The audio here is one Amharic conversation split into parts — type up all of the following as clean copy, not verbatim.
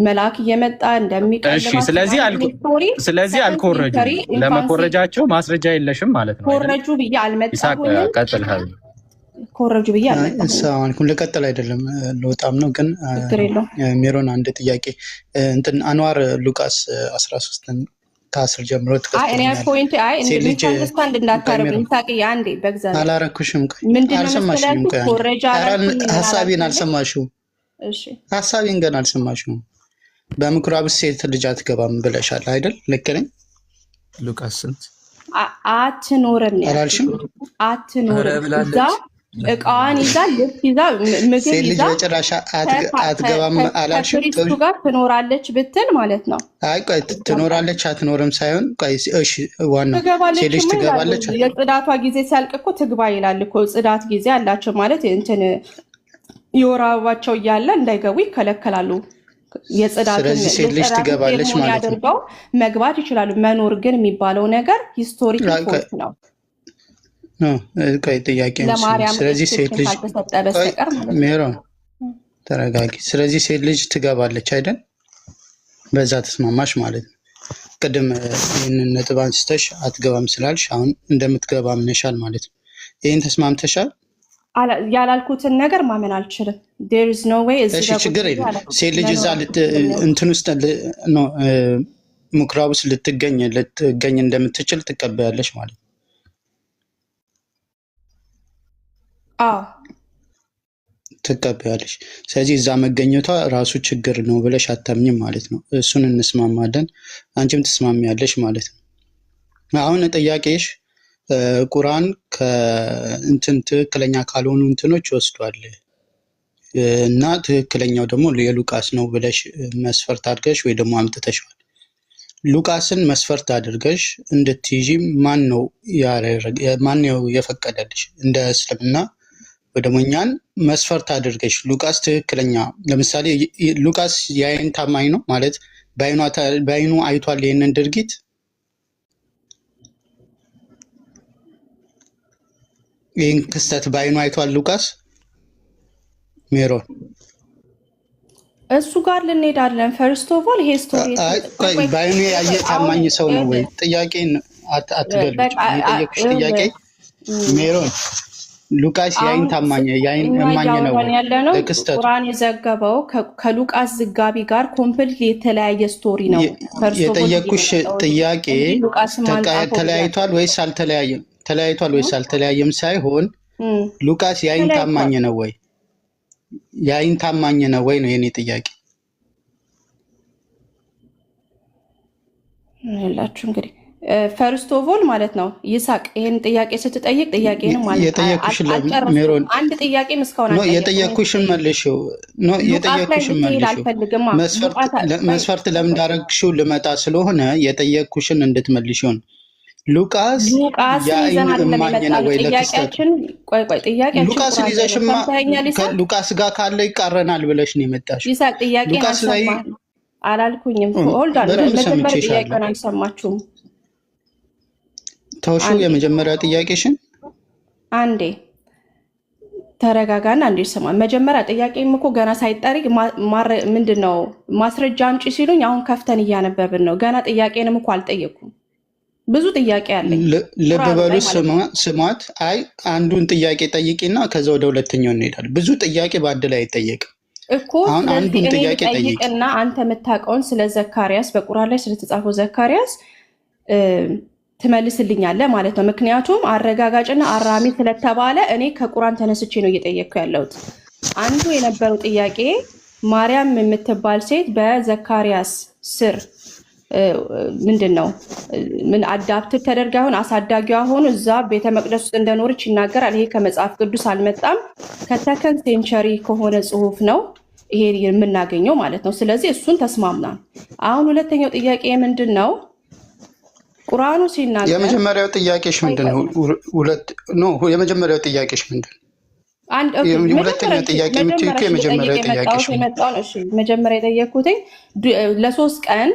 መልአክ እየመጣ እንደሚቀልባቸው ስለዚህ አልኮረጁም። ለመኮረጃቸው ማስረጃ የለሽም ማለት ነው። ኮረጁ ብዬ አልመጣሁኝም። ኮረጁ ብዬ አልመጣሁኝም። ልቀጥል አይደለም ለወጣም ነው። ግን ሜሮን አንድ ጥያቄ እንትን አንዋር ሉቃስ 13 ከ10 ጀምሮ አላረኩሽም። ሀሳቤን አልሰማሽውም። ሀሳቤን ገና አልሰማሽውም። በምኩራብ ሴት ልጅ አትገባም ብለሻል አይደል? ልክ ነኝ? ሉቃስ ስንት አትኖርም አላልሽም? አትኖርም እዛ እቃዋን ይዛ ልብስ ይዛ ምግብ ይዛ በጭራሽ አትገባም አላልሽም? ከክርስቱ ጋር ትኖራለች ብትል ማለት ነው። አይ ቆይ ትኖራለች አትኖርም ሳይሆን ቆይ እሺ ዋናው ሴት ልጅ ትገባለች። የጽዳቷ ጊዜ ሲያልቅ እኮ ትግባ ይላል እኮ። ጽዳት ጊዜ አላቸው ማለት እንትን የወር አበባቸው እያለ እንዳይገቡ ይከለከላሉ። ስለዚህ ሴት ልጅ ትገባለች ማለት ነው። መግባት ይችላሉ። መኖር ግን የሚባለው ነገር ሂስቶሪክ ፎርት ነው። ቆይ ጥያቄ ስለዚህ ሴት ልጅ ሜሮን ተረጋጊ። ስለዚህ ሴት ልጅ ትገባለች አይደል? በዛ ተስማማሽ ማለት ነው። ቅድም ይህንን ነጥብ አንስተሽ አትገባም ስላልሽ አሁን እንደምትገባ አምነሻል ማለት ነው። ይህን ተስማምተሻል? ያላልኩትን ነገር ማመን አልችልም። there is no way እሺ ችግር የለም። ሴት ልጅ እዛ እንትን ውስጥ ምኩራብ ውስጥ ልትገኝ እንደምትችል ትቀበያለሽ ማለት ነው። ትቀበያለሽ። ስለዚህ እዛ መገኘቷ ራሱ ችግር ነው ብለሽ አታምኝም ማለት ነው። እሱን እንስማማለን። አንቺም ትስማሚያለሽ ማለት ነው። አሁን ጥያቄሽ ቁርአን ከእንትን ትክክለኛ ካልሆኑ እንትኖች ወስዷል እና ትክክለኛው ደግሞ የሉቃስ ነው ብለሽ መስፈርት አድርገሽ ወይ ደግሞ አምጥተሽዋል። ሉቃስን መስፈርት አድርገሽ እንድትይዢ ማን ነው የፈቀደልሽ? እንደ እስልምና ወይ ደግሞ እኛን መስፈርት አድርገሽ ሉቃስ ትክክለኛ፣ ለምሳሌ ሉቃስ የአይን ታማኝ ነው ማለት በአይኑ አይቷል ይህንን ድርጊት። ይህን ክስተት በአይኑ አይቷል ሉቃስ? ሜሮን እሱ ጋር ልንሄዳለን። ፈርስት ኦፍ ኦል ይሄ ስቶሪ በአይኑ ያየ ታማኝ ሰው ነው ወይ? ጥያቄን አትገልብጭ። የጠየቅሽ ጥያቄ ሜሮን ሉቃስ የአይን ታማኝ የአይን እማኝ ነው ለክስተቱ? ቁርአን የዘገበው ከሉቃስ ዝጋቢ ጋር ኮምፕሊት የተለያየ ስቶሪ ነው። የጠየቅኩሽ ጥያቄ ተለያይቷል ወይስ አልተለያየም? ተለያይቷል ወይስ አልተለያየም ሳይሆን ሉቃስ የአይን ታማኝ ነው ወይ? የአይን ታማኝ ነው ወይ ነው የኔ ጥያቄ። ያላችሁ እንግዲህ ፈርስት ኦፍ ኦል ማለት ነው ይሳቅ ይሄን ጥያቄ ስትጠይቅ ጥያቄንም ማለት የጠየቅኩሽን ሜሮን አንድ ጥያቄም እስካሁን ነው የጠየቅኩሽን መልሽው ነው የጠየቅኩሽን መልሽው። መስፈርት ለምን እንዳረግሽው ልመጣ ስለሆነ የጠየቅኩሽን እንድትመልሽው ነው። ሉቃስ የአይን እማኝ ነው ወይ ለክስተቱ? ሉቃስ ይዘሽማ ሉቃስ ጋር ካለ ይቃረናል ብለሽ ነው የመጣሽ። ይሳቅ ጥያቄ ሉቃስ ላይ አላልኩኝም። ሆልድ አለ መጀመሪያ ጥያቄውን አልሰማችሁም። ተውሹ የመጀመሪያ ጥያቄሽን አንዴ ተረጋጋና አንዴ ስማ። መጀመሪያ ጥያቄም እኮ ገና ሳይጠሪቅ ምንድነው ማስረጃ አምጪ ሲሉኝ አሁን ከፍተን እያነበብን ነው። ገና ጥያቄንም እኮ አልጠየኩም። ብዙ ጥያቄ አለኝ። ልብ በሉ ስሟት። አይ አንዱን ጥያቄ ጠይቂና ከዛ ወደ ሁለተኛው እንሄዳለን። ብዙ ጥያቄ በአንድ ላይ አይጠየቅም እኮ። አሁን አንዱን ጥያቄ ጠይቅና አንተ የምታውቀውን ስለ ዘካርያስ በቁርአን ላይ ስለተጻፈው ዘካርያስ ትመልስልኛለህ ማለት ነው። ምክንያቱም አረጋጋጭና አራሚ ስለተባለ እኔ ከቁርአን ተነስቼ ነው እየጠየቅኩ ያለሁት። አንዱ የነበረው ጥያቄ ማርያም የምትባል ሴት በዘካርያስ ስር ምንድን ነው ምን አዳፕት ተደርጋ አሁን አሳዳጊዋ ሆኖ እዛ ቤተ መቅደስ ውስጥ እንደኖረች ይናገራል። ይሄ ከመጽሐፍ ቅዱስ አልመጣም፣ ከሰከንድ ሴንቸሪ ከሆነ ጽሁፍ ነው ይሄ የምናገኘው ማለት ነው። ስለዚህ እሱን ተስማምናል። አሁን ሁለተኛው ጥያቄ ምንድን ነው? ቁርአኑ ሲናገር የመጀመሪያው ጥያቄሽ ምንድን ነው? የመጀመሪያው ጥያቄሽ ምንድን ነው? ሁለተኛው ጥያቄ የምትይው የመጀመሪያው ጥያቄሽ መጀመሪያ የጠየኩት ለ3 ቀን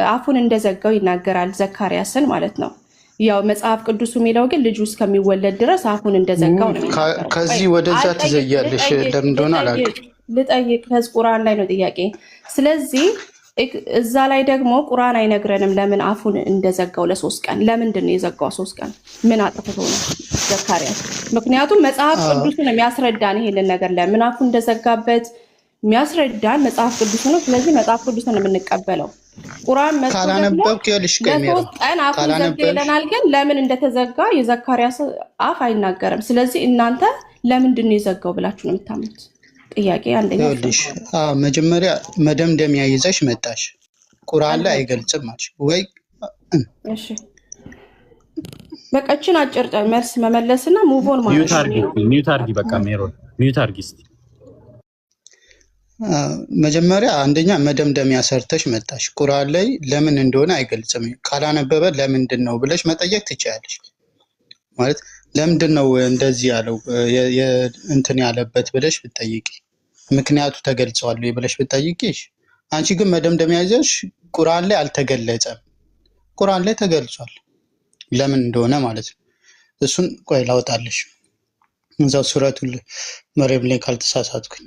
አፉን እንደዘጋው ይናገራል ዘካርያስን ማለት ነው። ያው መጽሐፍ ቅዱሱ የሚለው ግን ልጁ እስከሚወለድ ድረስ አፉን እንደዘጋው ነው። ከዚህ ወደዛ ትዘያለሽ ለምን እንደሆነ አላውቅም። ልጠይቅ ከዚህ ቁርአን ላይ ነው ጥያቄ። ስለዚህ እዛ ላይ ደግሞ ቁርአን አይነግረንም ለምን አፉን እንደዘጋው ለ3 ቀን። ለምንድን ነው የዘጋው 3 ቀን? ምን አጥፍቶ ነው ዘካርያስ? ምክንያቱም መጽሐፍ ቅዱስ ነው የሚያስረዳን ይሄንን ነገር ለምን አፉን እንደዘጋበት የሚያስረዳን መጽሐፍ ቅዱስ ነው። ስለዚህ መጽሐፍ ቅዱስ ነው የምንቀበለው። ቁርአን ካላነበብክ ይልሽ ለ3 ቀን አፉን ዘጋ ይለናል፣ ግን ለምን እንደተዘጋ የዘካርያስ አፍ አይናገርም። ስለዚህ እናንተ ለምንድን ነው የዘጋው ብላችሁ ነው የምታምኑት? ጥያቄ አንደኛ ይልሽ መጀመሪያ መደምደሚያ ይዘሽ መጣሽ። ቁርአን ላይ አይገልጽም ማለት ወይ? እሺ በቃችን አጭር መልስ መመለስና ሙቮን ማለት ነው። ሚዩት አርጊ፣ በቃ ሜሮን ሚዩት አርጊ። እስቲ መጀመሪያ አንደኛ መደምደሚያ ሰርተሽ መጣሽ። ቁርአን ላይ ለምን እንደሆነ አይገልጽም። ካላነበበ ለምንድን ነው ብለሽ መጠየቅ ትችያለሽ። ማለት ለምንድን ነው እንደዚህ ያለው እንትን ያለበት ብለሽ ብትጠይቂ ምክንያቱ ተገልጿል ብለሽ ብትጠይቂሽ። አንቺ ግን መደምደሚያ ይዘሽ ቁርአን ላይ አልተገለጸም። ቁርአን ላይ ተገልጿል ለምን እንደሆነ ማለት ነው። እሱን ቆይ ላውጣልሽ እዛው ሱረቱል መርየም ላይ ካልተሳሳትኩኝ።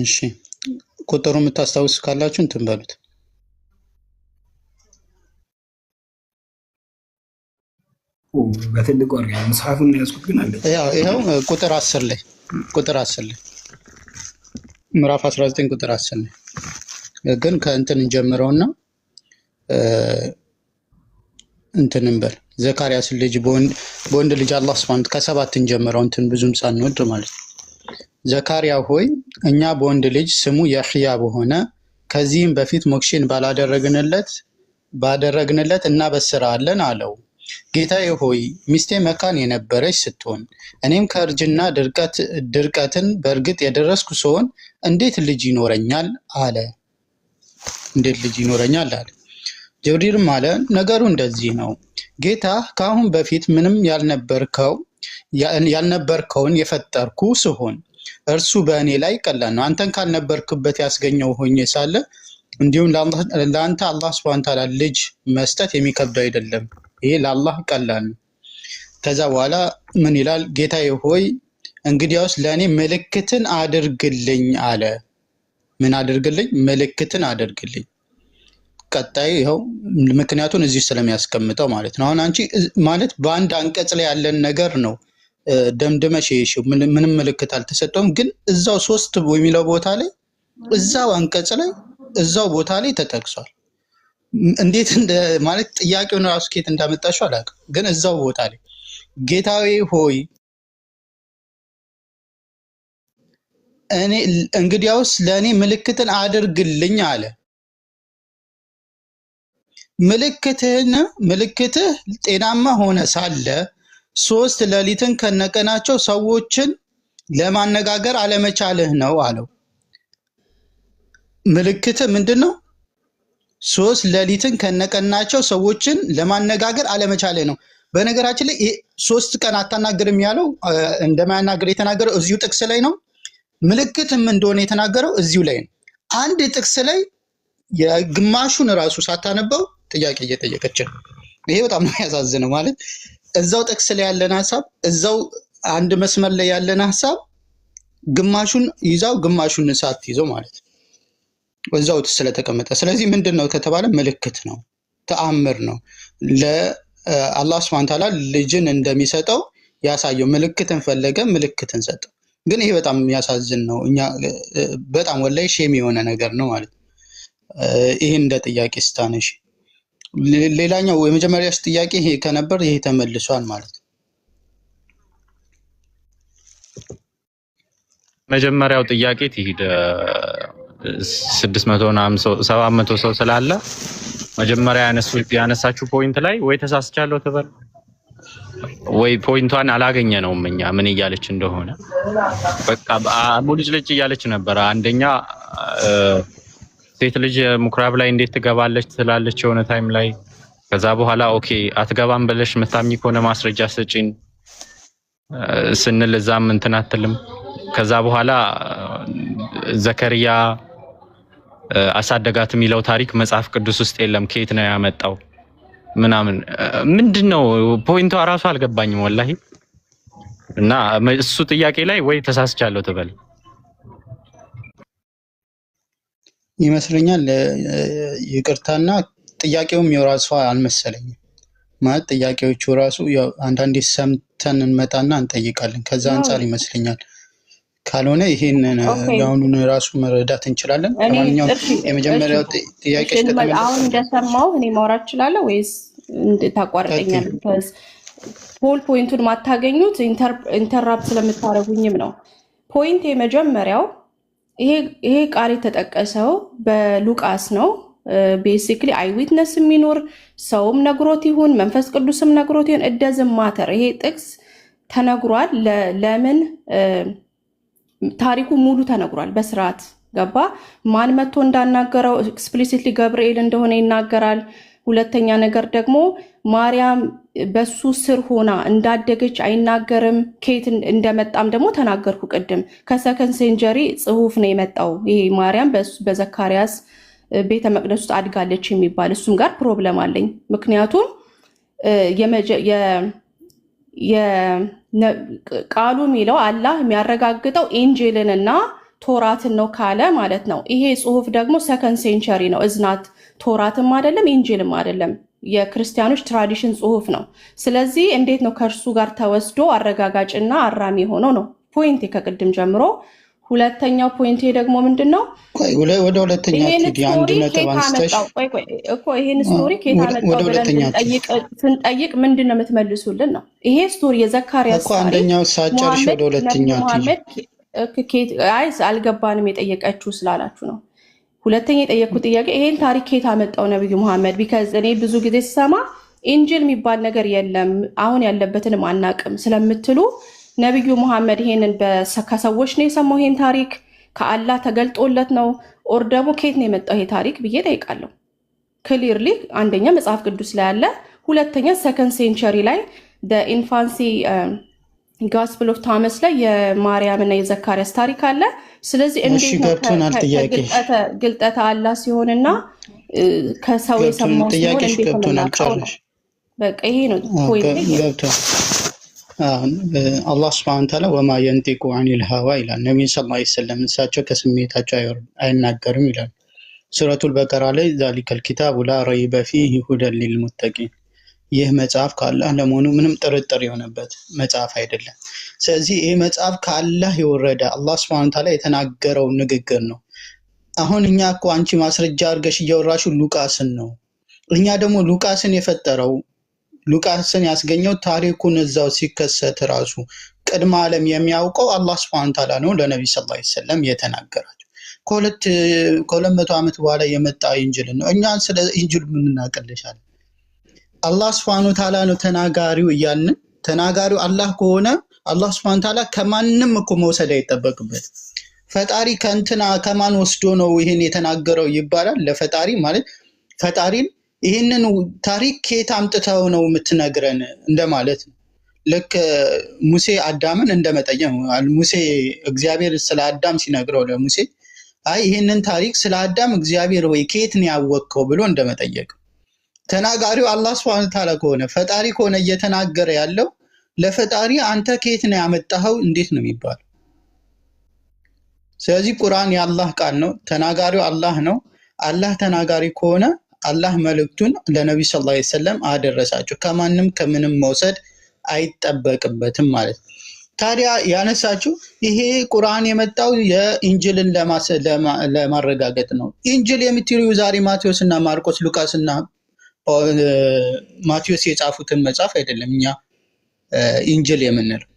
እሺ ቁጥሩ የምታስታውስ ካላችሁ እንትን በሉት። በትልቁ አርጋ መጽሐፉን ያዝኩት ግን አለ። ይኸው ቁጥር 10 ላይ ምዕራፍ 19 ቁጥር 10 ላይ ግን ከእንትን እንጀምረውና እንትንም በል ዘካርያስን ልጅ በወንድ ልጅ አላህ ሱብሓነሁ ከ7 እንጀምረው እንትን ብዙም ሳንወድ ማለት ነው። ዘካርያ ሆይ እኛ በወንድ ልጅ ስሙ የሕያ በሆነ ከዚህም በፊት ሞክሼን ባደረግንለት እናበስራለን አለው። ጌታዬ ሆይ ሚስቴ መካን የነበረች ስትሆን እኔም ከእርጅና ድርቀትን በእርግጥ የደረስኩ ስሆን እንዴት ልጅ ይኖረኛል አለ። ጅብሪልም አለ ነገሩ እንደዚህ ነው። ጌታ ከአሁን በፊት ምንም ያልነበርከውን የፈጠርኩ ስሆን እርሱ በእኔ ላይ ቀላል ነው። አንተን ካልነበርክበት ያስገኘው ሆኜ ሳለ እንዲሁም ለአንተ አላህ ሱብሓነሁ ወተዓላ ልጅ መስጠት የሚከብድ አይደለም። ይሄ ለአላህ ቀላል ነው። ከዛ በኋላ ምን ይላል? ጌታዬ ሆይ እንግዲያውስ ለእኔ ምልክትን አድርግልኝ አለ። ምን አድርግልኝ? ምልክትን አድርግልኝ። ቀጣይ ይኸው ምክንያቱን እዚህ ስለሚያስቀምጠው ማለት ነው። አሁን አንቺ ማለት በአንድ አንቀጽ ላይ ያለን ነገር ነው ደምድመሽ ይሽው ምንም ምልክት አልተሰጠውም። ግን እዛው 3 የሚለው ቦታ ላይ እዛው አንቀጽ ላይ እዛው ቦታ ላይ ተጠቅሷል። እንዴት ማለት ጥያቄውን ራሱ ከየት እንዳመጣሽው አላውቅም። ግን እዛው ቦታ ላይ ጌታዬ ሆይ እኔ እንግዲያውስ ለእኔ ምልክትን አድርግልኝ አለ። ምልክትህ ጤናማ ሆነ ሳለ 3 ሌሊትን ከነቀናቸው ሰዎችን ለማነጋገር አለመቻልህ ነው አለው። ምልክትህ ምንድን ነው? 3 ሌሊትን ከነቀናቸው ሰዎችን ለማነጋገር አለመቻልህ ነው። በነገራችን ላይ 3 ቀን አታናግርም ያለው እንደማያናግር የተናገረው እዚሁ ጥቅስ ላይ ነው። ምልክትም እንደሆነ የተናገረው እዚሁ ላይ ነው። አንድ ጥቅስ ላይ የግማሹን ራሱ ሳታነበው ጥያቄ እየጠየቀች ነው። ይሄ በጣም ነው ያሳዝነው። ማለት እዛው ጥቅስ ላይ ያለን ሐሳብ እዛው አንድ መስመር ላይ ያለን ሐሳብ ግማሹን ይዛው ግማሹን ሳትይዘው ማለት ነው እዛው ስለተቀመጠ። ስለዚህ ምንድነው ከተባለ ምልክት ነው፣ ተአምር ነው። ለአላህ ሱብሓነሁ ወተዓላ ልጅን እንደሚሰጠው ያሳየው ምልክትን ፈለገ፣ ምልክትን ሰጠው። ግን ይሄ በጣም የሚያሳዝን ነው። እኛ በጣም ወላሂ ሼም የሆነ ነገር ነው ማለት ነው። ይሄን እንደ ጥያቄ ስታነሽ ሌላኛው የመጀመሪያው ጥያቄ ይሄ ከነበር ይሄ ተመልሷል ማለት ነው። መጀመሪያው ጥያቄ ትሂድ 700 ሰው ስላለ መጀመሪያ ያነሳችሁ ፖይንት ላይ ወይ ተሳስቻለሁ ትበል ወይ ፖይንቷን አላገኘነውም እኛ ምን እያለች እንደሆነ። በቃ ልጅ እያለች ነበር። አንደኛ ሴት ልጅ ምኩራብ ላይ እንዴት ትገባለች ትላለች የሆነ ታይም ላይ። ከዛ በኋላ ኦኬ አትገባም ብለሽ መታምኚ ከሆነ ማስረጃ ስጪን ስንል እዛም እንትን አትልም። ከዛ በኋላ ዘከርያ አሳደጋት የሚለው ታሪክ መጽሐፍ ቅዱስ ውስጥ የለም፣ ከየት ነው ያመጣው ምናምን። ምንድነው ፖይንቷ? እራሱ አልገባኝም ወላሂ። እና እሱ ጥያቄ ላይ ወይ ተሳስቻለሁ ትበል ይመስለኛል። ይቅርታና ጥያቄውም የራሱ አልመሰለኝም። ማለት ጥያቄዎቹ ራሱ ያው አንዳንዴ ሰምተን እንመጣና እንጠይቃለን። ከዛ አንጻር ይመስለኛል። ካልሆነ ይሄንን ያውኑን ራሱ መረዳት እንችላለን። ለማንኛውም የመጀመሪያው ጥያቄ አሁን እንደሰማው እኔ ማውራት እችላለሁ ወይስ ታቋርጠኛለህ? ፖል ፖይንቱን ማታገኙት ኢንተራፕት ስለምታረጉኝም ነው። ፖይንት የመጀመሪያው ይሄ ቃል የተጠቀሰው በሉቃስ ነው። ቤሲክሊ አይዊትነስ የሚኖር ሰውም ነግሮት ይሁን መንፈስ ቅዱስም ነግሮት ይሁን እደዝም ማተር ይሄ ጥቅስ ተነግሯል። ለምን ታሪኩ ሙሉ ተነግሯል በስርዓት ገባ። ማን መጥቶ እንዳናገረው ኤክስፕሊሲትሊ ገብርኤል እንደሆነ ይናገራል። ሁለተኛ ነገር ደግሞ ማርያም በሱ ስር ሆና እንዳደገች አይናገርም። ኬት እንደመጣም ደግሞ ተናገርኩ ቅድም። ከሰከንድ ሴንቸሪ ጽሁፍ ነው የመጣው። ይሄ ማርያም በዘካርያስ ቤተ መቅደስ ውስጥ አድጋለች የሚባል እሱም ጋር ፕሮብለም አለኝ። ምክንያቱም ቃሉ የሚለው አላህ የሚያረጋግጠው ኤንጀልንና ቶራትን ነው ካለ ማለት ነው። ይሄ ጽሁፍ ደግሞ ሰከንድ ሴንቸሪ ነው። እዝናት ቶራትም አይደለም ኤንጀልም አይደለም፣ የክርስቲያኖች ትራዲሽን ጽሁፍ ነው። ስለዚህ እንዴት ነው ከእርሱ ጋር ተወስዶ አረጋጋጭና አራሚ ሆኖ ነው ፖይንቴ ከቅድም ጀምሮ። ሁለተኛው ፖይንቴ ደግሞ ምንድን ነው? ወደ ሁለተኛ አንድ ነጥብ አንስተሽ እኮ ይሄን ስቶሪ ከየት አመጣው ብለን ስንጠይቅ ምንድን ነው የምትመልሱልን ነው። ይሄ ስቶሪ የዘካርያስ እኮ አንደኛው ሳጨርሽ ወደ ሁለተኛው አልገባንም የጠየቀችው ስላላችሁ ነው። ሁለተኛ የጠየቅኩት ጥያቄ ይሄን ታሪክ ከየት አመጣው ነብዩ መሐመድ? ቢካዝ እኔ ብዙ ጊዜ ስሰማ ኢንጅል የሚባል ነገር የለም አሁን ያለበትንም አናቅም ስለምትሉ ነብዩ መሐመድ ይሄንን ከሰዎች ነው የሰማው? ይሄን ታሪክ ከአላህ ተገልጦለት ነው ኦር ደግሞ ከየት ነው የመጣው ይሄ ታሪክ ብዬ ጠይቃለሁ። ክሊርሊ አንደኛ መጽሐፍ ቅዱስ ላይ አለ፣ ሁለተኛ ሰከንድ ሴንቸሪ ላይ ኢንፋንሲ ጋስፕል ኦፍ ታመስ ላይ የማርያም እና የዘካርያስ ታሪክ አለ። ስለዚህ እንዴት ነው ግልጠተ አላህ ሲሆንና ከሰው የሰማው ሲሆን እንዴት ነው የምናውቀው? በቃ ይሄ ነው ፖይንት። አላህ ስብሐነ ወተዓላ ወማ የንጢቁ አኒል ሀዋ ይላል። ነብዩ ሰለላሁ ዐለይሂ ወሰለም እሳቸው ከስሜታቸው አይናገርም ይላል። ሱረቱል በቀራ ላይ ዛሊከል ኪታቡ ላ ረይበ ፊሂ ሁደን ሊልሙተቂን፣ ይህ መጽሐፍ ከአላህ ለመሆኑ ምንም ጥርጥር የሆነበት መጽሐፍ አይደለም። ስለዚህ ይህ መጽሐፍ ከአላህ የወረደ አላህ ስብሐነ ወተዓላ የተናገረው ንግግር ነው። አሁን እኛ እኮ አንቺ ማስረጃ አድርገሽ እያወራሹ ሉቃስን ነው። እኛ ደግሞ ሉቃስን የፈጠረው ሉቃስን ያስገኘው ታሪኩን እዛው ሲከሰት ራሱ ቅድመ ዓለም የሚያውቀው አላህ ስብሐነ ወተዓላ ነው ለነብዩ ሰለላሁ ዐለይሂ ወሰለም የተናገራቸው። ከ200 ዓመት በኋላ የመጣ ኢንጅል ነው። እኛ ስለ ኢንጅል ምን እናቀልሻለን? አላህ ስብሐነ ወተዓላ ነው ተናጋሪው እያልን ተናጋሪው አላህ ከሆነ አላህ ስብሐነ ወተዓላ ከማንም እኮ መውሰድ አይጠበቅበት። ፈጣሪ ከእንትና ከማን ወስዶ ነው ይሄን የተናገረው ይባላል? ለፈጣሪ ማለት ፈጣሪን ይህንን ታሪክ ከየት አምጥተው ነው የምትነግረን እንደማለት ነው። ልክ ሙሴ አዳምን እንደመጠየቅ ሙሴ እግዚአብሔር ስለ አዳም ሲነግረው ለሙሴ አይ ይህንን ታሪክ ስለ አዳም እግዚአብሔር ወይ ከየት ነው ያወቅከው ብሎ እንደመጠየቅ፣ ተናጋሪው አላህ ሱብሓነሁ ወተዓላ ከሆነ ፈጣሪ ከሆነ እየተናገረ ያለው ለፈጣሪ አንተ ከየት ነው ያመጣኸው እንዴት ነው የሚባለው? ስለዚህ ቁርአን የአላህ ቃል ነው፣ ተናጋሪው አላህ ነው። አላህ ተናጋሪ ከሆነ አላህ መልእክቱን ለነብዩ ሰለላሁ ዐለይሂ ወሰለም አደረሳቸው። ከማንም ከምንም መውሰድ አይጠበቅበትም ማለት ነው። ታዲያ ያነሳችሁ ይሄ ቁርአን የመጣው የኢንጅልን ለማረጋገጥ ነው። ኢንጅል የምትሉ ዛሬ ማቴዎስ እና ማርቆስ፣ ሉቃስ እና ማቴዎስ የጻፉትን መጽሐፍ አይደለም እኛ ኢንጅል የምንለው።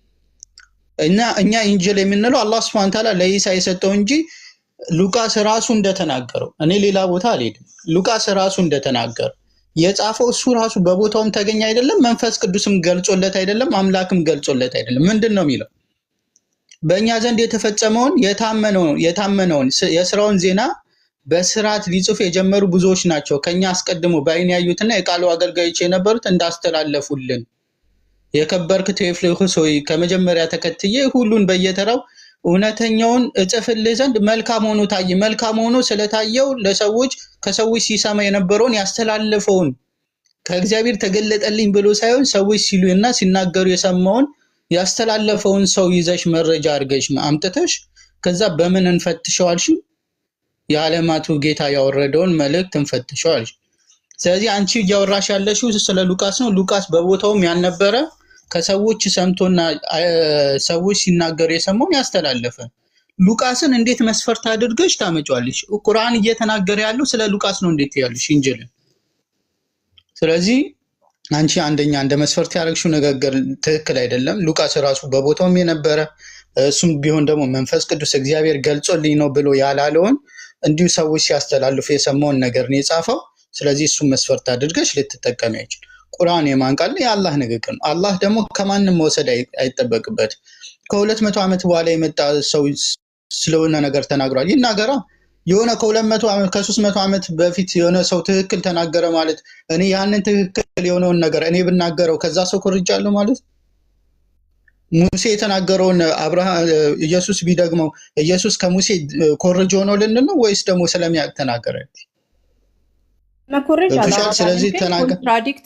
እና እኛ ኢንጅል የምንለው አላህ ሱብሓነሁ ወተዓላ ለኢሳ የሰጠው እንጂ ሉቃስ ራሱ እንደተናገረው እኔ ሌላ ቦታ አልሄድም። ሉቃስ ራሱ እንደተናገረው የጻፈው እሱ ራሱ በቦታውም ተገኘ አይደለም፣ መንፈስ ቅዱስም ገልጾለት አይደለም፣ አምላክም ገልጾለት አይደለም። ምንድን ነው የሚለው? በእኛ ዘንድ የተፈጸመውን የታመነውን የስራውን ዜና በስርዓት ሊጽፉ የጀመሩ ብዙዎች ናቸው። ከኛ አስቀድሞ በዓይን ያዩትና የቃሉ አገልጋዮች የነበሩት እንዳስተላለፉልን የከበርክ ቴዎፍሎስ ሆይ ከመጀመሪያ ተከትዬ ሁሉን በየተራው እውነተኛውን እጽፍልህ ዘንድ መልካም ሆኖ ታየ። መልካም ሆኖ ስለታየው ለሰዎች ከሰዎች ሲሰማ የነበረውን ያስተላለፈውን ከእግዚአብሔር ተገለጠልኝ ብሎ ሳይሆን ሰዎች ሲሉና ሲናገሩ የሰማውን ያስተላለፈውን ሰው ይዘሽ መረጃ አድርገሽ አምጥተሽ ከዛ በምን እንፈትሸዋልሽ? የዓለማቱ ጌታ ያወረደውን መልእክት እንፈትሸዋልሽ። ስለዚህ አንቺ እያወራሽ ያለሽው ስለ ሉቃስ ነው። ሉቃስ በቦታውም ያልነበረ ከሰዎች ሰምቶና ሰዎች ሲናገሩ የሰማውን ያስተላለፈ ሉቃስን እንዴት መስፈርት አድርገሽ ታመጫዋለሽ? ቁርአን እየተናገረ ያለው ስለ ሉቃስ ነው እንዴት ያልሽ እንጀል። ስለዚህ አንቺ አንደኛ እንደ መስፈርት ያደረግሽው ንግግር ትክክል አይደለም። ሉቃስ ራሱ በቦታውም የነበረ እሱም ቢሆን ደግሞ መንፈስ ቅዱስ እግዚአብሔር ገልጾልኝ ነው ብሎ ያላለውን እንዲሁ ሰዎች ሲያስተላልፉ የሰማውን ነገር ነው የጻፈው። ስለዚህ እሱን መስፈርት አድርገሽ ልትጠቀሚ አይችል። ቁርአን የማን ቃል? የአላህ ንግግር ነው። አላህ ደግሞ ከማንም መውሰድ አይጠበቅበትም። ከ200 ዓመት በኋላ የመጣ ሰው ስለሆነ ነገር ተናግሯል ይናገራ። የሆነ ከ200 ዓመት ከ300 ዓመት በፊት የሆነ ሰው ትክክል ተናገረ ማለት እኔ ያንን ትክክል የሆነውን ነገር እኔ ብናገረው ከዛ ሰው ኮርጃለሁ ማለት? ሙሴ የተናገረውን ኢየሱስ ቢደግመው ኢየሱስ ከሙሴ ኮርጆ ነው ልንል ነው ወይስ ደግሞ ስለሚያውቅ ተናገረ? መኮረጅ አላህ ስለዚህ ኮንትራዲክት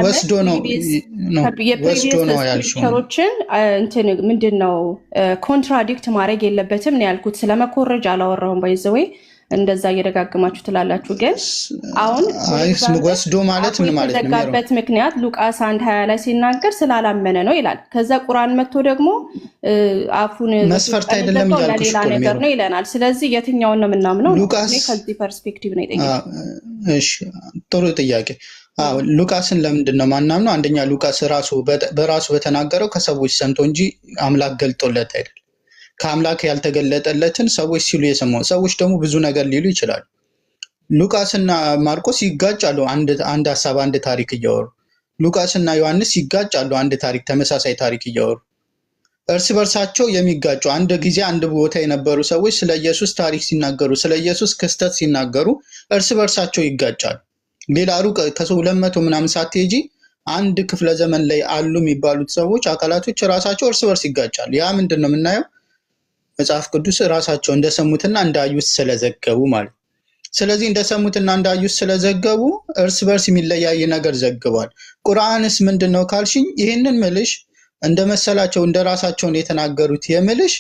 ወስዶ ነው ያልሽው እንትን ምንድነው ኮንትራዲክት ማድረግ የለበትም ነው ያልኩት። ስለመኮረጅ አላወራሁም። ባይዘዌ እንደዛ እየደጋግማችሁ ትላላችሁ። ግን አሁን ወስዶ ማለት ምን ማለት ነው? የተዘጋበት ምክንያት ሉቃስ 1:20 ላይ ሲናገር ስላላመነ ነው ይላል። ከዛ ቁርአን መጥቶ ደግሞ አፉን መስፈርት አይደለም ያልኩሽ ሌላ ነገር ነው ይለናል። ስለዚህ የትኛውን ነው የምናምነው? ሉቃስ ከዚህ ፐርስፔክቲቭ ነው የጠየቀው። እሺ ጥሩ ጥያቄ። ሉቃስን ለምንድን ነው ማናምነው? አንደኛ ሉቃስ በራሱ በተናገረው ከሰዎች ሰምቶ እንጂ አምላክ ገልጦለት አይደል። ከአምላክ ያልተገለጠለትን ሰዎች ሲሉ የሰማው ሰዎች ደግሞ ብዙ ነገር ሊሉ ይችላሉ። ሉቃስና ማርቆስ ይጋጫሉ። አንድ ሐሳብ አንድ ታሪክ እያወሩ ሉቃስና ዮሐንስ ይጋጫሉ። አንድ ታሪክ ተመሳሳይ ታሪክ እያወሩ እርስ በርሳቸው የሚጋጩ አንድ ጊዜ አንድ ቦታ የነበሩ ሰዎች ስለ ኢየሱስ ታሪክ ሲናገሩ ስለ ኢየሱስ ክስተት ሲናገሩ እርስ በርሳቸው ይጋጫሉ። ሌላ ሩቅ ከ200 ምናምን ሳትሄጂ አንድ ክፍለ ዘመን ላይ አሉ የሚባሉት ሰዎች አካላቶች ራሳቸው እርስ በርስ ይጋጫሉ። ያ ምንድን ነው የምናየው? መጽሐፍ ቅዱስ ራሳቸው እንደሰሙትና እንዳዩት ስለዘገቡ ማለት። ስለዚህ እንደሰሙትና እንዳዩት ስለዘገቡ እርስ በርስ የሚለያይ ነገር ዘግቧል። ቁርአንስ ምንድነው ካልሽኝ ይህንን ምልሽ እንደመሰላቸው እንደራሳቸውን የተናገሩት የምልሽ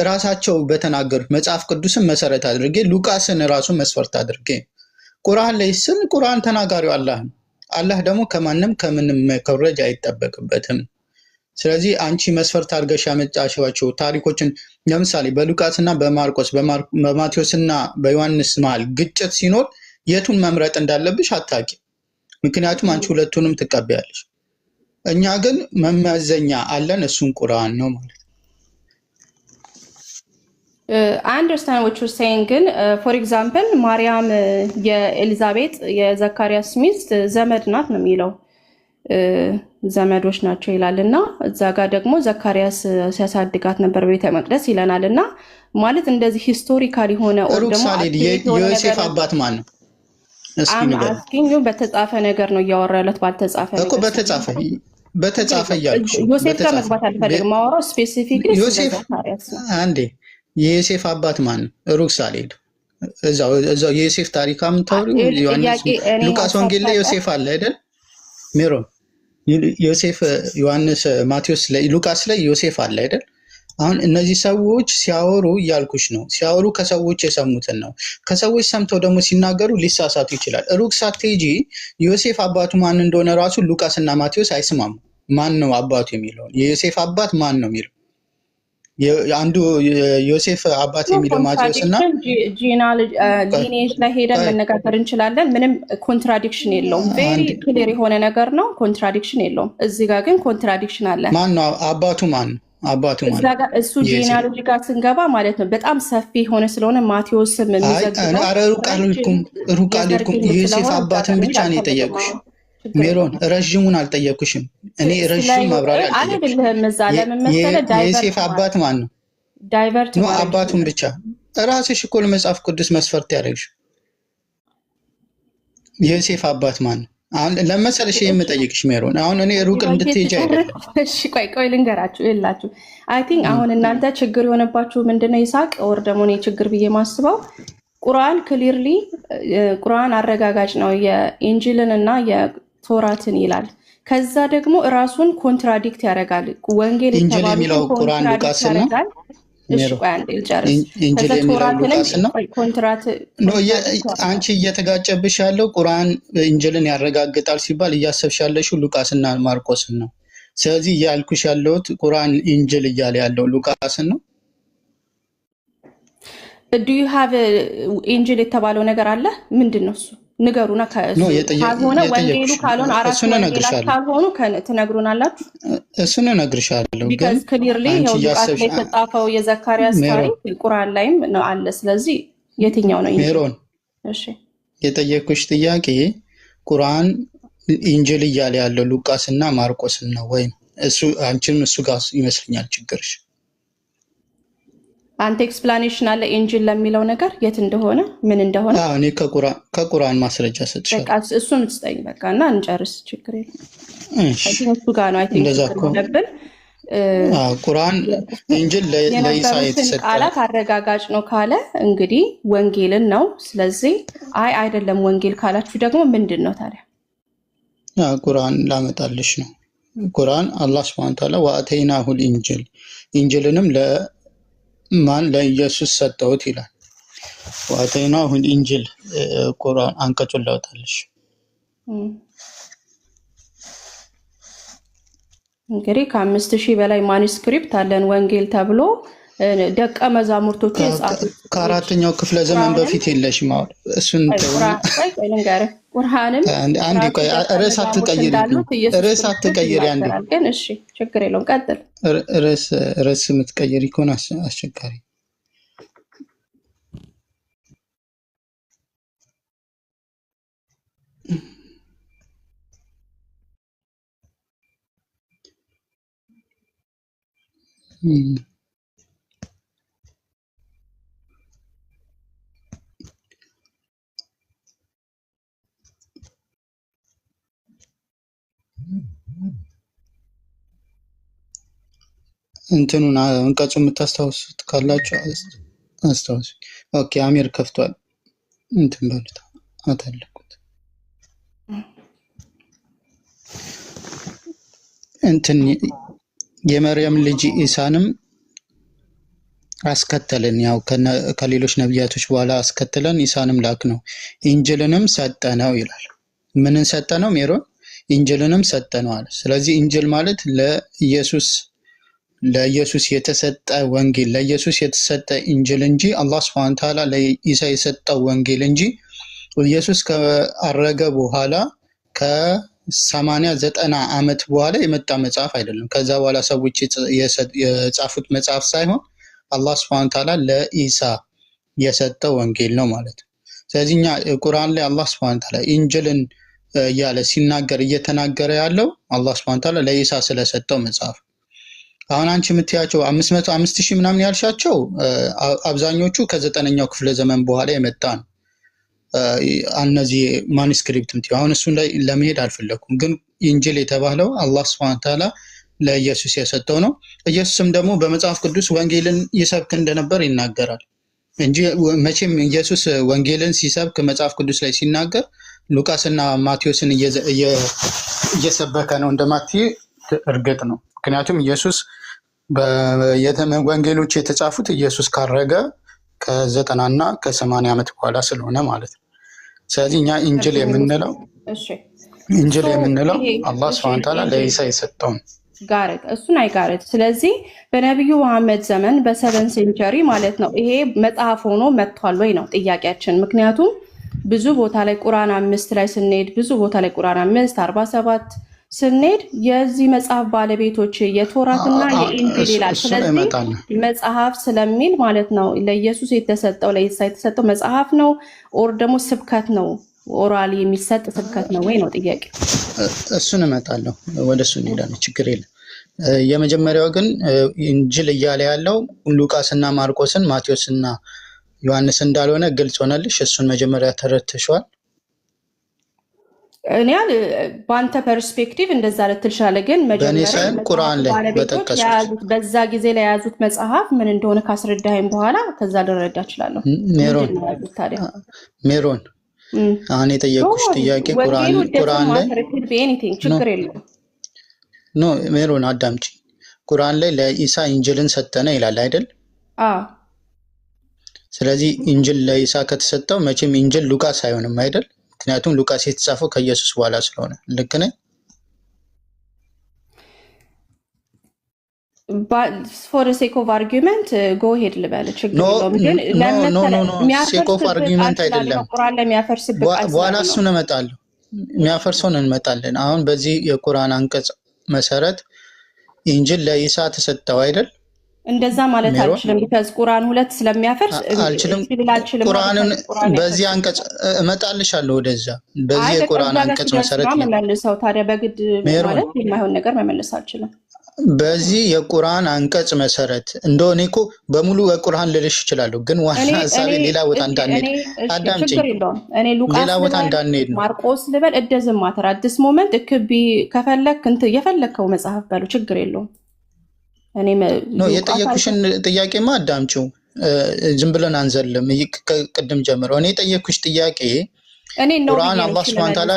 ራሳቸው በተናገሩት መጽሐፍ ቅዱስን መሰረት አድርጌ ሉቃስን ራሱ መስፈርት አድርጌ ቁርአን ላይ ስም ቁርአን ተናጋሪው አላህ ነው። አላህ ደግሞ ከማንም ከምንም መኮረጅ አይጠበቅበትም። ስለዚህ አንቺ መስፈርት አድርገሽ ያመጣሽዋቸው ታሪኮችን ለምሳሌ በሉቃስና በማርቆስ በማቴዎስና በዮሐንስ መሃል ግጭት ሲኖር የቱን መምረጥ እንዳለብሽ አታቂ። ምክንያቱም አንቺ ሁለቱንም ትቀበያለሽ። እኛ ግን መመዘኛ አለን፣ እሱን ቁርአን ነው ማለት ነው። I understand what you're saying ግን for example ማርያም የኤሊዛቤት የዘካርያስ ሚስት ዘመድ ናት ነው የሚለው ዘመዶች ናቸው ይላል እና እዛ ጋር ደግሞ ዘካርያስ ሲያሳድጋት ነበር ቤተ መቅደስ ይለናል እና ማለት እንደዚህ ሂስቶሪካል የሆነ የዮሴፍ አባት ማን ነው? እስኪ በተጻፈ ነገር ነው እያወራ ያለት ባልተጻፈ እኮ በተጻፈ እያልኩሽ ዮሴፍ ጋር መግባት አልፈልግም። ማወራው ስፔሲፊክሊ ዘካርያስ አንዴ የዮሴፍ አባት ማን ነው? ሩቅ ሳልሄድ እዛው የዮሴፍ ታሪክ አምታውሪ ሉቃስ ወንጌል ላይ ዮሴፍ አለ አይደል? ሜሮን ዮሴፍ ዮሐንስ ማቴዎስ ላይ ሉቃስ ላይ ዮሴፍ አለ አይደል? አሁን እነዚህ ሰዎች ሲያወሩ እያልኩሽ ነው። ሲያወሩ ከሰዎች የሰሙትን ነው። ከሰዎች ሰምተው ደግሞ ሲናገሩ ሊሳሳቱ ይችላል። ሩቅ ሳትሄጂ ዮሴፍ አባቱ ማን እንደሆነ ራሱ ሉቃስና ማቴዎስ አይስማሙ። ማን ነው አባቱ የሚለው የዮሴፍ አባት ማን ነው የሚለው አንዱ ዮሴፍ አባት የሚለው ማቴዎስ እና ሊኔጅ ላይ ሄደን መነጋገር እንችላለን። ምንም ኮንትራዲክሽን የለውም። ቬሪ ክሊር የሆነ ነገር ነው። ኮንትራዲክሽን የለውም። እዚህ ጋር ግን ኮንትራዲክሽን አለ። ማን ነው አባቱ? ማን ነው አባቱ? ማን ነው እሱ? ጂኒያሎጂ ጋር ስንገባ ማለት ነው በጣም ሰፊ የሆነ ስለሆነ ማቴዎስም የሚዘግበው ሩቅ አልሄድኩም። የዮሴፍ አባትን ብቻ ነው የጠየቁሽ ሜሮን። ረዥሙን አልጠየኩሽም። እኔ ረዥም ማብራሪያ አልጠየኩሽም። የዮሴፍ አባት ማን ነው? ዳይቨርት ነው አባቱን ብቻ ራስሽ እኮ ለመጽሐፍ ቅዱስ መስፈርት ያደርግሽ። የዮሴፍ አባት ማን ነው? አሁን ለመሰለሽ የምጠይቅሽ ሜሮን፣ አሁን እኔ ሩቅ እንድትሄጂ አይደለም። እሺ ቆይ ልንገራችሁ ይላችሁ። አይ ቲንክ አሁን እናንተ ችግር የሆነባችሁ ምንድነው ይሳቅ ወር ደግሞ እኔ ችግር ብዬ ማስበው ቁርአን ክሊርሊ ቁርአን አረጋጋጭ ነው። የኢንጂልን እና የቶራትን ይላል። ከዛ ደግሞ ራሱን ኮንትራዲክት ያደርጋል። ወንጌል ኢንጅል የተባሉትን የሚለው ቁርአን ኮንትራዲክት ሉቃስን ነው። ያደርጋል። እሺ ሜሮ ቆይ አንዴ ልጨርስ። ኢንጅል ከዛ የሚለው ቶራትንም ሉቃስን ነው። ኮንትራዲክት አንቺ እየተጋጨብሽ ያለው ቁርአን ኢንጅልን ያረጋግጣል ሲባል እያሰብሽ ያለሽው ሉቃስና ማርቆስን ነው። ስለዚህ እያልኩሽ ያለሁት ቁርአን ኢንጅል እያለ ያለው ሉቃስን ነው። ዱ ዩ ሃቭ ኢንጅል የተባለው ነገር አለ? ምንድን ነው እሱ? ንገሩና። ካልሆነ ወንጌሉ ካልሆነ አራት ወንጌላት ካልሆኑ ትነግሩናላችሁ። እሱን እነግርሻለሁ። ቢካዝ ክሊርሊ ይኸው ሉቃስ ላይ የተጻፈው የዘካርያስ ታሪክ ቁርአን ላይም ነው አለ። ስለዚህ የትኛው ነው ኢንጅል? ሜሮን እሺ የጠየኩሽ ጥያቄ ቁርአን ኢንጅል እያለ ያለው ሉቃስና ማርቆስን ነው ወይ? እሱ አንቺም እሱ ጋር ይመስለኛል ችግርሽ። አንተ ኤክስፕላኔሽን አለ ኢንጅል ለሚለው ነገር የት እንደሆነ ምን እንደሆነ? አዎ እኔ ከቁርአን ማስረጃ ሰጥሻለሁ። በቃ እሱን ትስጠኝ በቃ እና እንጨርስ። ችግር የለም። እሺ እሱ ጋር ነው አይ ቲንክ ነበር። ቁርአን ኢንጅል ለኢሳ የተሰጠ ቃላት አረጋጋጭ ነው ካለ እንግዲህ ወንጌልን ነው። ስለዚህ አይደለም ወንጌል ካላችሁ ደግሞ ምንድን ነው ታዲያ? ቁርአን ላመጣልሽ ነው። ቁርአን አላህ Subhanahu Wa Ta'ala ወአተይናሁል ኢንጅል ኢንጅልንም ማን ለኢየሱስ ሰጠውት ይላል። ወአተይናሁል ኢንጅል ቁርአን አንቀጹን ላውጣልሽ። እንግዲህ ከ5000 በላይ ማኑስክሪፕት አለን ወንጌል ተብሎ ደቀ መዛሙርቶቹ የጻፉት ከአራተኛው ክፍለ ዘመን በፊት የለሽም። እሱን ቁርአንም አንዴ ቆይ ርዕስ አትቀይሪ አንዴ ግን እሺ ችግር የለውም ቀጥል። ርዕስ የምትቀይሪ ከሆነ አስቸጋሪ። እንትኑን አንቀጹ የምታስታውሱት ካላችሁ አስታውሱ። ኦኬ አሚር ከፍቷል። እንትን በሉት አታለቁት። እንትን የመርየም ልጅ ኢሳንም አስከተልን። ያው ከሌሎች ነቢያቶች በኋላ አስከተለን ኢሳንም ላክ ነው። ኢንጅልንም ሰጠነው ይላል። ምንን ሰጠነው ሜሮን? ኢንጅልንም ሰጠነው አለ። ስለዚህ ኢንጅል ማለት ለኢየሱስ የተሰጠ ወንጌል፣ ለኢየሱስ የተሰጠ ኢንጅል እንጂ አላህ Subhanahu Wa Ta'ala ለኢሳ የሰጠው ወንጌል እንጂ ኢየሱስ ከአረገ በኋላ ከ80-90 ዓመት በኋላ የመጣ መጽሐፍ አይደለም። ከዛ በኋላ ሰዎች የጻፉት መጽሐፍ ሳይሆን አላህ Subhanahu Wa Ta'ala ለኢሳ የሰጠው ወንጌል ነው ማለት ነው። ስለዚህ እኛ ቁርአን ላይ አላህ Subhanahu Wa Ta'ala ኢንጅልን እያለ ሲናገር እየተናገረ ያለው አላህ Subhanahu Wa Ta'ala ለኢሳ ስለሰጠው መጽሐፍ። አሁን አንቺ የምትያቸው 5000 ምናምን ያልሻቸው አብዛኞቹ ከ9ኛው ክፍለ ዘመን በኋላ የመጣ ነው። እነዚህ ማኑስክሪፕት አሁን እሱን ላይ ለመሄድ አልፈለኩም። ግን ኢንጅል የተባለው አላህ Subhanahu Wa Ta'ala ለኢየሱስ የሰጠው ነው። ኢየሱስም ደግሞ በመጽሐፍ ቅዱስ ወንጌልን ይሰብክ እንደነበር ይናገራል እንጂ መቼም ኢየሱስ ወንጌልን ሲሰብክ መጽሐፍ ቅዱስ ላይ ሲናገር ሉቃስና ማቴዎስን እየሰበከ ነው እንደማትይ እርግጥ ነው። ምክንያቱም ኢየሱስ ወንጌሎች የተጻፉት ኢየሱስ ካረገ ከ90 እና ከ80 ዓመት በኋላ ስለሆነ ማለት ነው። ስለዚህ እኛ ኢንጅል የምንለው አላህ Subhanahu Wa Ta'ala ለኢሳ የሰጠው ጋርድ እሱን አይጋርድ። ስለዚህ በነቢዩ መሐመድ ዘመን በ7 ሴንቸሪ ማለት ነው ይሄ መጽሐፍ ሆኖ መጥቷል ወይ ነው ጥያቄያችን። ምክንያቱም ብዙ ቦታ ላይ ቁርአን 5 ላይ ስንሄድ ብዙ ቦታ ላይ ቁርአን 5 47 ስንሄድ የዚህ መጽሐፍ ባለቤቶች የቶራትና የኢንጂል ይላል። ስለዚህ መጽሐፍ ስለሚል ማለት ነው ለኢየሱስ የተሰጠው ለኢሳ የተሰጠው መጽሐፍ ነው ኦር ደግሞ ስብከት ነው ኦራሊ የሚሰጥ ስብከት ነው ወይ ነው ጥያቄ። እሱን እመጣለሁ ወደ እሱ እንሄዳለን፣ ችግር የለም። የመጀመሪያው ግን ኢንጂል እያለ ያለው ሉቃስና ማርቆስን ማቴዎስና ዮሐንስ እንዳልሆነ ግልጽ ሆነልሽ። እሱን መጀመሪያ ተረድተሽዋል። እኔ በአንተ ፐርስፔክቲቭ እንደዛ ልትልሻለ፣ ግን መጀመሪያ ቁርአን ላይ በተጠቀሱት በዛ ጊዜ ላይ የያዙት መጽሐፍ ምን እንደሆነ ካስረዳኸኝ በኋላ ከዛ ልረዳ እችላለሁ። ሜሮን አሁን የጠየቁሽ ጥያቄ ቁርአን ላይ ችግር የለውም ኖ ሜሮን አዳምጪ። ቁርአን ላይ ለኢሳ ኢንጅልን ሰጠነ ይላል አይደል? ስለዚህ ኢንጅል ለኢሳ ከተሰጠው መቼም ኢንጅል ሉቃስ አይሆንም አይደል? ምክንያቱም ሉቃስ የተጻፈው ከኢየሱስ በኋላ ስለሆነ። ልክ ነኝ? for the sake of argument go ahead ልበል ችግር የለውም። ግን sake of argument አይደለም። ቁርአን ላይ የሚያፈርስበት በኋላ እሱን እንመጣለን። የሚያፈርሰውን እንመጣለን። አሁን በዚህ የቁርአን አንቀጽ መሰረት ኢንጅል ለኢሳ ተሰጠው አይደል? እንደዛ ማለት አልችልም። because ቁርአን 2 ስለሚያፈርስ አልችልም። ቁርአንን በዚህ አንቀጽ እመጣልሻለሁ ወደዛ። በዚህ የቁርአን አንቀጽ መሰረት መልሰው ታዲያ በግድ ማለት የማይሆን ነገር መመለስ አልችልም። በዚህ የቁርአን አንቀጽ መሰረት እንደሆነ እኮ በሙሉ የቁርአን ልልሽ ይችላል። ግን ዋና ሐሳቤ ሌላ ቦታ እንዳንሄድ አዳምጪኝ። እኔ ሉቃስ ሌላ ቦታ እንዳንሄድ ነው። ማርቆስ ልበል እደዝም ማተር አዲስ ሞመንት እክቢ ከፈለክ እንት የፈለከው መጽሐፍ ባሉ ችግር የለውም። እኔ ነው የጠየኩሽን ጥያቄማ አዳምጪው። ዝም ብለን አንዘልም። ቅድም ጀምሮ እኔ የጠየኩሽ ጥያቄ ቁርአን አላህ Subhanahu Wa Ta'ala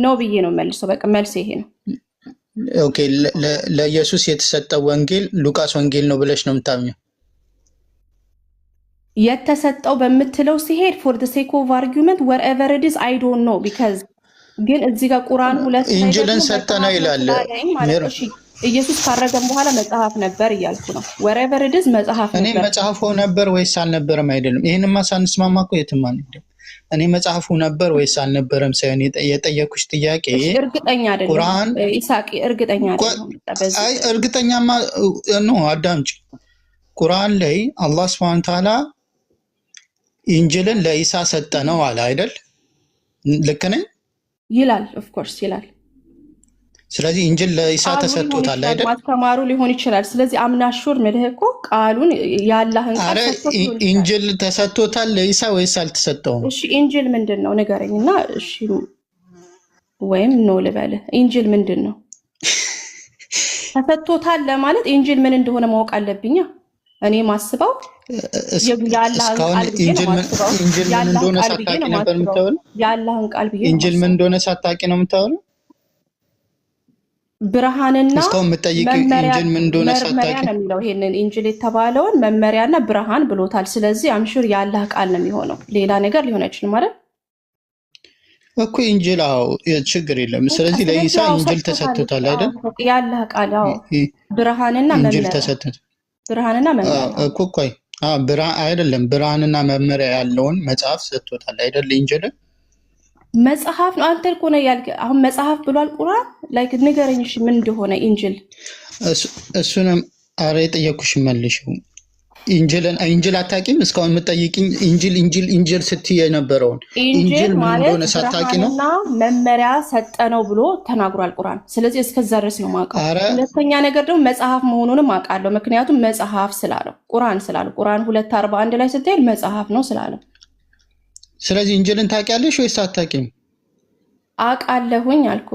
ነው ብዬ ነው መልሶ በቃ መልስ ይሄ ነው። ኦኬ ለኢየሱስ የተሰጠው ወንጌል ሉቃስ ወንጌል ነው ብለሽ ነው የምታምኚው? የተሰጠው በመትለው ሲሄድ for the sake of argument wherever it is I don't know because ግን እዚህ ጋር ቁርአን 2 ኢንጅልን ሰጠነው ይላል። ኢየሱስ ካረገም በኋላ መጽሐፍ ነበር እያልኩ ነው። wherever it is መጽሐፍ ነበር። እኔ መጽሐፉ ነበር ወይስ አልነበረም አይደለም። ይሄንማ ሳንስማማ እኮ የትም አንሄድም። እኔ መጽሐፉ ነበር ወይስ አልነበረም ሳይሆን የጠየኩሽ ጥያቄ እርግጠኛ አይደለም። ቁርአን ኢሳቂ እርግጠኛ አይደለም። አይ እርግጠኛማ ነው። አዳምጪ። ቁርአን ላይ አላህ Subhanahu Wa Ta'ala ኢንጅልን ለኢሳ ሰጠነው አለ አይደል? ልክ ነኝ? ይላል of course ይላል። ስለዚህ ኢንጅል ለኢሳ ተሰጥቶታል አይደል? ማስተማሩ ሊሆን ይችላል። ስለዚህ አምናሹር ምልህ እኮ ቃሉን ያላህን ቃል ተሰጥቶታል። ኢንጅል ተሰጥቶታል ለኢሳ ወይስ አልተሰጠውም? እሺ ኢንጅል ምንድነው ንገረኝና እሺ ወይም ነው ልበልህ። ኢንጅል ምንድነው? ተሰጥቶታል ለማለት ኢንጅል ምን እንደሆነ ማወቅ አለብኛ። እኔ ማስበው ያላህን ቃል ኢንጅል ምን እንደሆነ ሳታቂ ነበር የምታወራው? ያላህን ቃል ብዬ ኢንጅል ምን እንደሆነ ሳታቂ ነው የምታወራው? ብርሃንና ኢንጅል ምን እንደሆነ ሳታቂ ነው ይሄንን ኢንጅል የተባለውን መመሪያና ብርሃን ብሎታል። ስለዚህ አምሹር ያላህ ቃል ነው የሚሆነው፣ ሌላ ነገር ሊሆን አይችልም ማለት እኮ ኢንጅል። አዎ ችግር የለም። ስለዚህ ለኢሳ ኢንጅል ተሰጥቶታል አይደል? ያላህ ቃል አዎ ብርሃንና መመሪያ ኢንጅል ተሰጥቶታል። ብርሃንና መመሪያ እኮ ቆይ ብርሃን አይደለም ብርሃንና መመሪያ ያለውን መጽሐፍ ሰጥቶታል አይደል? ኢንጅል መጽሐፍ ነው። አንተ እኮ ነው ያልከ። አሁን መጽሐፍ ብሏል ቁርአን ላይክ ንገረኝ እሺ ምን እንደሆነ ኢንጅል። እሱንም አረ የጠየኩሽ መልሽው። ኢንጅል አታውቂም? እስካሁን የምትጠይቂኝ ኢንጅል ስትይ የነበረውን ኢንጅል ምን እንደሆነ ሳታውቂ ነው? እና መመሪያ ሰጠነው ብሎ ተናግሯል ቁርአን። ስለዚህ እስከዛ ድረስ ነው የማውቀው። ሁለተኛ ነገር ደግሞ መጽሐፍ መሆኑንም አውቃለሁ። ምክንያቱም መጽሐፍ ስላለው ቁርአን ስላለው ቁርአን 2:41 ላይ ስትሄድ መጽሐፍ ነው ስላለው። ስለዚህ ኢንጅልን ታውቂያለሽ ወይስ አታውቂም? አውቃለሁኝ አልኩ።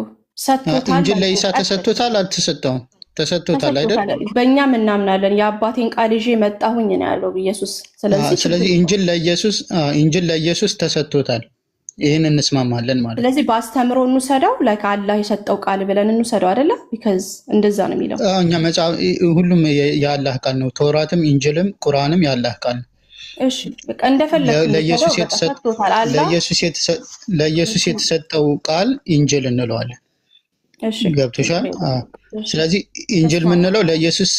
ሰጥቶታል። ኢንጅል ለኢሳ ተሰጥቶታል አልተሰጠውም? ተሰጥቶታል አይደል? በእኛም እናምናለን። የአባቴን ቃል ይዤ መጣሁኝ ነው ያለው ኢየሱስ። ስለዚህ ኢንጅል ለኢየሱስ ተሰጥቶታል። ይሄን እንስማማለን ማለት። ስለዚህ በአስተምሮ እንውሰደው ላይክ አላህ የሰጠው ቃል ብለን እንውሰደው አይደለ? because እንደዛ ነው የሚለው። እኛ መጽሐፍ ሁሉም የአላህ ቃል ነው። ተውራትም ኢንጅልም ቁርአንም የአላህ ቃል ነው። እሺ በቃ እንደፈለኩ ለኢየሱስ የተሰጠው ቃል ኢንጅል እንለዋለን። እሺ ገብቶሻል? ስለዚህ ኢንጅል የምንለው ለኢየሱስ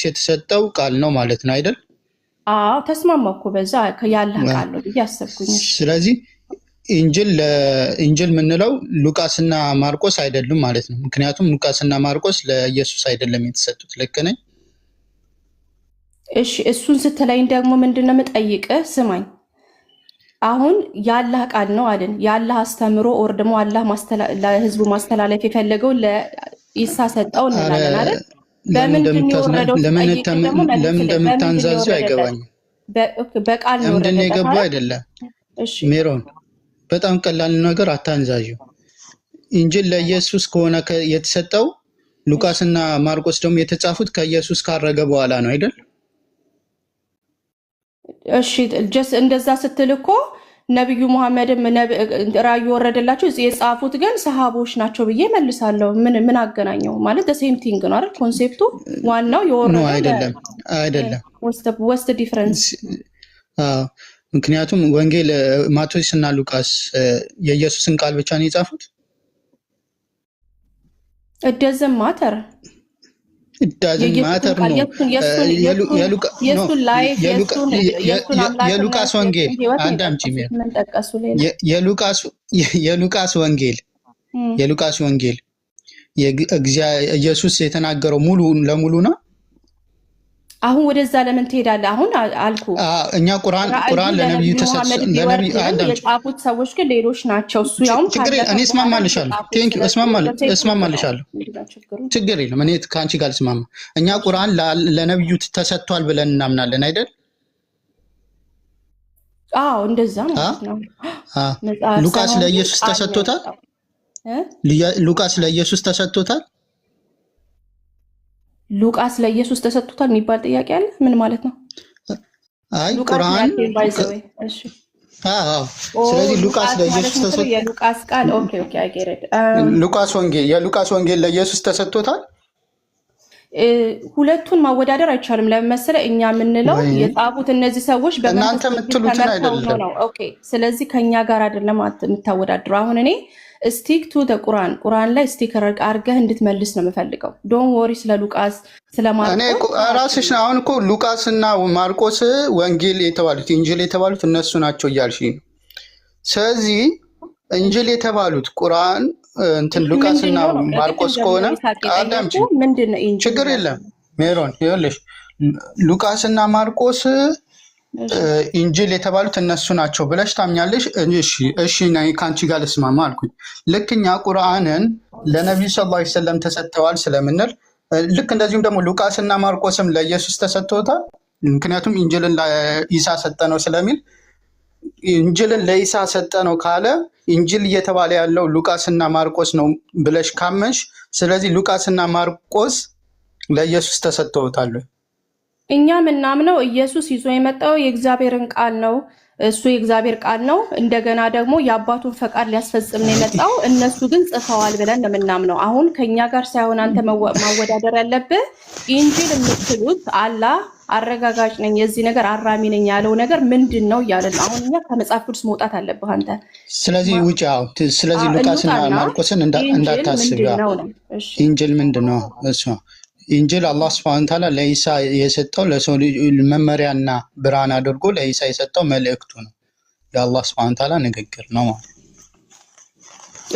የተሰጠው ቃል ነው ማለት ነው አይደል? አዎ ተስማማኩ። በዛ ያላህ ቃል ነው ያሰብኩኝ። ስለዚህ ኢንጅል የምንለው ሉቃስና ማርቆስ አይደሉም ማለት ነው። ምክንያቱም ሉቃስና ማርቆስ ለኢየሱስ አይደለም የተሰጡት። ልክ ነኝ? እሺ እሱን ስትለኝ ደግሞ ምንድነው የምጠይቅህ? ስማኝ አሁን ያላህ ቃል ነው አይደል? ያላህ አስተምሮ ኦር ደግሞ አላህ ለህዝቡ ማስተላለፍ የፈለገው ለኢሳ ሰጠው እንላለን አይደል? ለምን እንደምታንዛዙ አይገባኝም። በቃል ነው ምንድን ነው የገባው አይደለም? እሺ ሜሮን በጣም ቀላል ነገር አታንዛዡ። ኢንጅል ለኢየሱስ ከሆነ የተሰጠው ሉቃስና ማርቆስ ደግሞ የተጻፉት ከኢየሱስ ካረገ በኋላ ነው አይደል? እሺ ጀስ እንደዛ ስትል እኮ ነብዩ መሐመድም ራእዩ ወረደላቸው የጻፉት ግን ሰሃቦች ናቸው ብዬ መልሳለሁ። ምን አገናኘው? ማለት ሴም ቲንግ ነው አይደል? ኮንሴፕቱ ዋናው የወረደ አይደለም። ወስት ዲፈረንስ ምክንያቱም ወንጌል ማቴዎስ እና ሉቃስ የኢየሱስን ቃል ብቻ ነው የጻፉት። it doesn't matter ነው። የሉቃስ ወንጌል አንዳምጪ የሉቃስ ወንጌል ኢየሱስ የተናገረው ሙሉ ለሙሉ ነው። አሁን ወደዛ ለምን ትሄዳለህ? አሁን አልኩ እኛ ቁርአን ለነብዩ የጻፉት ሰዎች ግን ሌሎች ናቸው። እሱ ያውም እኔ እስማማልሻለሁ። ቴንክ ዩ እስማማልሻለሁ። ችግር የለም። እኔ ከአንቺ ጋር እስማማ። እኛ ቁርአን ለነብዩ ተሰጥቷል ብለን እናምናለን አይደል? አዎ እንደዛ ማለት ነው። ሉቃስ ለኢየሱስ ተሰጥቶታል። ሉቃስ ለኢየሱስ ተሰጥቶታል። ሉቃስ ለኢየሱስ ተሰጥቶታል የሚባል ጥያቄ አለ። ምን ማለት ነው? አይ ቁርአን እሺ ስለዚህ ሉቃስ ለኢየሱስ ተሰጥቶታል። የሉቃስ ቃል ኦኬ አይ ጌት ኢት። የሉቃስ ወንጌል ለኢየሱስ ተሰጥቶታል። ሁለቱን ማወዳደር አይቻልም። ለምን መሰለህ? እኛ የምንለው የጻፉት እነዚህ ሰዎች በእናንተ የምትሉትን አይደለም። ኦኬ ስለዚህ ከኛ ጋር አይደለም የምታወዳድረው። አሁን እኔ ስቲክ ቱ ቁርአን ላይ ስቲክ አድርገህ እንድትመልስ ነው የምፈልገው። ዶንት ወሪ ስለ ሉቃስ ስለ ማርቆስ ራስሽ ነው። አሁን እኮ ሉቃስና ማርቆስ ወንጌል የተባሉት ኢንጂል የተባሉት እነሱ ናቸው እያልሽ ነው። ስለዚህ ኢንጂል የተባሉት ቁርአን ሉቃስና ማርቆስ ከሆነ አዳምጪ፣ ችግር የለም ሜሮን። ይኸውልሽ ሉቃስና ማርቆስ ኢንጂል የተባሉት እነሱ ናቸው ብለሽ ታምኛለሽ? እሺ ነይ ካንቺ ጋር ልስማማ አልኩኝ። ልክኛ ቁርአንን ለነብዩ ሰለላሁ ዐለይሂ ወሰለም ተሰጥተዋል ስለምንል ልክ እንደዚሁም ደግሞ ሉቃስና ማርቆስም ለኢየሱስ ተሰጥቶታል። ምክንያቱም ኢንጂልን ለኢሳ ሰጠ ነው ስለሚል ኢንጂልን ለኢሳ ሰጠ ነው ካለ ኢንጂል እየተባለ ያለው ሉቃስና ማርቆስ ነው ብለሽ ካመንሽ፣ ስለዚህ ሉቃስና ማርቆስ ለኢየሱስ ተሰጥተውታል። እኛ ምናምነው ኢየሱስ ይዞ የመጣው የእግዚአብሔርን ቃል ነው። እሱ የእግዚአብሔር ቃል ነው። እንደገና ደግሞ የአባቱን ፈቃድ ሊያስፈጽም ነው የመጣው። እነሱ ግን ጽፈዋል ብለን ነው የምናምነው። አሁን ከኛ ጋር ሳይሆን አንተ ማወዳደር ያለብህ ኢንጂል የምትሉት አላህ አረጋጋጭ ነኝ የዚህ ነገር አራሚ ነኝ ያለው ነገር ምንድን ነው እያለ ነው። አሁን እኛ ከመጽሐፍ ቅዱስ መውጣት አለብህ አንተ። ስለዚህ ሉቃስና ማርቆስን እንዳታስብ። ኢንጂል ምንድን ነው? እሱ ኢንጂል አላህ ሱብሓነሁ ወተዓላ ለኢሳ የሰጠው ለሰው መመሪያና ብርሃን አድርጎ ለኢሳ የሰጠው መልእክቱ ነው። የአላህ ሱብሓነሁ ወተዓላ ንግግር ነው ማለት።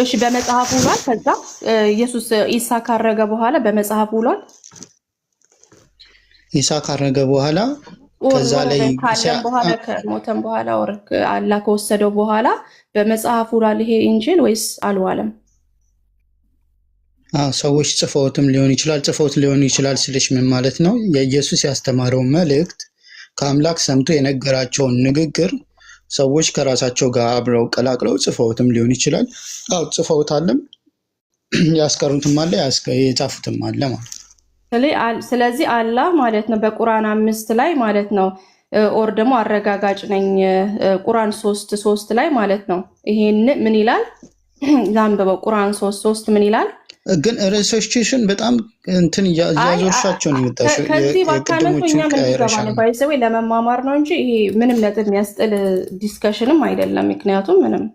እሺ በመጽሐፉ ውሏል። ከዛ ኢየሱስ ኢሳ ካረገ በኋላ በመጽሐፉ ውሏል። ኢሳ ካረገ በኋላ ከዛ ላይ ከሞተም በኋላ አላህ ከወሰደው በኋላ በመጽሐፉ ውሏል ይሄ ኢንጂል ወይስ አልዋለም? ሰዎች ጽፈውትም ሊሆን ይችላል ስልሽ ምን ማለት ነው? የኢየሱስ ያስተማረው መልእክት ከአምላክ ሰምቶ የነገራቸውን ንግግር ሰዎች ከራሳቸው ጋር አብረው ቀላቅለው ጽፈውትም ሊሆን ይችላል። ጽፈውታልም፣ ያስቀሩትም አለ የጻፉትም አለ ማለት። ስለዚህ አላህ ማለት ነው በቁርአን 5 ላይ ማለት ነው ኦር ደግሞ አረጋጋጭ ነኝ ቁርአን 3:3 ላይ ማለት ነው። ይሄን ምን ይላል? ዛንበበው ቁርአን 3:3 ምን ይላል? ግን ሪሰርችሽን በጣም እንትን ያዞርሻቸው ነው የምታሽው። ከዚህ ባካነቱ እኛ ምን ይገባናል? ባይዘው ለመማማር ነው እንጂ ይሄ ምንም ነጥብ የሚያስጥል ዲስከሽንም አይደለም። ምክንያቱም ምንም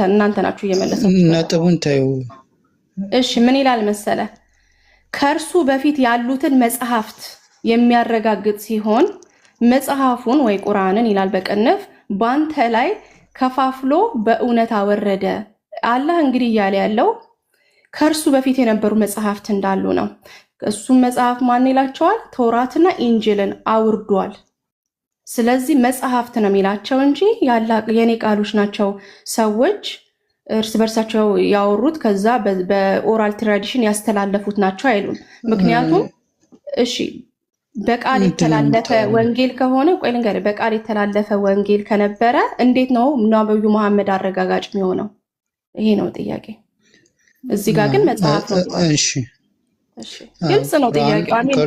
እናንተ ናችሁ እየመለሳችሁ ነጥቡን ታዩ። እሺ ምን ይላል መሰለ? ከእርሱ በፊት ያሉትን መጽሐፍት የሚያረጋግጥ ሲሆን መጽሐፉን ወይ ቁርአንን ይላል በቅንፍ ባንተ ላይ ከፋፍሎ በእውነት አወረደ። አላህ እንግዲህ እያለ ያለው ከእርሱ በፊት የነበሩ መጽሐፍት እንዳሉ ነው። እሱም መጽሐፍ ማን ይላቸዋል? ተውራትና ኢንጂልን አውርዷል። ስለዚህ መጽሐፍት ነው የሚላቸው እንጂ የኔ ቃሎች ናቸው ሰዎች እርስ በርሳቸው ያወሩት ከዛ በኦራል ትራዲሽን ያስተላለፉት ናቸው አይሉም። ምክንያቱም እሺ በቃል የተላለፈ ወንጌል ከሆነ ቆይ ልንገርህ፣ በቃል የተላለፈ ወንጌል ከነበረ እንዴት ነው ነብዩ መሐመድ አረጋጋጭ የሚሆነው? ይሄ ነው ጥያቄ። እዚህ ጋር ግን መጽሐፍ ነው። እሺ ግልጽ ነው ጥያቄው። አሜን።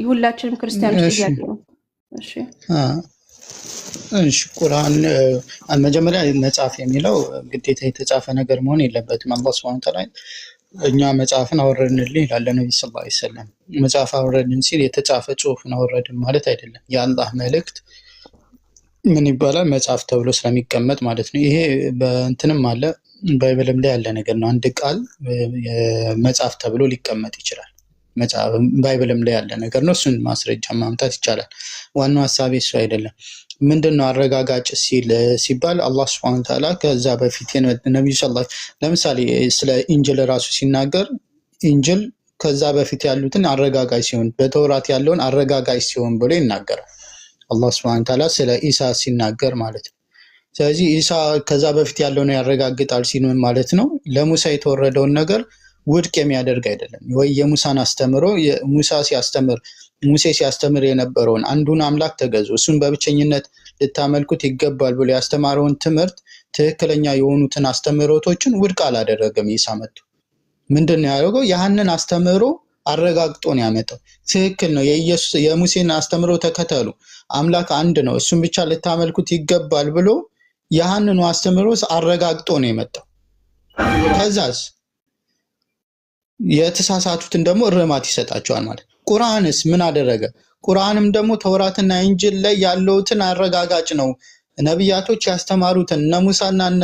ሁላችንም ክርስቲያኖች ጥያቄ ነው። እሺ እሺ ቁርአን መጀመሪያ መጽሐፍ የሚለው ግዴታ የተጻፈ ነገር መሆን የለበትም። አላህ ሱብሓነሁ ወተዓላ እኛ መጽሐፍን አወረድንልህ ይላል ነብዩ ሰለላሁ ዐለይሂ ወሰለም። መጽሐፍ አወረድን ሲል የተጻፈ ጽሑፍን አወረድን ማለት አይደለም። የአላህ መልእክት ምን ይባላል? መጽሐፍ ተብሎ ስለሚቀመጥ ማለት ነው። ይሄ በእንትንም አለ ባይብልም ላይ ያለ ነገር ነው። አንድ ቃል መጽሐፍ ተብሎ ሊቀመጥ ይችላል። መጽሐፍ ባይብልም ላይ ያለ ነገር ነው። እሱን ማስረጃ ማምጣት ይቻላል። ዋናው ሐሳቤ እሱ አይደለም። ምንድነው አረጋጋጭ ሲባል አላህ Subhanahu Wa Ta'ala ከዛ በፊት ነብዩ ሰለላሁ ለምሳሌ ስለ ኢንጅል ራሱ ሲናገር ኢንጅል ከዛ በፊት ያሉትን አረጋጋጭ ሲሆን በተውራት ያለውን አረጋጋጭ ሲሆን ብሎ ይናገራል አላህ Subhanahu Wa Ta'ala ስለ ኢሳ ሲናገር ማለት ነው። ስለዚህ ኢሳ ከዛ በፊት ያለውን ያረጋግጣል ሲሆን ማለት ነው ለሙሳ የተወረደውን ነገር ውድቅ የሚያደርግ አይደለም። ወይ የሙሳን አስተምሮ ሙሴ ሲያስተምር የነበረውን አንዱን አምላክ ተገዙ እሱን በብቸኝነት ልታመልኩት ይገባል ብሎ ያስተማረውን ትምህርት ትክክለኛ የሆኑትን አስተምሮቶችን ውድቅ አላደረገም። ኢሳ መጥቶ ምንድነው ያደረገው? ያንን አስተምሮ አረጋግጦ ነው ያመጣው። ትክክል ነው፣ የሙሴን አስተምሮ ተከተሉ፣ አምላክ አንድ ነው፣ እሱን ብቻ ልታመልኩት ይገባል ብሎ ያንን አስተምሮ አረጋግጦ ነው የመጣው። ከዛስ የተሳሳቱትን ደግሞ እርማት ይሰጣቸዋል ማለት። ቁርአንስ ምን አደረገ? ቁርአንም ደግሞ ተውራትና ኢንጂል ላይ ያለውትን አረጋጋጭ ነው። ነብያቶች ያስተማሩትን እነ ሙሳና እነ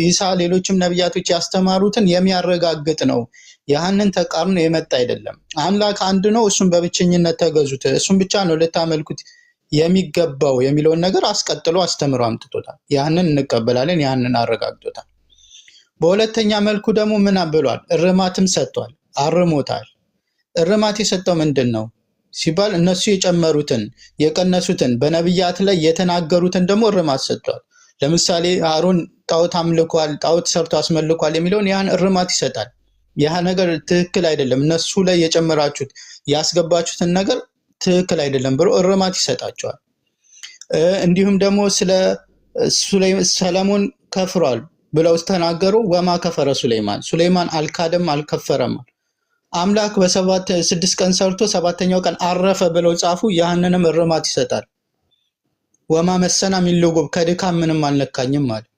ኢሳ ሌሎችም ነብያቶች ያስተማሩትን የሚያረጋግጥ ነው። ያንን ተቃርኖ የመጣ አይደለም። አምላክ አንድ ነው፣ እሱን በብቸኝነት ተገዙት፣ እሱን ብቻ ነው ልታመልኩት የሚገባው የሚለውን ነገር አስቀጥሎ አስተምሮ አምጥቶታል። ያንን እንቀበላለን፣ ያንን አረጋግጦታል። በሁለተኛ መልኩ ደግሞ ምን ብሏል? እርማትም ሰጥቷል፣ አርሞታል። እርማት የሰጠው ምንድነው ሲባል እነሱ የጨመሩትን የቀነሱትን በነብያት ላይ የተናገሩትን ደግሞ እርማት ሰጥቷል። ለምሳሌ አሮን ጣዖት አምልኳል፣ ጣዖት ሰርቶ አስመልኳል የሚለውን ያን እርማት ይሰጣል። ያ ነገር ትክክል አይደለም፣ እነሱ ላይ የጨመራችሁት ያስገባችሁትን ነገር ትክክል አይደለም ብሎ እርማት ይሰጣቸዋል። እንዲሁም ደግሞ ስለ ሰለሞን ከፍሯል ብለው ተናገሩ። ወማ ከፈረ ሱለይማን አልካደም አልከፈረም። አምላክ በ6 ቀን ሰርቶ 7ኛው ቀን አረፈ ብለው ጻፉ። ያንንም እርማት ይሰጣል። ወማ መሰና ሚን ሉጉብ ከድካም ምንም አልነካኝም ማለት።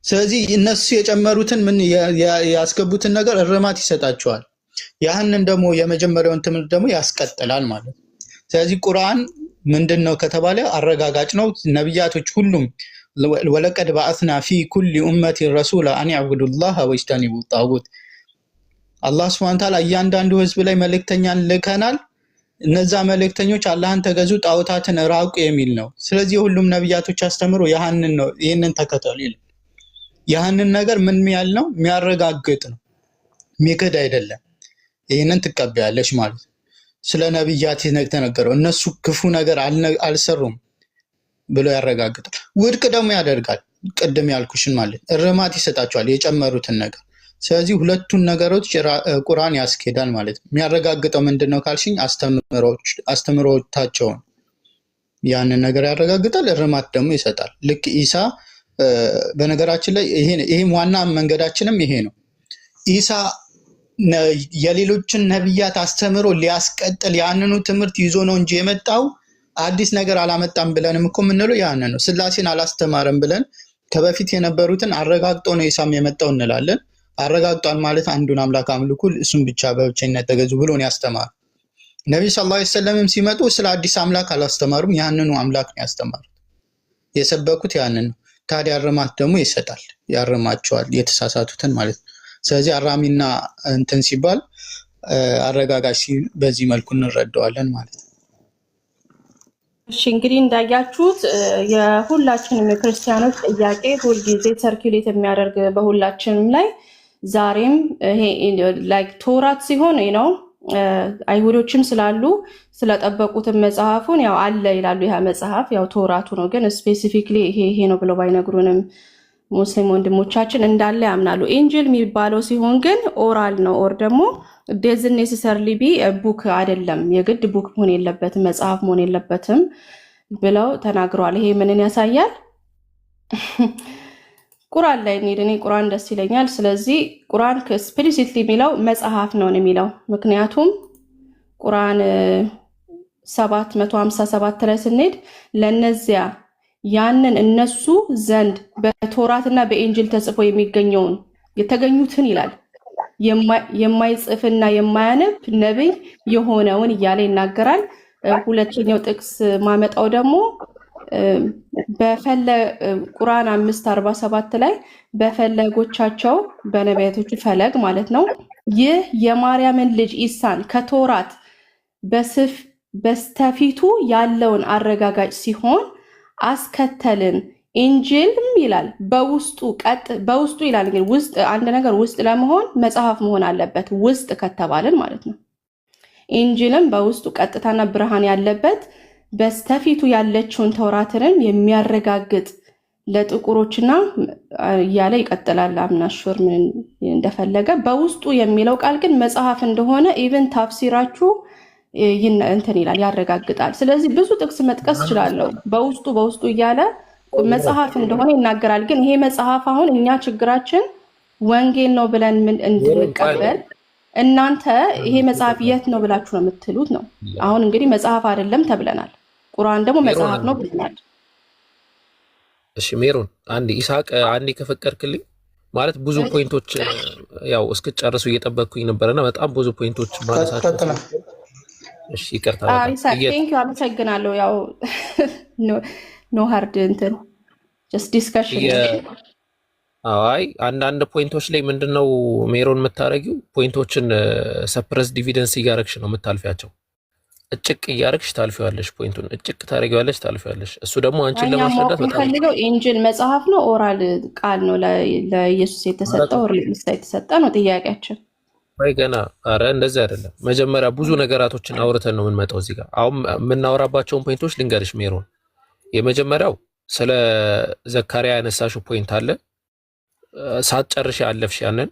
ስለዚህ እነሱ የጨመሩትን ምን ያስገቡትን ነገር እርማት ይሰጣቸዋል። ያንን ደግሞ የመጀመሪያውን ትምህርት ደግሞ ያስቀጥላል ማለት። ስለዚህ ቁርአን ምንድነው ከተባለ አረጋጋጭ ነው። ነብያቶች ሁሉም ወለቀድ ባአስና ፊ ኩሊ ኡመቲ ረሱላ አን ያዕቡዱላህ ወይጅተኒቡ ጣጉት አላህ Subhanahu Wa Ta'ala እያንዳንዱ ህዝብ ላይ መልእክተኛን ልከናል። እነዛ መልእክተኞች አላህን ተገዙ ጣዖታትን ራቁ የሚል ነው። ስለዚህ ሁሉም ነብያቶች አስተምሮ ያንን ነው፣ ይሄንን ተከተሉ ይላል። ያንን ነገር ምን ያህል ነው የሚያረጋግጥ ነው፣ ሚክድ አይደለም። ይሄንን ትቀበያለሽ ማለት ስለ ነብያት የተነገረው እነሱ ክፉ ነገር አልሰሩም ብሎ ያረጋግጣል። ውድቅ ደግሞ ያደርጋል። ቅድም ያልኩሽን ማለት እርማት ይሰጣቸዋል የጨመሩትን ነገር። ስለዚህ ሁለቱን ነገሮች ቁርአን ያስኬዳል ማለት ነው። የሚያረጋግጠው ምንድነው ካልሽኝ አስተምሮታቸውን ያንን ነገር ያረጋግጣል፣ እርማት ደግሞ ይሰጣል። ልክ ኢሳ በነገራችን ላይ ይሄ ዋና መንገዳችንም ይሄ ነው። ኢሳ የሌሎችን ነብያት አስተምሮ ሊያስቀጥል ያንኑ ትምህርት ይዞ ነው እንጂ የመጣው አዲስ ነገር አላመጣም ብለንም እኮ የምንለው ያንን ነው። ስላሴን አላስተማረም ብለን ከበፊት የነበሩትን አረጋግጦ ነው ኢሳም የመጣው እንላለን። አረጋግጧል ማለት አንዱን አምላክ አምልኩ እሱን ብቻ በብቸኝነት ተገዙ ብሎ ነው ያስተማሩ። ነብዩ ሰለላሁ ዐለይሂ ወሰለም ሲመጡ ስለ አዲስ አምላክ አላስተማሩም፣ ያንኑ አምላክ ነው ያስተማሩት። የሰበኩት ያንን ነው። ታዲያ እርማት ደግሞ ይሰጣል፣ ያርማቸዋል የተሳሳቱትን ማለት ነው። ስለዚህ አራሚና እንትን ሲባል አረጋጋጭ ሲል በዚህ መልኩ እንረዳዋለን ማለት ነው። እሺ እንግዲህ እንዳያችሁት የሁላችንም የክርስቲያኖች ጥያቄ ሁልጊዜ ሰርኪሌት የሚያደርግ በሁላችንም ላይ ዛሬም ይሄ ላይክ ቶራት ሲሆን ነው አይሁዶችም ስላሉ ስለጠበቁትን መጽሐፉን ያው አለ ይላሉ። ያ መጽሐፍ ያው ቶራቱ ነው፣ ግን ስፔሲፊክሊ ይሄ ነው ብለው ባይነግሩንም ሙስሊም ወንድሞቻችን እንዳለ ያምናሉ። ኢንጂል የሚባለው ሲሆን ግን ኦራል ነው፣ ኦር ደግሞ ዴዝን ኔሰሰርሊ ቢ ቡክ አይደለም፣ የግድ ቡክ መሆን የለበትም መጽሐፍ መሆን የለበትም ብለው ተናግረዋል። ይሄ ምንን ያሳያል? ቁርአን ላይ እኔ ቁርአን ደስ ይለኛል። ስለዚህ ቁርአን ኤክስፕሊሲትሊ የሚለው መጽሐፍ ነው የሚለው፣ ምክንያቱም ቁርአን 757 ላይ ስንሄድ ለነዚያ ያንን እነሱ ዘንድ በቶራትና በኢንጅል ተጽፎ የተገኙትን ይላል የማይጽፍና የማያነብ ነብይ የሆነውን እያለ ይናገራል። ሁለተኛው ጥቅስ ማመጣው ደግሞ ቁርአን 5:47 ላይ በፈለጎቻቸው በነቢያቶቹ ፈለግ ማለት ነው ይህ የማርያምን ልጅ ኢሳን ከቶራት በስተፊቱ ያለውን አረጋጋጭ ሲሆን አስከተልን። ኢንጅልም ይላል በውስጡ ይላል። እንግዲህ ውስጥ አንድ ነገር ውስጥ ለመሆን መጽሐፍ መሆን አለበት፣ ውስጥ ከተባልን ማለት ነው። ኢንጅልም በውስጡ ቀጥታና ብርሃን ያለበት በስተፊቱ ያለችውን ተውራትንም የሚያረጋግጥ ለጥቁሮችና እያለ ይቀጥላል። አምናሹር ምን እንደፈለገ በውስጡ የሚለው ቃል ግን መጽሐፍ እንደሆነ ኢቭን ታፍሲራችሁ እንትን ይላል ያረጋግጣል። ስለዚህ ብዙ ጥቅስ መጥቀስ እችላለሁ። በውስጡ እያለ መጽሐፍ እንደሆነ ይናገራል። ግን ይሄ መጽሐፍ አሁን እኛ ችግራችን ወንጌል ነው ብለን እንድንቀበል እናንተ ይሄ መጽሐፍ የት ነው ብላችሁ ነው የምትሉት ነው። አሁን እንግዲህ መጽሐፍ አይደለም ተብለናል። ቁርአን ደግሞ መጽሐፍ ነው ብለናል። እሺ ሜሮን አንዴ ኢሳቅ አንዴ ከፈቀድክልኝ ማለት ብዙ ፖይንቶች ያው እስክጨርሱ እየጠበቅኩኝ ነበርና በጣም ብዙ ፖይንቶች ማለሳቸው። እሺ ይቅርታ ኢሳቅ ቴንኪው አመሰግናለሁ። ያው ኖ ሃርድ እንትን ጀስት ዲስከሽን። አይ አንዳንድ ፖይንቶች ላይ ምንድነው ሜሮን የምታረጊው ፖይንቶችን ሰፕረስ ዲቪደንስ እያረግሽ ነው የምታልፊያቸው። እጭቅ እያረግሽ ታልፊዋለሽ፣ ፖይንቱን እጭቅ ታረጊዋለሽ፣ ታልፊዋለሽ። እሱ ደግሞ አንቺን ለማስረዳት በጣም ፈልገው ኢንጂል መጽሐፍ ነው ኦራል ቃል ነው ለኢየሱስ የተሰጠው ወር ለኢየሱስ የተሰጠ ነው ጥያቄያችን። ወይ ገና አረ እንደዚህ አይደለም። መጀመሪያ ብዙ ነገራቶችን አውርተን ነው የምንመጣው እዚህ ጋር። አሁን የምናወራባቸውን ፖይንቶች ልንገርሽ ሜሮን። የመጀመሪያው ስለ ዘካሪያ ያነሳሽው ፖይንት አለ ሳትጨርሽ አለፍሽ ያንን።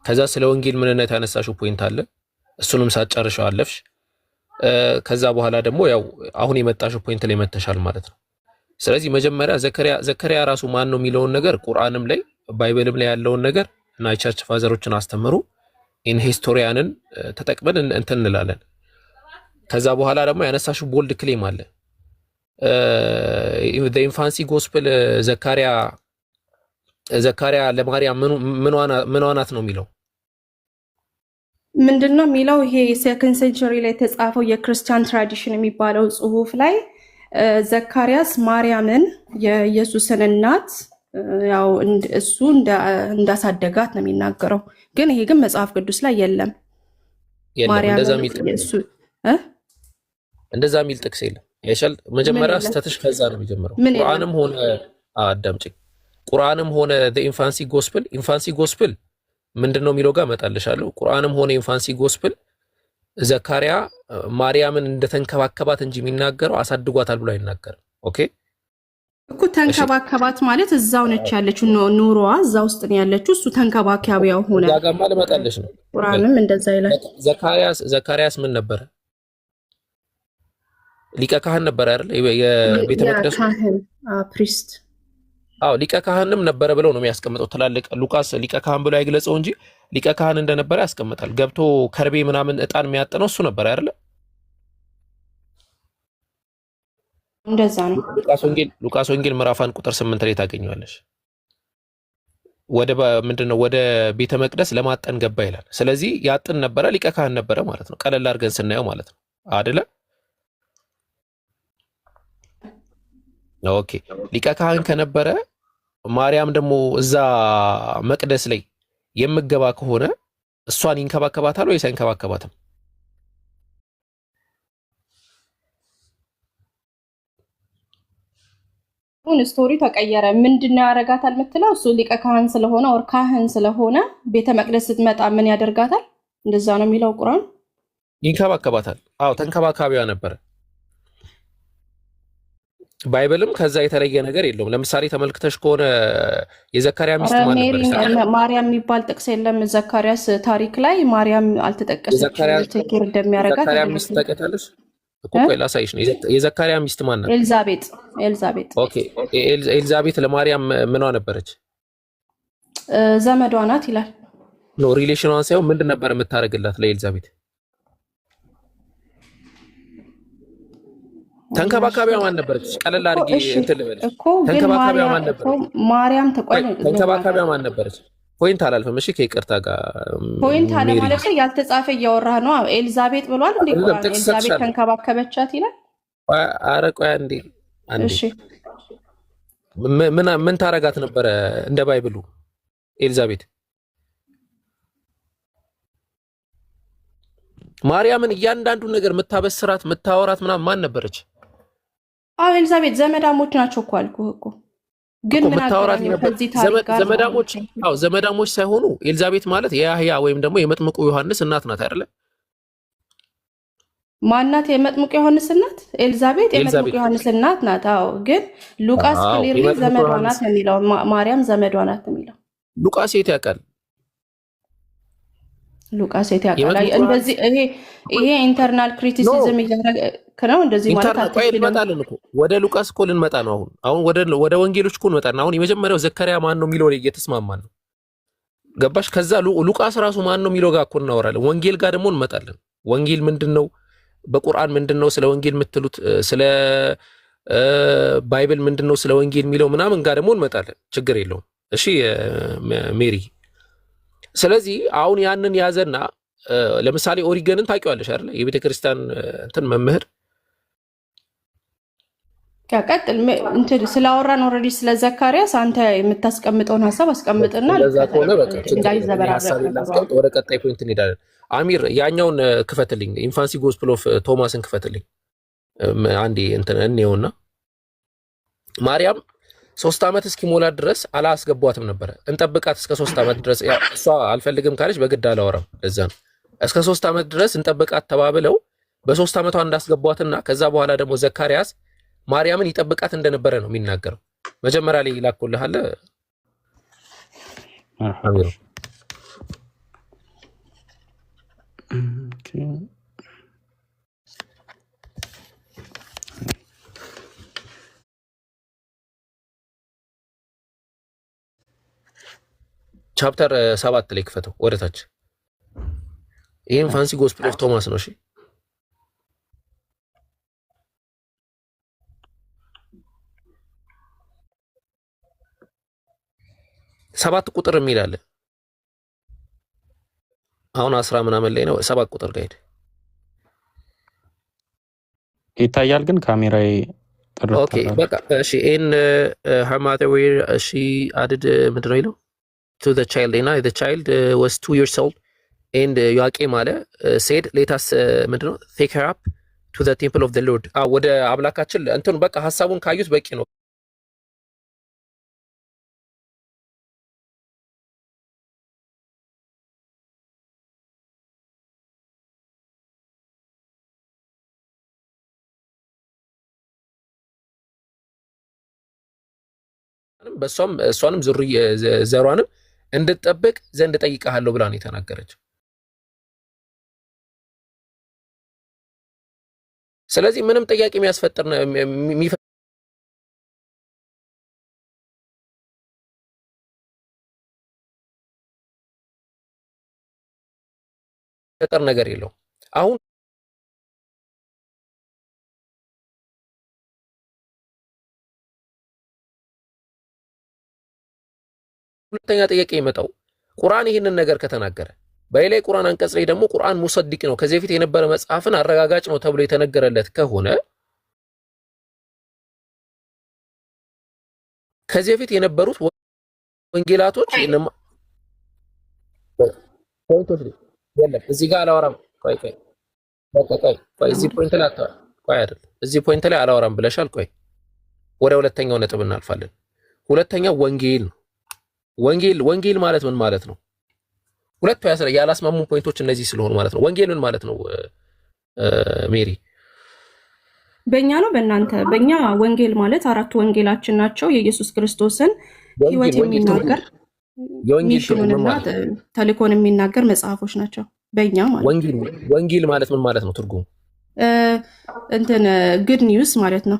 ከዛ ስለ ወንጌል ምንነት ያነሳሽው ፖይንት አለ እሱንም ሳትጨርሽ አለፍሽ። ከዛ በኋላ ደግሞ ያው አሁን የመጣሽው ፖይንት ላይ መተሻል ማለት ነው። ስለዚህ መጀመሪያ ዘካሪያ ራሱ ማን ነው የሚለውን ነገር ቁርአንም ላይ ባይብልም ላይ ያለውን ነገር እና የቸርች ፋዘሮችን አስተምሩ ኢን ሂስቶሪያንን ተጠቅመን እንትን እንላለን። ከዛ በኋላ ደግሞ ያነሳሽው ቦልድ ክሌም አለ ኢንፋንሲ ጎስፕል ዘካሪያ ለማርያም ምኗ ናት ነው የሚለው ምንድነው የሚለው? ይሄ ሴኮንድ ሴንቸሪ ላይ የተጻፈው የክርስቲያን ትራዲሽን የሚባለው ጽሁፍ ላይ ዘካሪያስ ማርያምን የኢየሱስን እናት ያው እሱ እንዳሳደጋት ነው የሚናገረው። ግን ይሄ ግን መጽሐፍ ቅዱስ ላይ የለም። እንደዛ የሚል ጥቅስ የለም። ያሻል መጀመሪያ ስተትሽ ከዛ ነው የሚጀምረው። ቁርአንም ሆነ አዳምጪ፣ ቁርአንም ሆነ ኢንፋንሲ ጎስፕል ምንድነው የሚለው ጋር መጣልሻለሁ። ቁርአንም ሆነ ኢንፋንሲ ጎስፕል ዘካሪያ ማርያምን እንደተንከባከባት እንጂ የሚናገረው አሳድጓታል ብሎ አይናገርም። ኦኬ እኮ ተንከባከባት ማለት እዛው ነች ያለችው፣ ኑሮዋ እዛ ውስጥ ነው ያለችው። እሱ ተንከባካቢያው ሆነ። ያጋማ ለመጣልሽ ነው። ቁርአንም እንደዛ ይላል። ዘካሪያስ ምን ነበረ? ሊቀ ካህን ነበረ አይደል? የቤተ መቅደሱ ካህን ፕሪስት። አዎ ሊቀ ካህንም ነበረ ብለው ነው የሚያስቀምጠው። ትላልቅ ሉቃስ ሊቀ ካህን ብሎ አይግለጸው እንጂ ሊቀ ካህን እንደነበረ ያስቀምጣል። ገብቶ ከርቤ ምናምን እጣን የሚያጠነው እሱ ነበረ አይደል? እንደዛ ነው። ሉቃስ ወንጌል ምዕራፍ 1 ቁጥር 8 ላይ ታገኘዋለሽ። ወደ ቤተ መቅደስ ለማጠን ገባ ይላል። ስለዚህ ያጥን ነበረ፣ ሊቀ ካህን ነበረ ማለት ነው። ቀለል አድርገን ስናየው ማለት ነው አይደለ? ኦኬ ሊቀ ካህን ከነበረ ማርያም ደግሞ እዛ መቅደስ ላይ የምገባ ከሆነ እሷን ይንከባከባታል ወይስ አይንከባከባትም? ስቶሪ ተቀየረ። ምንድነው ያረጋታል የምትለው? እሱ ሊቀ ካህን ስለሆነ ወር ካህን ስለሆነ ቤተ መቅደስ ስትመጣ ምን ያደርጋታል? እንደዛ ነው የሚለው ቁርአን። ይንከባከባታል። አዎ ተንከባካቢዋ ነበረ። ባይብልም ከዛ የተለየ ነገር የለውም። ለምሳሌ ተመልክተሽ ከሆነ የዘካሪያ ሚስት ማን ነበር? ማርያም የሚባል ጥቅስ የለም ዘካሪያስ ታሪክ ላይ ማርያም አልተጠቀሰችም። ትክክል እንደሚያረጋት ዘካሪያ ሚስት ታውቂያለሽ እኮ። ቆይ ላሳይሽ ነው። የዘካሪያ ሚስት ማን ነበር? ኤልዛቤጥ። ኦኬ ኤልዛቤጥ ለማርያም ምኗ ነበረች? ዘመዷ ናት ይላል። ኖ ሪሌሽኗን ሳይሆን ምንድን ነበር የምታደርግላት ለኤልዛቤጥ? ተንከባካቢዋ ማን ነበረች? ቀለል አድርጌ እንትን ልበልሽ እኮ ግን ተንከባካቢዋ ማን ነበረች? ማርያም ተቆይ ተንከባካቢዋ ማን ነበረች? ፖይንት አላልፍም። እሺ ከይቅርታ ጋር ፖይንት አለ ማለት ነው። ያልተጻፈ እያወራህ ነው። ኤልዛቤት ብሏል እንዴ? ቁርአን ኤልዛቤት ተንከባከበቻት ይላል። ኧረ ቆይ አንዴ። እሺ ምን ታረጋት ነበረ እንደ ባይብሉ ኤልዛቤት? ማርያምን እያንዳንዱ ነገር የምታበስራት የምታወራት ምናምን ማን ነበረች? ኤልዛቤት ዘመዳሞች ናቸው እኮ አልኩህ እኮ። ግን ምን የምታወራት ዘመዳሞች? ዘመዳሞች ሳይሆኑ ኤልዛቤት ማለት የያህያ ወይም ደግሞ የመጥምቁ ዮሐንስ እናት ናት አይደለ? ማናት የመጥምቁ ዮሐንስ እናት? ኤልዛቤት የመጥምቁ ዮሐንስ እናት ናት። አዎ፣ ግን ሉቃስ ክሊርሊ ዘመዷ ናት የሚለው፣ ማርያም ዘመዷ ናት የሚለው። ሉቃስ የት ያውቃል? ሉቃስ የት ያውቃል? እንደዚህ ይሄ ኢንተርናል ክሪቲሲዝም እያደረገ ነው። እንደዚህ ማለት እንመጣለን እኮ ወደ ሉቃስ እኮ ልንመጣ ነው። አሁን ወደ ወንጌሎች እኮ እንመጣለን። አሁን የመጀመሪያው ዘካርያ ማን ነው የሚለው እየተስማማን ነው። ገባሽ? ከዛ ሉቃስ ራሱ ማን ነው የሚለው ጋር እኮ እናወራለን። ወንጌል ጋር ደግሞ እንመጣለን። ወንጌል ምንድን ነው? በቁርአን ምንድን ነው ስለ ወንጌል የምትሉት? ስለ ባይብል ምንድን ነው ስለ ወንጌል የሚለው ምናምን ጋር ደግሞ እንመጣለን። ችግር የለውም። እሺ ሜሪ። ስለዚህ አሁን ያንን ያዘና ለምሳሌ ኦሪገንን ታውቂዋለሽ አይደል? የቤተ ክርስቲያን እንትን መምህር ቀጥል። እንትን ስላወራን ኦልሬዲ ስለ ዘካርያስ አንተ የምታስቀምጠውን ሀሳብ አስቀምጥና እንዳይዘበራረቅ ወደ ቀጣይ ፖይንት እንሄዳለን። አሚር ያኛውን ክፈትልኝ፣ ኢንፋንሲ ጎስፕል ኦፍ ቶማስን ክፈትልኝ አንዴ እንትን እንየውና ማርያም 3 ዓመት እስኪሞላት ድረስ አላስገቧትም ነበረ። እንጠብቃት እስከ 3 ዓመት ድረስ። እሷ አልፈልግም ካለች በግድ አላወራም። ለዛ ነው እስከ 3 ዓመት ድረስ እንጠብቃት ተባብለው በ3 ዓመቷ እንዳስገቧትና ከዛ በኋላ ደግሞ ዘካርያስ ማርያምን ይጠብቃት እንደነበረ ነው የሚናገረው። መጀመሪያ ላይ ይላኩልሃል አሚር። ቻፕተር 7 ላይ ክፈተው ወደታች። ይሄን ፋንሲ ጎስፕል ኦፍ ቶማስ ነው። እሺ 7 ቁጥር የሚል አለ። አሁን 10 ምናምን ላይ ነው። 7 ቁጥር ጋር ሄድ ይታያል፣ ግን ካሜራዬ ጥርት። ኦኬ በቃ እሺ። ኢን her mother were she added ምንድን ነው ይለው to the child, እና the child was 2 years old and ዮአቄም አለ said let us ምንድን ነው take her up to the temple of the Lord። ወደ አምላካችን እንትኑ በቃ ሐሳቡን ካዩት በቂ ነው። እሷንም ዘሯንም እንድትጠብቅ ዘንድ ጠይቀሃለሁ ብላ ነው የተናገረችው። ስለዚህ ምንም ጥያቄ የሚያስፈጥር ነገር የለውም። አሁን ሁለተኛ ጥያቄ የመጣው ቁርአን ይህንን ነገር ከተናገረ በሌላ ቁርአን አንቀጽ ላይ ደግሞ ቁርአን ሙሰዲቅ ነው ከዚህ በፊት የነበረ መጽሐፍን አረጋጋጭ ነው ተብሎ የተነገረለት ከሆነ ከዚህ በፊት የነበሩት ወንጌላቶች ፖይንቶች የለም። እዚህ ጋር አላወራም። ቆይ እዚህ ፖይንት ላይ አይደል? እዚህ ፖይንት ላይ አላወራም ብለሻል። ቆይ ወደ ሁለተኛው ነጥብ እናልፋለን። ሁለተኛው ወንጌል ነው። ወንጌል ማለት ምን ማለት ነው? ሁለቱ ያላስማሙ ፖይንቶች እነዚህ ስለሆኑ ማለት ነው። ወንጌል ምን ማለት ነው? ሜሪ በእኛ ነው በእናንተ? በእኛ ወንጌል ማለት 4 ወንጌላችን ናቸው። የኢየሱስ ክርስቶስን ሕይወት የሚናገር ሚሽኑንና ተልእኮን የሚናገር መጽሐፎች ናቸው በእኛ ማለት። ወንጌል ማለት ምን ማለት ነው? ትርጉሙ እንትን ጉድ ኒውስ ማለት ነው።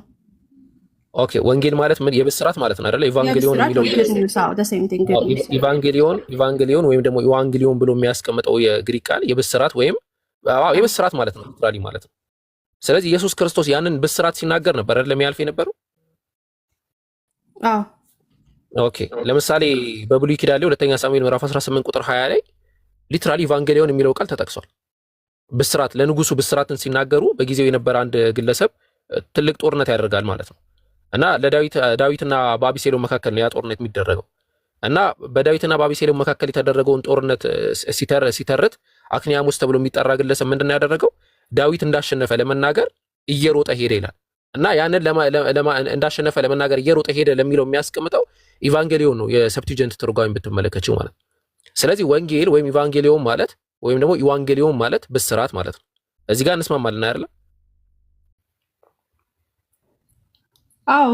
ኦኬ ወንጌል ማለት ምን? የብስራት ማለት ነው አይደል? ኢቫንጌሊዮን የሚለው ኢቫንጌሊዮን ወይም ደግሞ ኢቫንጌሊዮን ብሎ የሚያስቀምጠው የግሪክ ቃል የብስራት ወይም የብስራት ማለት ነው። ሊትራሊ ማለት ነው። ስለዚህ ኢየሱስ ክርስቶስ ያንን ብስራት ሲናገር ነበር አይደል የሚያልፍ የነበረው? አዎ ኦኬ። ለምሳሌ በብሉይ ኪዳን ላይ ሁለተኛ ሳሙኤል ምዕራፍ 18 ቁጥር 20 ላይ ሊትራሊ ኢቫንጌሊዮን የሚለው ቃል ተጠቅሷል። ብስራት ለንጉሱ ብስራትን ሲናገሩ በጊዜው የነበረ አንድ ግለሰብ ትልቅ ጦርነት ያደርጋል ማለት ነው እና ለዳዊትና በአቢሴሎም መካከል ነው ያ ጦርነት የሚደረገው እና በዳዊትና በአቢሴሎም መካከል የተደረገውን ጦርነት ሲተርት አክኒያሞስ ተብሎ የሚጠራ ግለሰብ ምንድን ነው ያደረገው? ዳዊት እንዳሸነፈ ለመናገር እየሮጠ ሄደ ይላል እና ያንን እንዳሸነፈ ለመናገር እየሮጠ ሄደ ለሚለው የሚያስቀምጠው ኢቫንጌሊዮን ነው፣ የሰብቲጀንት ትርጓሜ ብትመለከችው ማለት ነው። ስለዚህ ወንጌል ወይም ኢቫንጌሊዮን ማለት ወይም ደግሞ ኢቫንጌሊዮን ማለት ብስራት ማለት ነው። እዚህ ጋር እንስማማለን አይደል? አዎ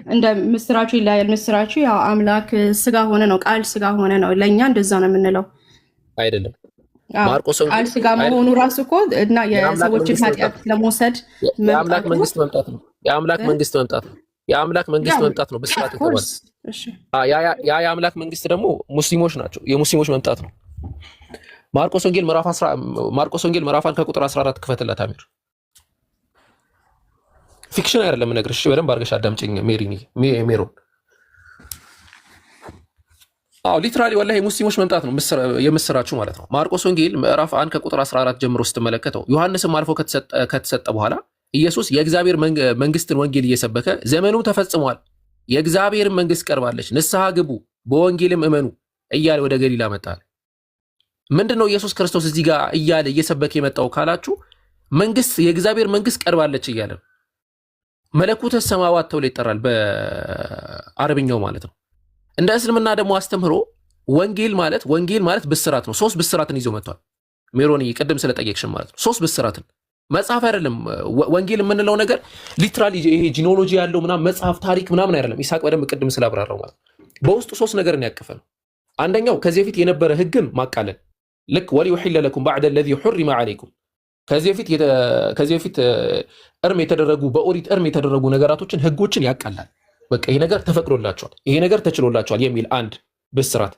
እንደ ምስራቹ ይለያል። ምስራቹ ያው አምላክ ስጋ ሆነ ነው፣ ቃል ስጋ ሆነ ነው። ለእኛ እንደዛ ነው የምንለው አይደለም። ማርቆስ ቃል ስጋ መሆኑ ራሱ እኮ እና የሰዎችን ኃጢአት ለመውሰድ የአምላክ መንግስት መምጣት ነው። የአምላክ መንግስት መምጣት ነው። የአምላክ መንግስት መምጣት ነው ብስራት የተባለ። ያ የአምላክ መንግስት ደግሞ ሙስሊሞች ናቸው። የሙስሊሞች መምጣት ነው። ማርቆስ ወንጌል ምዕራፍ 1 ከቁጥር 14 ክፈትላት አሚር። ፊክሽን አይደለም የምነግርሽ። በደንብ አድርገሽ አዳምጪኝ ሜሮን። አዎ ሊትራሊ ወላሂ የሙስሊሞች መምጣት ነው የምስራችሁ ማለት ነው። ማርቆስ ወንጌል ምዕራፍ 1 ከቁጥር 14 ጀምሮ ስትመለከተው ዮሐንስም አልፎ ከተሰጠ በኋላ ኢየሱስ የእግዚአብሔር መንግስትን ወንጌል እየሰበከ ዘመኑ ተፈጽሟል፣ የእግዚአብሔር መንግስት ቀርባለች፣ ንስሐ ግቡ፣ በወንጌልም እመኑ እያለ ወደ ገሊላ መጣ። ምንድነው ኢየሱስ ክርስቶስ እዚህ ጋር እያለ እየሰበከ የመጣው ካላችሁ የእግዚአብሔር መንግስት ቀርባለች እያለ ነው። መለኩተ ሰማዋት ተብሎ ይጠራል በአረብኛው ማለት ነው። እንደ እስልምና ደግሞ አስተምህሮ ወንጌል ማለት ብስራት ነው። 3 ብስራትን ይዞ መጥቷል። ሜሮኒ ቅድም ስለጠየቅሽን ማለት ነው። 3 ብስራትን መጽሐፍ አይደለም። ወንጌል የምንለው ነገር ሊትራሊ ይሄ ጂኖሎጂ ያለው ምናምን መጽሐፍ ታሪክ ምናምን አይደለም። ይስሐቅ በደንብ ቅድም ስላብራራው ማለት በውስጡ 3 ነገርን ያቀፈ ነው። አንደኛው ከዚህ በፊት የነበረ ህግን ማቃለል፣ ልክ ወሊዩሒለ ለኩም ባዕደ ለዚ ሑሪመ ዐለይኩም፣ ከዚህ በፊት እርም የተደረጉ በኦሪት እርም የተደረጉ ነገራቶችን ህጎችን ያቃላል። በቃ ይሄ ነገር ተፈቅዶላቸዋል፣ ይሄ ነገር ተችሎላቸዋል የሚል አንድ ብስራት።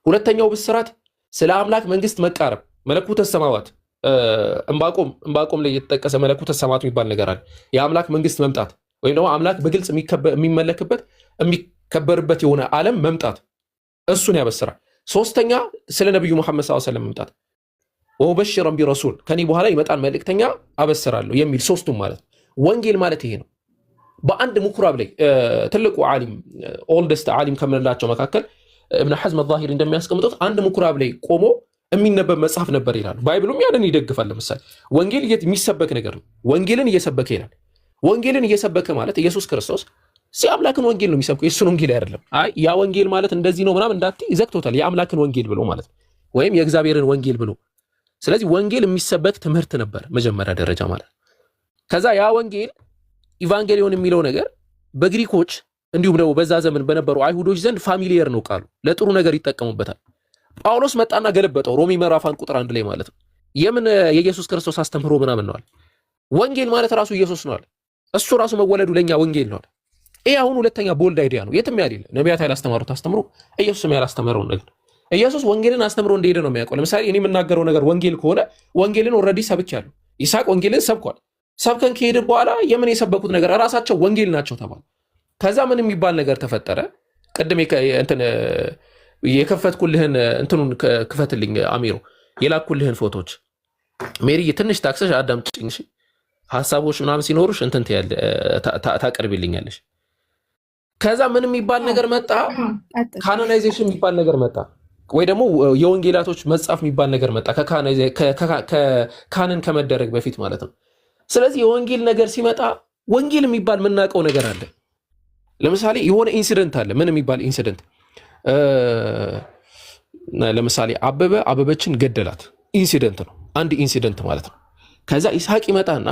ሁለተኛው ብስራት ስለ አምላክ መንግስት መቃረብ፣ መለኩተ ሰማዋት እንባቆም ላይ የተጠቀሰ መለኩተ ሰማዋት የሚባል ነገር አለ። የአምላክ መንግስት መምጣት ወይም ደግሞ አምላክ በግልጽ የሚመለክበት የሚከበርበት የሆነ ዓለም መምጣት፣ እሱን ያበስራል። ሶስተኛ ስለ ነብዩ መሐመድ ሰለላሁ ዐለይሂ ወሰለም መምጣት፣ ወበሽረን ቢረሱል ከኔ በኋላ ይመጣል መልእክተኛ አበስራለሁ የሚል ሶስቱም ማለት ወንጌል ማለት ይሄ ነው። በአንድ ምኩራብ ላይ ትልቁ ዓሊም ኦልደስት ዓሊም ከምንላቸው መካከል እብነ ሐዝም አልዛሂሪ እንደሚያስቀምጡት አንድ ምኩራብ ላይ ቆሞ የሚነበብ መጽሐፍ ነበር ይላሉ። ባይብሉም ያንን ይደግፋል። ለምሳሌ ወንጌል የሚሰበክ ነገር ነው። ወንጌልን እየሰበከ ይላል። ወንጌልን እየሰበከ ማለት ኢየሱስ ክርስቶስ የአምላክን ወንጌል ነው የሚሰብከው፣ የእሱን ወንጌል አይደለም። አይ ያ ወንጌል ማለት እንደዚህ ነው ምናምን እንዳትይ ይዘግቶታል። የአምላክን ወንጌል ብሎ ማለት ወይም የእግዚአብሔርን ወንጌል ብሎ። ስለዚህ ወንጌል የሚሰበክ ትምህርት ነበር መጀመሪያ ደረጃ ማለት። ከዛ ያ ወንጌል ኢቫንጌሊዮን የሚለው ነገር በግሪኮች እንዲሁም ደግሞ በዛ ዘመን በነበሩ አይሁዶች ዘንድ ፋሚሊየር ነው ቃሉ፣ ለጥሩ ነገር ይጠቀሙበታል። ጳውሎስ መጣና ገለበጠው ሮሜ ምዕራፍ 1 ቁጥር 1 ላይ ማለት ነው። የምን የኢየሱስ ክርስቶስ አስተምህሮ ምናምን ነዋል። ወንጌል ማለት ራሱ ኢየሱስ ነዋል። እሱ ራሱ መወለዱ ለኛ ወንጌል ነዋል። ይሄ አሁን ሁለተኛ ቦልድ አይዲያ ነው። የትም ያሌለ ነቢያት ያላስተማሩት አስተምሮ ኢየሱስም ያላስተማረው ነገር ኢየሱስ ወንጌልን አስተምሮ እንደሄደ ነው የሚያውቀው። ለምሳሌ እኔ የምናገረው ነገር ወንጌል ከሆነ ወንጌልን ኦልሬዲ ሰብኬያለሁ። ይስሐቅ ወንጌልን ሰብኳል። ሰብከን ከሄድን በኋላ የምን የሰበኩት ነገር ራሳቸው ወንጌል ናቸው ተባለ። ከዛ ምን የሚባል ነገር ተፈጠረ? ቅድም የከፈትኩልህን እንትኑን ክፈትልኝ አሚሮ፣ የላኩልህን ፎቶች ሜሪዬ ትንሽ ታክሰሽ አዳምጪኝ እሺ። ሀሳቦች ምናምን ሲኖሩሽ እንትን ታቀርቢልኛለሽ። ከዛ ምን የሚባል ነገር መጣ? ካኖናይዜሽን የሚባል ነገር መጣ፣ ወይ ደግሞ የወንጌላቶች መጽሐፍ የሚባል ነገር መጣ፣ ካህንን ከመደረግ በፊት ማለት ነው። ስለዚህ የወንጌል ነገር ሲመጣ ወንጌል የሚባል የምናውቀው ነገር አለ። ለምሳሌ የሆነ ኢንሲደንት አለ። ምን የሚባል ኢንሲደንት? ለምሳሌ አበበችን ገደላት፣ ኢንሲደንት ነው፣ አንድ ኢንሲደንት ማለት ነው። ከዛ ይስሐቅ ይመጣና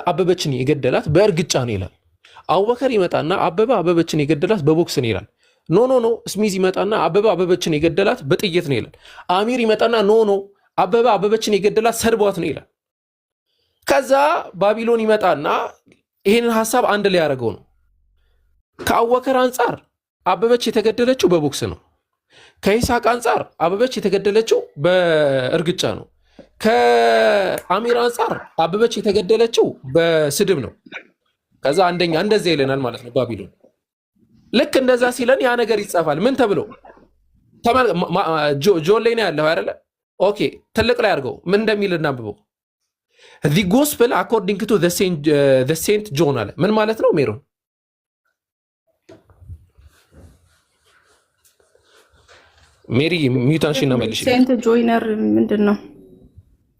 አበበችን የገደላት በእርግጫ ነው ይላል። አቡበከር ይመጣና አበበችን የገደላት በቦክስ ነው ይላል። ኖ ስሚዝ ይመጣና አበበችን የገደላት በጥይት ነው ይላል። አሚር ይመጣና ኖ አበበችን የገደላት ሰድቧት ነው ይላል። ከዛ ባቢሎን ይመጣና ይህንን ሐሳብ አንድ ላይ ያደረገው ነው። ከአቡበከር አንጻር አበበች የተገደለችው በቦክስ ነው። ከይስሐቅ አንጻር አበበች የተገደለችው በእርግጫ ነው። ከአሚር አንጻር አበበች የተገደለችው በስድብ ነው። ከዛ አንደኛ እንደዛ ይለናል ማለት ነው ባቢሎን። ልክ እንደዛ ሲለን ያ ነገር ይጻፋል። ምን ተብሎ ጆን ላይ ነው ያለው አይደለ? ኦኬ ትልቅ ላይ አድርገው ምን እንደሚል እናንብበው። the gospel according to the saint John አለ። ምን ማለት ነው ሜሮን? ሜሪ ሚውታንሽን ነው መልሽ። ሴንት ጆይነር ምንድን ነው?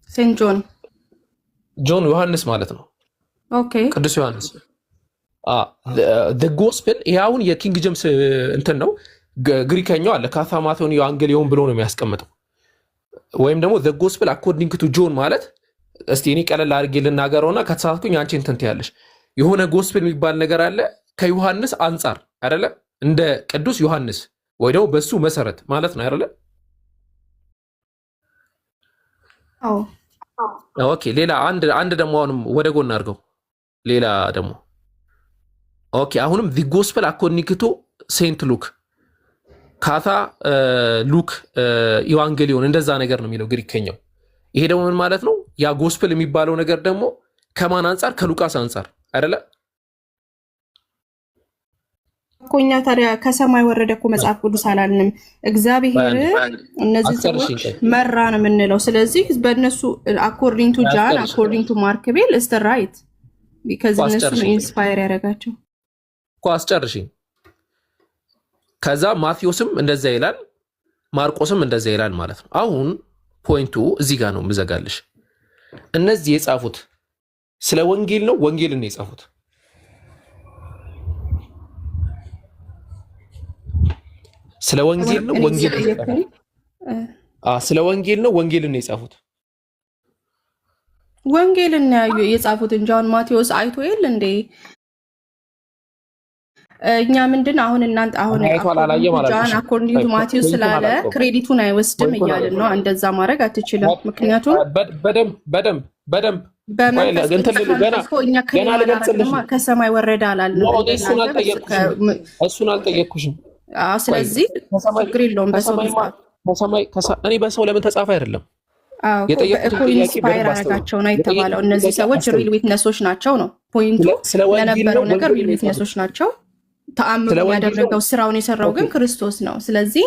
ሴንት ጆን ዮሐንስ ማለት ነው። ኦኬ ቅዱስ ዮሐንስ the gospel ይሄ አሁን የኪንግ ጄምስ እንትን ነው። ግሪከኛው አለ ካታማቶን የአንግሊዮን ብሎ ነው የሚያስቀምጠው። ወይም ደግሞ the gospel according to John ማለት እስቲ እኔ ቀለል አድርጌ ልናገረውና ከተሳሳትኩኝ አንቺ እንትን ትያለሽ። የሆነ ጎስፔል የሚባል ነገር አለ ከዮሐንስ አንጻር አይደለ? እንደ ቅዱስ ዮሐንስ ወይ ደግሞ በሱ መሰረት ማለት ነው አይደለ? አዎ ኦኬ። ሌላ አንድ ደግሞ አሁንም ወደ ጎን አድርገው። ሌላ ደግሞ ኦኬ። አሁንም the gospel according to ሴንት ሉክ ካታ ሉክ ኢቫንጌሊዮን እንደዛ ነገር ነው የሚለው ግሪከኛው። ይሄ ደግሞ ምን ማለት ነው? ያ ጎስፔል የሚባለው ነገር ደግሞ ከማን አንጻር? ከሉቃስ አንጻር አይደለ? እኮኛ ታዲያ ከሰማይ ወረደ እኮ መጽሐፍ ቅዱስ አላልንም። እግዚአብሔር እነዚህ ሰዎች መራ ነው የምንለው። ስለዚህ በእነሱ አኮርዲንግ ቱ ጃን አኮርዲንግ ቱ ማርክ ቤል እስተ ራይት ቢካዝ እነሱ ኢንስፓየር ያደረጋቸው እኮ። አስጨርሽኝ። ከዛ ማቴዎስም እንደዛ ይላል፣ ማርቆስም እንደዛ ይላል ማለት ነው። አሁን ፖይንቱ እዚህ ጋር ነው የምዘጋልሽ። እነዚህ የጻፉት ስለ ወንጌል ነው፣ ወንጌልን ነው የጻፉት። ስለ ወንጌል ነው፣ ስለ ወንጌል ነው፣ ወንጌልን ነው የጻፉት። ወንጌልን የጻፉት እንጂ አሁን ማቴዎስ አይቶ የለ እንዴ? እኛ ምንድን አሁን እናንተ አሁን ጃን አኮርዲንግ ቱ ማቴዎስ ስላለ ክሬዲቱን አይወስድም እያልን ነው። እንደዛ ማድረግ አትችልም። ምክንያቱም በደንብ ከሰማይ ወረደ አላልንም። እሱን አልጠየቅኩሽም። ስለዚህ ችግር የለውም። እኔ በሰው ለምን ተጻፈ አይደለም ኢንስፓየር አረጋቸው ነው የተባለው። እነዚህ ሰዎች ሪል ዊትነሶች ናቸው ነው ፖይንቱ። ለነበረው ነገር ሪል ዊትነሶች ናቸው። ተአምሩ ያደረገው ስራውን የሰራው ግን ክርስቶስ ነው። ስለዚህ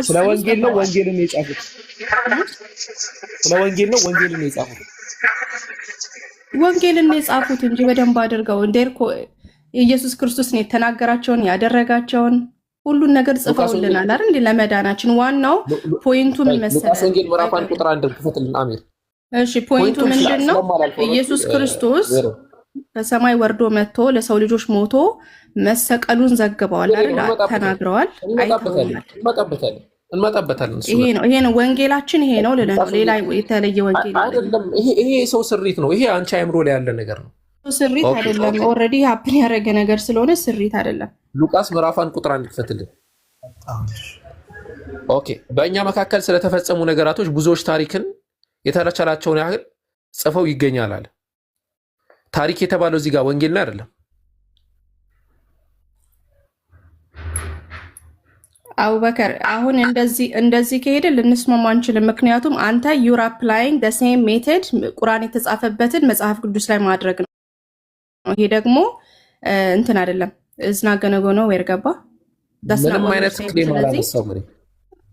ስለ ወንጌል ነው ወንጌልን የጻፉት። ስለ ወንጌል ነው ወንጌልን የጻፉት። ወንጌልን የጻፉት እንጂ በደንብ አድርገው እንደርኮ ኢየሱስ ክርስቶስ ነው የተናገራቸውን ያደረጋቸውን ሁሉን ነገር ጽፈውልናል አይደል? እንዴ ለመዳናችን ዋናው ፖይንቱ ምን መሰለህ? ሉቃስ ወንጌል ምዕራፍ 1 ቁጥር 1 ክፈትልን አሚር። እሺ ፖይንቱ ምንድነው? ኢየሱስ ክርስቶስ ከሰማይ ወርዶ መጥቶ ለሰው ልጆች ሞቶ መሰቀሉን ዘግበዋል አይደል? ተናግረዋል፣ አይተውናል። እንመጣበታለን። ይሄ ነው ወንጌላችን፣ ይሄ ነው ልለ ነው። ሌላ የተለየ ወንጌል አይደለም። ይሄ የሰው ስሪት ነው። ይሄ አንቺ አእምሮ ላይ ያለ ነገር ነው። ስሪት አይደለም። ኦልሬዲ ሀፕን ያደረገ ነገር ስለሆነ ስሪት አይደለም። ሉቃስ ምዕራፍ 1 ቁጥር 1 ክፈትልን። ኦኬ። በእኛ መካከል ስለተፈጸሙ ነገራቶች ብዙዎች ታሪክን የተቻላቸውን ያህል ጽፈው ይገኛል አለ። ታሪክ የተባለው እዚህ ጋር ወንጌል ነው አይደለም? አቡበከር አሁን እንደዚህ ከሄደ ልንስማማ አንችልም። ምክንያቱም አንተ ዩር አፕላይንግ ዘ ሴም ሜተድ ቁርአን የተጻፈበትን መጽሐፍ ቅዱስ ላይ ማድረግ ነው። ይሄ ደግሞ እንትን አይደለም። እዝና ገነጎ ነው ወር ገባ ምንም አይነት ክሌም አላነሳም።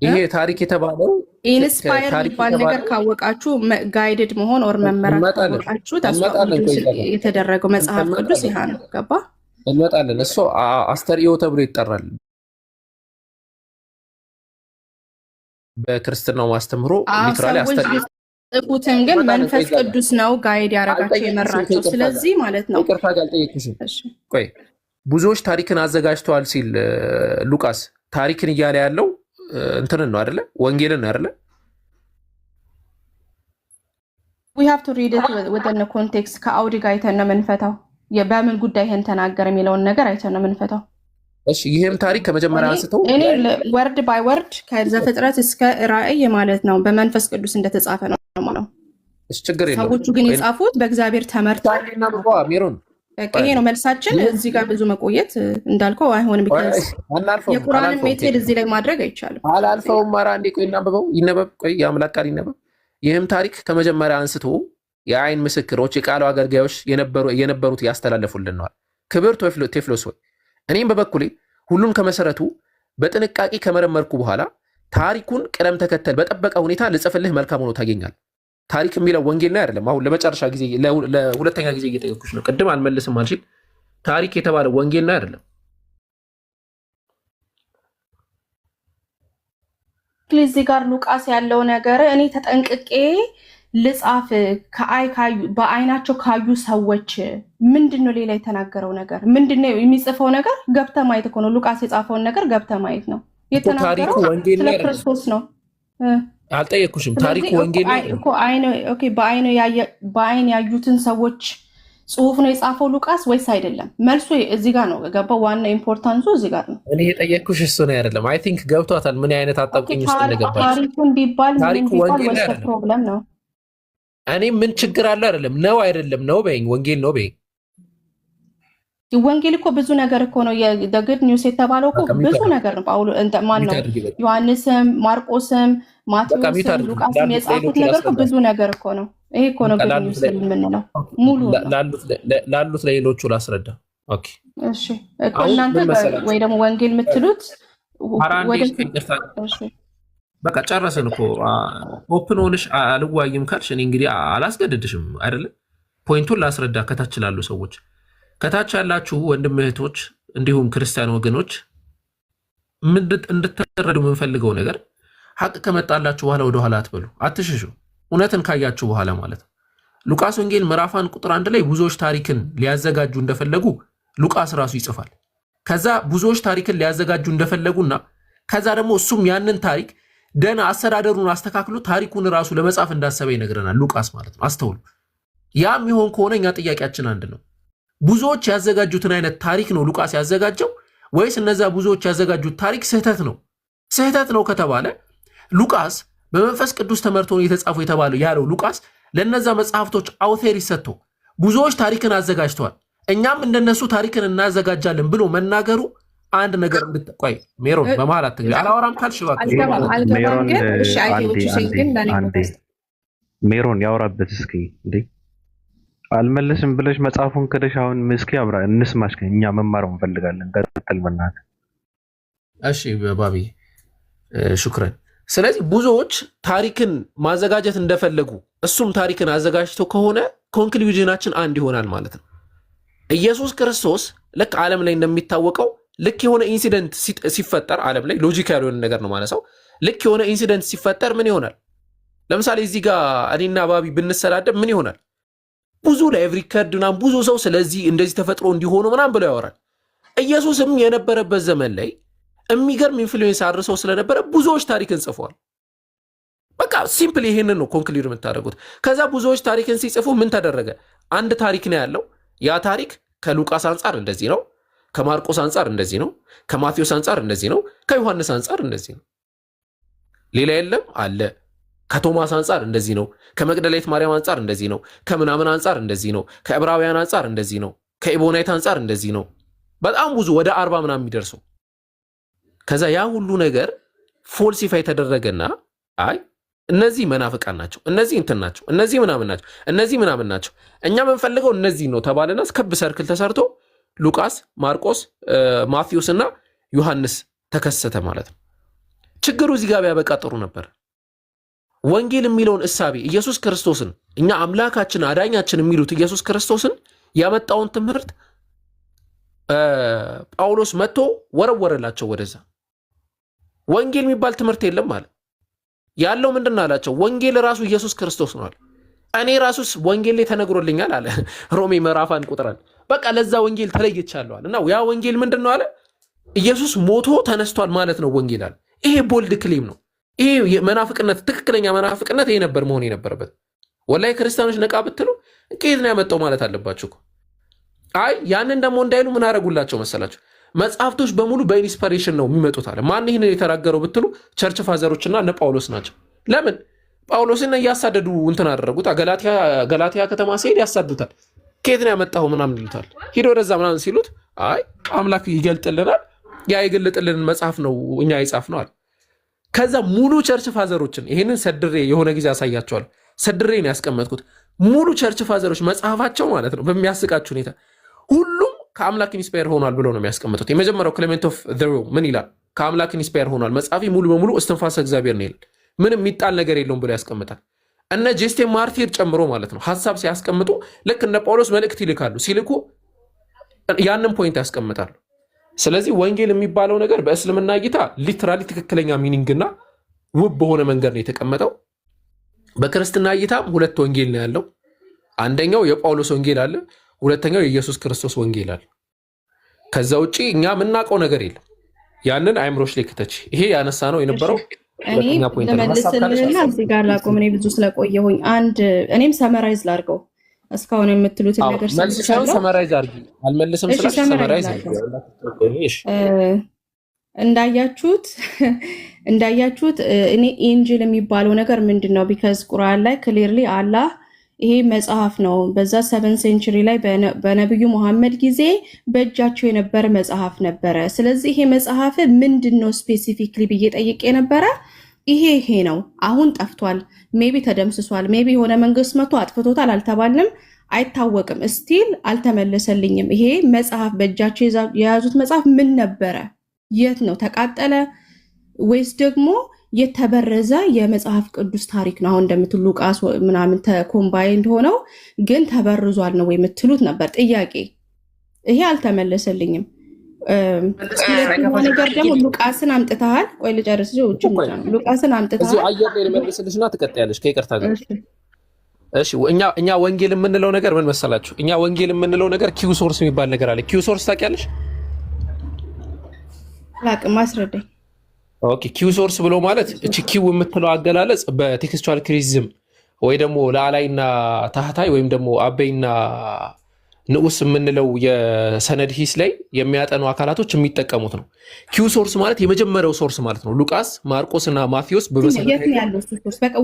ይሄ ታሪክ የተባለው ኢንስፓየር የሚባል ነገር ካወቃችሁ ጋይድድ መሆን ኦር መመራት ካወቃችሁ የተደረገው መጽሐፍ ቅዱስ ይሄ ነው። ገባ እንመጣለን። እሱ አስተርእዮ ተብሎ ይጠራል በክርስትናው ማስተምሮ። ሊትራሊ አስተርእዮ ጽፉትን ግን መንፈስ ቅዱስ ነው ጋይድ ያደረጋቸው የመራቸው። ስለዚህ ማለት ነው ይቅርታ አልጠየቅኩሽም። ቆይ ብዙዎች ታሪክን አዘጋጅተዋል ሲል ሉቃስ ታሪክን እያለ ያለው እንትን ነው አይደለ? ወንጌልን አይደለ? we have to read it within the context ከአውዲ ጋር አይተን ነው የምንፈታው። በምን ጉዳይ ይሄን ተናገረ የሚለውን ነገር አይተን ነው የምንፈታው። እሺ ይሄም ታሪክ ከመጀመሪያ አንስተው እኔ ወርድ ባይ ወርድ ከዘፍጥረት እስከ ራእይ ማለት ነው በመንፈስ ቅዱስ እንደተጻፈ ነው ማለት ነው። እሺ ችግር የለውም። ሰዎቹ ግን የጻፉት በእግዚአብሔር ተመርተው ሜሮን ይሄ ነው መልሳችን። እዚህ ጋር ብዙ መቆየት እንዳልከው አይሆንም። ቢካዝ የቁርአንን ሜትድ እዚህ ላይ ማድረግ አይቻልም። አላልፈውም። ኧረ አንዴ ቆይ እናንብበው። ይነበብ። ቆይ የአምላክ ቃል ይነበብ። ይህም ታሪክ ከመጀመሪያ አንስቶ የአይን ምስክሮች የቃሉ አገልጋዮች የነበሩት ያስተላለፉልን ነዋል። ክብር ቴዎፍሎስ ሆይ እኔም በበኩሌ ሁሉን ከመሰረቱ በጥንቃቄ ከመረመርኩ በኋላ ታሪኩን ቅደም ተከተል በጠበቀ ሁኔታ ልጽፍልህ መልካም ሆኖ ታገኛል። ታሪክ የሚለው ወንጌል ላይ አይደለም። አሁን ለመጨረሻ ጊዜ ለሁለተኛ ጊዜ እየጠየኩሽ ነው። ቅድም አልመልስም አልሽኝ። ታሪክ የተባለው ወንጌል ላይ አይደለም። እዚህ ጋር ሉቃስ ያለው ነገር እኔ ተጠንቅቄ ልጻፍ በአይናቸው ካዩ ሰዎች ምንድነው ሌላ የተናገረው ነገር ምንድነው? የሚጽፈው ነገር ገብተህ ማየት እኮ ነው። ሉቃስ የጻፈውን ነገር ገብተህ ማየት ነው። የተናገረው ስለ ክርስቶስ ነው። አልጠየኩሽም። ታሪኩ ወንጌል እኮ በአይን ያዩትን ሰዎች ጽሁፍ ነው የጻፈው ሉቃስ ወይስ አይደለም? መልሱ እዚህ ጋር ነው ገባው። ዋና ኢምፖርታንሱ እዚህ ጋር ነው። እኔ የጠየኩሽ እሱ ነው አይደለም። አይ ቲንክ ገብቷታል ምን አይነት አጣብቂኝ ውስጥ እንደገባች። ታሪኩን ቢባል ምን ቢባል ወይስ ፕሮብለም ነው? እኔ ምን ችግር አለ አይደለም ነው አይደለም ነው በይኝ። ወንጌል ነው በይኝ። ወንጌል እኮ ብዙ ነገር እኮ ነው። የግድ ኒውስ የተባለው እኮ ብዙ ነገር ነው። ጳውሎስ ማን ነው? ዮሐንስም ማርቆስም ማቴዎስም ሉቃስም የጻፉት ነገር እኮ ብዙ ነገር እኮ ነው። ይሄ እኮ ነው ግድ ኒውስ የምንለው ሙሉ ላሉት ለሌሎቹ ላስረዳ። ኦኬ እሺ እኮ እናንተ ወይ ደግሞ ወንጌል የምትሉት በቃ ጨረስን እኮ ኦፕን ሆነሽ አልዋይም ካልሽ እኔ እንግዲህ አላስገድድሽም አይደለም። ፖይንቱን ላስረዳ። ከታች ላሉ ሰዎች ከታች ያላችሁ ወንድም እህቶች፣ እንዲሁም ክርስቲያን ወገኖች እንድትረዱ የምንፈልገው ነገር ሀቅ ከመጣላችሁ በኋላ ወደኋላ አትበሉ፣ አትሽሹ። እውነትን ካያችሁ በኋላ ማለት ነው። ሉቃስ ወንጌል ምዕራፍ 1 ቁጥር 1 ላይ ብዙዎች ታሪክን ሊያዘጋጁ እንደፈለጉ ሉቃስ ራሱ ይጽፋል። ከዛ ብዙዎች ታሪክን ሊያዘጋጁ እንደፈለጉና ከዛ ደግሞ እሱም ያንን ታሪክ ደና አስተዳደሩን አስተካክሎ ታሪኩን ራሱ ለመጻፍ እንዳሰበ ይነግረናል ሉቃስ ማለት ነው። አስተውሉ። ያም ይሆን ከሆነ እኛ ጥያቄያችን አንድ ነው። ብዙዎች ያዘጋጁትን አይነት ታሪክ ነው ሉቃስ ያዘጋጀው ወይስ እነዛ ብዙዎች ያዘጋጁት ታሪክ ስህተት ነው? ስህተት ነው ከተባለ ሉቃስ በመንፈስ ቅዱስ ተመርቶ የተጻፈው የተባለው ያለው ሉቃስ ለነዛ መጽሐፍቶች አውቶሪ ሰጥቶ ብዙዎች ታሪክን አዘጋጅተዋል፣ እኛም እንደነሱ ታሪክን እናዘጋጃለን ብሎ መናገሩ አንድ ነገር እንድትቆይ ሜሮን በመሃል አትግቢ። አላወራም ካልሽ ሜሮን ያወራበት እስኪ እንዴ አልመለስም ብለሽ መጽሐፉን ከደሽ አሁን ምስኪ አብራ እንስማሽ። እኛ መማረው እንፈልጋለን። ቀጥል በእናትህ። እሺ ባቢ ሹክራን። ስለዚህ ብዙዎች ታሪክን ማዘጋጀት እንደፈለጉ እሱም ታሪክን አዘጋጅቶ ከሆነ ኮንክሉዥናችን አንድ ይሆናል ማለት ነው። ኢየሱስ ክርስቶስ ልክ ዓለም ላይ እንደሚታወቀው ልክ የሆነ ኢንሲደንት ሲፈጠር ዓለም ላይ ሎጂካል የሆነ ነገር ነው ማለሰው። ልክ የሆነ ኢንሲደንት ሲፈጠር ምን ይሆናል? ለምሳሌ እዚህ ጋር እኔና ባቢ ብንሰዳደብ ምን ይሆናል? ብዙ ላይቭ ሪከርድ ምናምን ብዙ ሰው ስለዚህ እንደዚህ ተፈጥሮ እንዲሆኑ ምናምን ብለው ያወራል። ኢየሱስም የነበረበት ዘመን ላይ የሚገርም ኢንፍሉዌንስ አድርሰው ስለነበረ ብዙዎች ታሪክን ጽፈዋል። በቃ ሲምፕል ይሄንን ነው ኮንክሉድ የምታደርጉት። ከዛ ብዙዎች ታሪክን ሲጽፉ ምን ተደረገ? አንድ ታሪክ ነው ያለው። ያ ታሪክ ከሉቃስ አንጻር እንደዚህ ነው፣ ከማርቆስ አንጻር እንደዚህ ነው፣ ከማቴዎስ አንጻር እንደዚህ ነው፣ ከዮሐንስ አንጻር እንደዚህ ነው። ሌላ የለም አለ። ከቶማስ አንጻር እንደዚህ ነው፣ ከመግደላዊት ማርያም አንጻር እንደዚህ ነው፣ ከምናምን አንጻር እንደዚህ ነው፣ ከዕብራውያን አንጻር እንደዚህ ነው፣ ከኢቦናይት አንጻር እንደዚህ ነው። በጣም ብዙ ወደ 40 ምናምን የሚደርሰው። ከዛ ያ ሁሉ ነገር ፎልሲፋይ ተደረገና አይ እነዚህ መናፍቃን ናቸው፣ እነዚህ እንትን ናቸው፣ እነዚህ ምናምን ናቸው፣ እነዚህ ምናምን ናቸው፣ እኛ የምንፈልገው እነዚህ ነው ተባለና ክብ ሰርክል ተሰርቶ ሉቃስ፣ ማርቆስ፣ ማቴዎስ እና ዮሐንስ ተከሰተ ማለት ነው። ችግሩ እዚህ ጋር ቢያበቃ ጥሩ ነበር። ወንጌል የሚለውን እሳቤ ኢየሱስ ክርስቶስን እኛ አምላካችን አዳኛችን የሚሉት ኢየሱስ ክርስቶስን ያመጣውን ትምህርት ጳውሎስ መጥቶ ወረወረላቸው ወደዛ። ወንጌል የሚባል ትምህርት የለም ማለት ያለው ምንድን ነው አላቸው። ወንጌል ራሱ ኢየሱስ ክርስቶስ ነው አለ። እኔ ራሱስ ወንጌል ላይ ተነግሮልኛል አለ። ሮሜ ምዕራፍ 1 ቁጥር 1 በቃ ለዛ ወንጌል ተለይቻለሁ አለ። እና ያ ወንጌል ምንድን ነው አለ? ኢየሱስ ሞቶ ተነስቷል ማለት ነው ወንጌል አለ። ይሄ ቦልድ ክሌም ነው። ይሄ መናፍቅነት፣ ትክክለኛ መናፍቅነት ይሄ ነበር መሆን የነበረበት። ወላይ ክርስቲያኖች ነቃ ብትሉ ከየት ነው ያመጣው ማለት አለባችሁ እኮ። አይ ያንን ደግሞ እንዳይሉ ምን አደረጉላቸው መሰላችሁ? መጽሐፍቶች በሙሉ በኢንስፒሬሽን ነው የሚመጡት አለ። ማን ይህንን የተናገረው ብትሉ ቸርች ፋዘሮችና እነ ጳውሎስ ናቸው። ለምን ጳውሎስን እያሳደዱ እንትን አደረጉት። ገላትያ ከተማ ሲሄድ ያሳዱታል። ከየት ነው ያመጣው ምናምን ይሉታል። ሂዶ ወደዛ ምናምን ሲሉት አይ አምላክ ይገልጥልናል፣ ያ የገለጥልንን መጽሐፍ ነው እኛ የጻፍ ነው አለ። ከዛ ሙሉ ቸርች ፋዘሮችን ይሄንን ሰድሬ የሆነ ጊዜ ያሳያቸዋል። ሰድሬ ነው ያስቀመጥኩት። ሙሉ ቸርች ፋዘሮች መጽሐፋቸው ማለት ነው በሚያስቃችሁ ሁኔታ ሁሉም ከአምላክ ኢንስፓየር ሆኗል ብሎ ነው የሚያስቀምጡት። የመጀመሪያው ክሌሜንት ኦፍ ዘ ሮም ምን ይላል? ከአምላክ ኢንስፓየር ሆኗል መጽሐፊ ሙሉ በሙሉ እስትንፋሰ እግዚአብሔር ነው ይላል። ምንም የሚጣል ነገር የለውም ብሎ ያስቀምጣል። እነ ጄስቴን ማርቲር ጨምሮ ማለት ነው ሀሳብ ሲያስቀምጡ ልክ እነ ጳውሎስ መልእክት ይልካሉ። ሲልኩ ያንን ፖይንት ያስቀምጣሉ። ስለዚህ ወንጌል የሚባለው ነገር በእስልምና እይታ ሊትራሊ ትክክለኛ ሚኒንግና ውብ በሆነ መንገድ ነው የተቀመጠው። በክርስትና እይታም ሁለት ወንጌል ነው ያለው። አንደኛው የጳውሎስ ወንጌል አለ፣ ሁለተኛው የኢየሱስ ክርስቶስ ወንጌል አለ። ከዛ ውጭ እኛ የምናውቀው ነገር የለም። ያንን አይምሮች ላይ ክተች። ይሄ ያነሳ ነው የነበረው እኔ ለመልስልንና እዚህ ጋር ላቆም። እኔ ብዙ ስለቆየሁኝ እኔም ሰመራይዝ ላድርገው እስካሁን የምትሉትን ነገር ሰመራይዝ አድርጊ። አልመልስም ስላሽ ሰመራይዝ እንዳያችሁት እኔ ኢንጂል የሚባለው ነገር ምንድን ነው? ቢካዝ ቁርአን ላይ ክሊርሊ አላህ ይሄ መጽሐፍ ነው በዛ 7 ሴንቸሪ ላይ በነብዩ መሐመድ ጊዜ በእጃቸው የነበረ መጽሐፍ ነበረ። ስለዚህ ይሄ መጽሐፍ ምንድን ነው ስፔሲፊክሊ ብዬ ጠይቄ ነበረ። ይሄ ነው አሁን ጠፍቷል፣ ሜቢ ተደምስሷል፣ ሜቢ የሆነ መንግስት መጥቶ አጥፍቶታል አልተባልንም፣ አይታወቅም፣ ስቲል አልተመለሰልኝም። ይሄ መጽሐፍ በእጃቸው የያዙት መጽሐፍ ምን ነበረ? የት ነው? ተቃጠለ ወይስ ደግሞ የተበረዘ የመጽሐፍ ቅዱስ ታሪክ ነው? አሁን እንደምትሉ ሉቃስ ምናምን ኮምባይንድ ሆነው ግን ተበርዟል ነው የምትሉት ነበር ጥያቄ። ይሄ አልተመለሰልኝም። ነገር ደግሞ ሉቃስን አምጥተሃል። ቆይ ልጨርስ። ሉቃስን አምጥተሃል። እዚሁ አየር ላይ ልመልስልሽና ትቀጥያለሽ ከይቅርታ ጋር። እሺ እኛ ወንጌል የምንለው ነገር ምን መሰላችሁ? እኛ ወንጌል የምንለው ነገር ኪው ሶርስ የሚባል ነገር አለ። ኪው ሶርስ ታውቂያለሽ? አላውቅም፣ አስረዳኝ። ኦኬ ኪው ሶርስ ብሎ ማለት እቺ ኪው የምትለው አገላለጽ በቴክስቹዋል ክሪቲሲዝም ወይ ደግሞ ላዕላይና ታህታይ ወይም ደግሞ አበይና ንዑስ የምንለው የሰነድ ሂስ ላይ የሚያጠኑ አካላቶች የሚጠቀሙት ነው። ኪው ሶርስ ማለት የመጀመሪያው ሶርስ ማለት ነው። ሉቃስ፣ ማርቆስ እና ማቴዎስ የት ነው ያለው ሶርስ? በቃ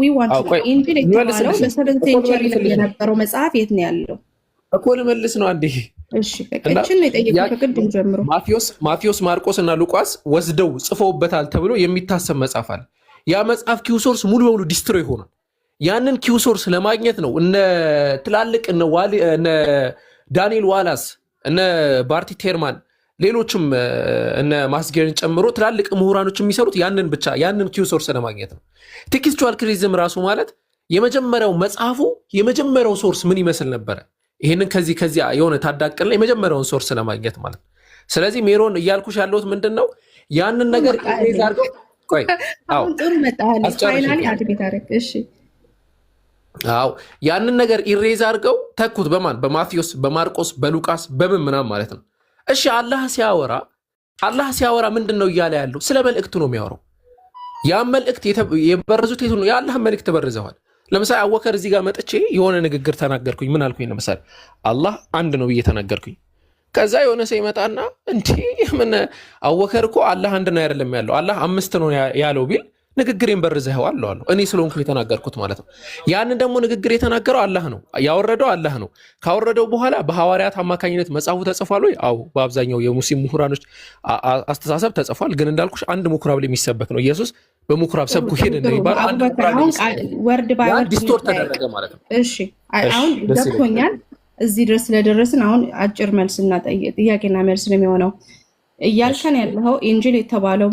ኢንጂል የተባለው በ7 ሴንቸሪ ላይ የነበረው መጽሐፍ የት ነው ያለው እኮ ልመልስ ነው አንዴ። እሺ በቃ እቺን ነው የጠየቁት ከቅድም ጀምሮ። ማቴዎስ፣ ማርቆስ እና ሉቃስ ወስደው ጽፈውበታል ተብሎ የሚታሰብ መጽሐፍ አለ። ያ መጽሐፍ ኪው ሶርስ ሙሉ በሙሉ ዲስትሮይ ሆኗል። ያንን ኪው ሶርስ ለማግኘት ነው እነ ትላልቅ እነ ዳንኤል ዋላስ እነ ባርቲ ቴርማን ሌሎችም እነ ማስጌርን ጨምሮ ትላልቅ ምሁራኖች የሚሰሩት ያንን ኪው ሶርስ ለማግኘት ነው። ቴክስቹዋል ክሪቲሲዝም ራሱ ማለት የመጀመሪያው መጽሐፉ የመጀመሪያው ሶርስ ምን ይመስል ነበረ? ይሄንን ከዚህ የሆነ ታዳቅልና የመጀመሪያውን ሶርስ ለማግኘት ማለት። ስለዚህ ሜሮን እያልኩሽ ያለሁት ምንድን ነው ያንን ነገር ኢሬዝ አድርገው አሁን ጥሩ መጣሃል ፋይናሊ አድቤት አረክ። እሺ አዎ ያንን ነገር ኢሬዝ አድርገው ተኩት። በማን? በማቴዎስ፣ በማርቆስ፣ በሉቃስ በምን ምናምን ማለት ነው። እሺ አላህ ሲያወራ ምንድን ነው እያለ ያለው? ስለ መልእክቱ ነው የሚያወራው። ያ መልእክት የበረዙት የቱ ነው? የአላህ መልእክት ተበርዘዋል። ለምሳሌ አወከር እዚህ ጋር መጥቼ የሆነ ንግግር ተናገርኩኝ። ምን አልኩኝ? ለምሳሌ አላህ አንድ ነው ብዬ ተናገርኩኝ። ከዛ የሆነ ሰው ይመጣና ምን አወከር እኮ አላህ አንድ ነው አይደለም ያለው አላህ 5 ነው ያለው ቢል ንግግሬን በርዘኸዋል አለዋለሁ። እኔ ስለሆንኩ የተናገርኩት ማለት ነው። ያንን ደግሞ ንግግር የተናገረው አላህ ነው፣ ያወረደው አላህ ነው። ካወረደው በኋላ በሐዋርያት አማካኝነት መጽሐፉ ተጽፏል ወይ? አዎ፣ በአብዛኛው የሙስሊም ምሁራኖች አስተሳሰብ ተጽፏል። ግን እንዳልኩሽ አንድ ምኩራብ ላይ የሚሰበክ ነው። ኢየሱስ በምኩራብ ሰብኩ ሄደ እንደሚባል አንድ ወርድ ባይወርድ ዲስቶርት ተደረገ ማለት ነው። እሺ አሁን ገብቶኛል። እዚህ ድረስ ስለደረስን አሁን አጭር መልስና ጥያቄና መልስ ነው የሚሆነው። እያልከን ያለው ኢንጂል የተባለው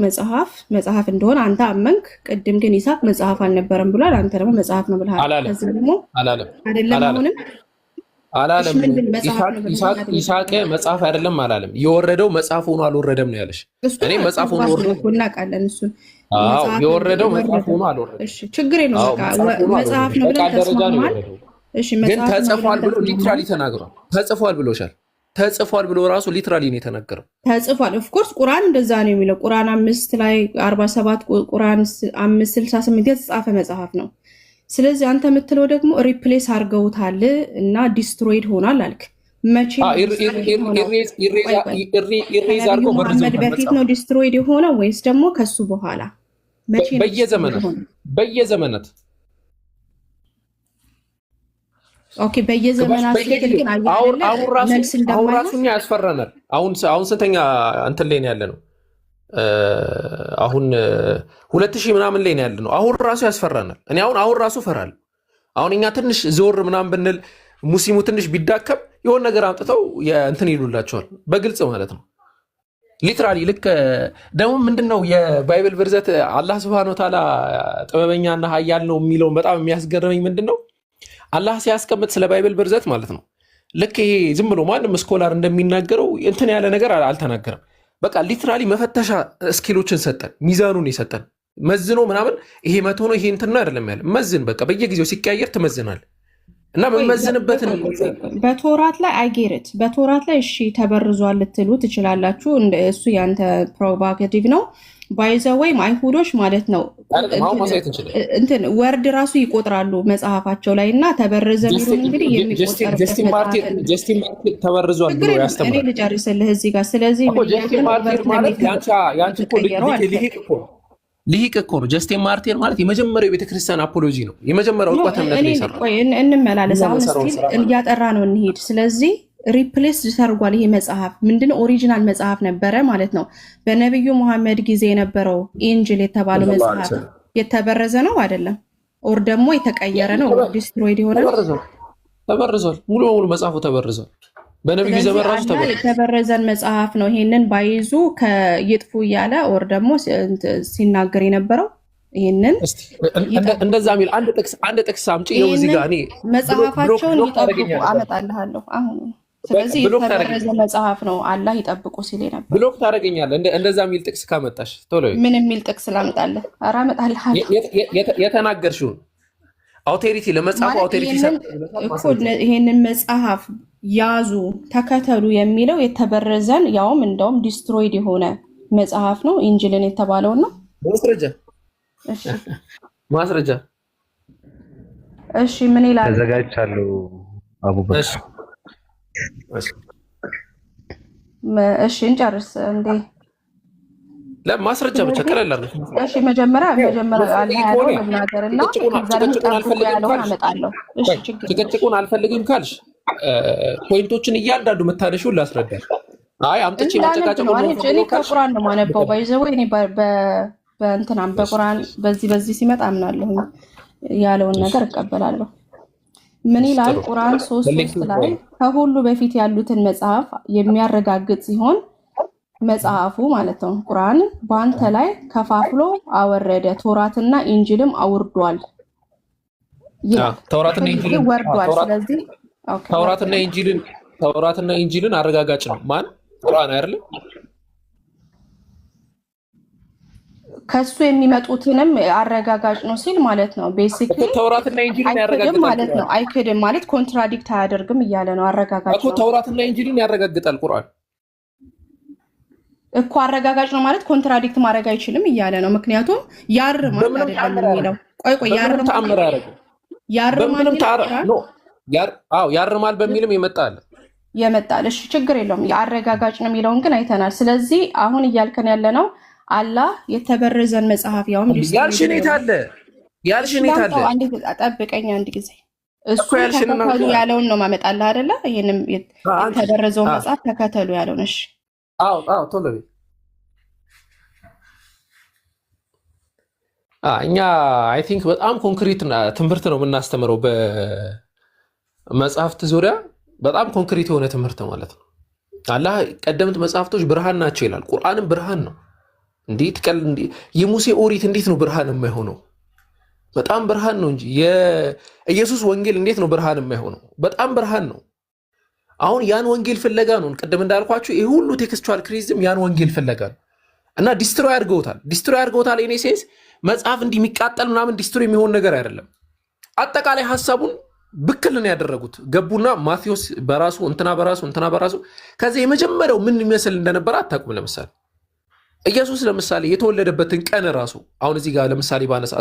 መጽሐፍ እንደሆነ አንተ አመንክ። ቅድም ግን ይስሐቅ መጽሐፍ አልነበረም ብሏል። አንተ ደግሞ መጽሐፍ ነው ብለሃል። ከዚህ ደግሞ አይደለም አሁንም አላለም። ይስሐቅ መጽሐፍ አይደለም አላለም። የወረደው መጽሐፍ ሆኖ አልወረደም ነው ያለሽ። እኔ መጽሐፍ ሆኖ ወረደ እናውቃለን። እሱን የወረደው መጽሐፍ ሆኖ አልወረደም። እሺ ችግር የለውም። መጽሐፍ ነው ብለን ተስማማን። እሺ ግን ተጽፏል ብሎ ሊትራሊ ተናግሯል። ተጽፏል ብሎሻል። ተጽፏል ብሎ ራሱ ሊትራሊ ነው የተናገረው። ተጽፏል ኦፍኮርስ ቁርአን እንደዛ ነው የሚለው። ቁርአን 5 ላይ 47 ቁርአን 5:68 የተጻፈ መጽሐፍ ነው። ስለዚህ አንተ የምትለው ደግሞ ሪፕሌስ አድርገውታል እና ዲስትሮይድ ሆኗል አልክ። መቼ ኢሬዝ አድርገው መሐመድ በፊት ነው ዲስትሮይድ የሆነው ወይስ ደግሞ ከሱ በኋላ? መቼ? በየዘመናት ኦኬ በየዘመናት ግን አሁን ራሱ ያስፈራናል። አሁን ስንተኛ እንትን ላይ ነው ያለ ነው? አሁን 2000 ምናምን ላይ ነው ያለነው። አሁን ራሱ ያስፈራናል። እኔ አሁን ራሱ እፈራለሁ። አሁን እኛ ትንሽ ዞር ምናምን ብንል ሙስሊሙ ትንሽ ቢዳከም የሆነ ነገር አምጥተው እንትን ይሉላቸዋል፣ በግልጽ ማለት ነው። ሊትራሊ ልክ ደግሞ ምንድነው የባይብል ብርዘት አላህ Subhanahu Wa Ta'ala ጥበበኛና ኃያል ነው የሚለው በጣም የሚያስገርመኝ ምንድነው አላህ ሲያስቀምጥ ስለ ባይብል ብርዘት ማለት ነው። ልክ ይሄ ዝም ብሎ ማንም ስኮላር እንደሚናገረው እንትን ያለ ነገር አልተናገረም። በቃ ሊትራሊ መፈተሻ ስኪሎችን ሰጠን፣ ሚዛኑን የሰጠን መዝኖ ምናምን ይሄ መቶ ነው ይሄ እንትን አይደለም ያለ መዝን። በቃ በየጊዜው ሲቀያየር ትመዝናል እና መመዝንበትን በቶራት ላይ አይጌርት በቶራት ላይ እሺ ተበርዟል ልትሉ ትችላላችሁ። እሱ ያንተ ፕሮቮካቲቭ ነው። ባይዘወይም አይሁዶች ማለት ነው እንትን ወርድ ራሱ ይቆጥራሉ መጽሐፋቸው ላይ እና ተበረዘ ቢሉን እንግዲህ ጀስቲን ማርቲር ተበርዟል ብሎ ያስተምራል። እኔ ልጨርስልህ እዚህ ጋር። ስለዚህ ጀስቲን ማርቲር ማለት ያንቺ እኮ ሊሂቅ እኮ ነው። ጀስቲን ማርቲር ማለት የመጀመሪያው የቤተክርስቲያን አፖሎጂ ነው። የመጀመሪያው ዕውቀት እምነት ነው የሰራው። እንመላለስ አሁን ስቲል እያጠራ ነው እንሂድ። ስለዚህ ሪፕሌስ ተደርጓል። ይሄ መጽሐፍ ምንድነው? ኦሪጂናል መጽሐፍ ነበረ ማለት ነው። በነብዩ መሐመድ ጊዜ የነበረው ኢንጅል የተባለው መጽሐፍ የተበረዘ ነው አይደለም? ኦር ደግሞ የተቀየረ ነው? ዲስትሮይድ የሆነ ተበርዟል። ሙሉ በሙሉ መጽሐፉ ተበርዟል። በነብዩ ዘመን ራሱ የተበረዘን መጽሐፍ ነው። ይሄንን ባይዙ ከይጥፉ እያለ ኦር ደግሞ ሲናገር የነበረው ይሄንን እንደዛ ሚል አንድ ጥቅስ አምጪ ነው እዚህ ጋር እኔ መጽሐፋቸውን ይጠብቁ አመጣልሃለሁ አሁን። ስለዚህ የተበረዘ መጽሐፍ ነው አላህ ይጠብቁ ሲል ነበር። ብሎክ ታደርገኛለህ እንደዛ ሚል ጥቅስ ካመጣሽ ቶሎ። ምን የሚል ጥቅስ ላመጣልህ? ኧረ አመጣልሃለሁ። የተናገርሽውን አውቶሪቲ ለመጽሐፉ አውቶሪቲ እኮ ይሄንን መጽሐፍ ያዙ ተከተሉ የሚለው የተበረዘን ያውም እንደውም ዲስትሮይድ የሆነ መጽሐፍ ነው ኢንጅልን የተባለው ነው። ማስረጃ እሺ ምን ይላል? ተዘጋጅቻለሁ አቡበክር። እሺ እንጨርስ እንዴ? ለማስረጃ ብቻ ቀለል አድርገሽ። እሺ መጀመሪያ አለ ያለው መናገርና ጭቅጭቁን አልፈልግም ካልሽ ፖይንቶችን እያንዳንዱ መታነሹን ላስረዳሽ። አይ አምጥቼ መጨቃጨቅ ነው። እኔ ከቁርአን ነው ማነበው ባይዘው እኔ በእንትናም በቁርአን በዚህ ሲመጣ አምናለሁ ያለውን ነገር እቀበላለሁ። ምን ይላል? ቁርአን 3:3 ላይ ከሁሉ በፊት ያሉትን መጽሐፍ የሚያረጋግጥ ሲሆን መጽሐፉ ማለት ነው ቁርአን በአንተ ላይ ከፋፍሎ አወረደ፣ ቶራትና ኢንጂልም አውርዷል። ተውራትና ኢንጂልን ወርዷል። ስለዚህ ተውራትና ኢንጂልን አረጋጋጭ ነው ማን? ቁርአን አይደለም? ከሱ የሚመጡትንም አረጋጋጭ ነው ሲል ማለት ነው። ቤሲክሊ ተውራትና ኢንጂልን ያረጋግጣል ማለት ነው። አይክድም ማለት ኮንትራዲክት አያደርግም እያለ ነው። አረጋጋጭ ነው ተውራትና ኢንጂልን ያረጋግጣል ቁርአን እኮ አረጋጋጭ ነው ማለት ኮንትራዲክት ማድረግ አይችልም እያለ ነው። ምክንያቱም ያርማል አይደለም የሚለው። ቆይ ያርማል በሚልም የመጣል እሺ፣ ችግር የለውም። የአረጋጋጭ ነው የሚለውን ግን አይተናል። ስለዚህ አሁን እያልከን ያለ ነው አላህ የተበረዘን መጽሐፍ ያውም ያልሽኔት አለ አንዴ ጠብቀኝ አንድ ጊዜ። እሱ ተከተሉ ያለውን ነው ማመጣልህ አይደለ? ይሄንም የተበረዘውን መጽሐፍ ተከተሉ ያለውን። እሺ ቶሎ እኛ አይ ቲንክ በጣም ኮንክሪት ትምህርት ነው የምናስተምረው በመጽሐፍት ዙሪያ በጣም ኮንክሪት የሆነ ትምህርት ማለት ነው። አላህ ቀደምት መጽሐፍቶች ብርሃን ናቸው ይላል። ቁርአንም ብርሃን ነው። የሙሴ ኦሪት እንዴት ነው ብርሃን የማይሆነው? በጣም ብርሃን ነው እንጂ የኢየሱስ ወንጌል እንዴት ነው ብርሃን የማይሆነው? በጣም ብርሃን ነው። አሁን ያን ወንጌል ፍለጋ ነው። ቅድም እንዳልኳችሁ ይህ ሁሉ ቴክስቹዋል ክሪቲሲዝም ያን ወንጌል ፍለጋ ነው እና ዲስትሮይ አድርገውታል። እኔ ሴንስ መጽሐፍ እንዲህ የሚቃጠል ምናምን ዲስትሮይ የሚሆን ነገር አይደለም። አጠቃላይ ሀሳቡን ብክልን ያደረጉት ገቡና ማቴዎስ በራሱ እንትና በራሱ ከዚህ የመጀመሪያው ምን የሚመስል እንደነበረ አታውቁም። ለምሳሌ ኢየሱስ ለምሳሌ የተወለደበትን ቀን ራሱ አሁን እዚህ ጋር ለምሳሌ ባነሳ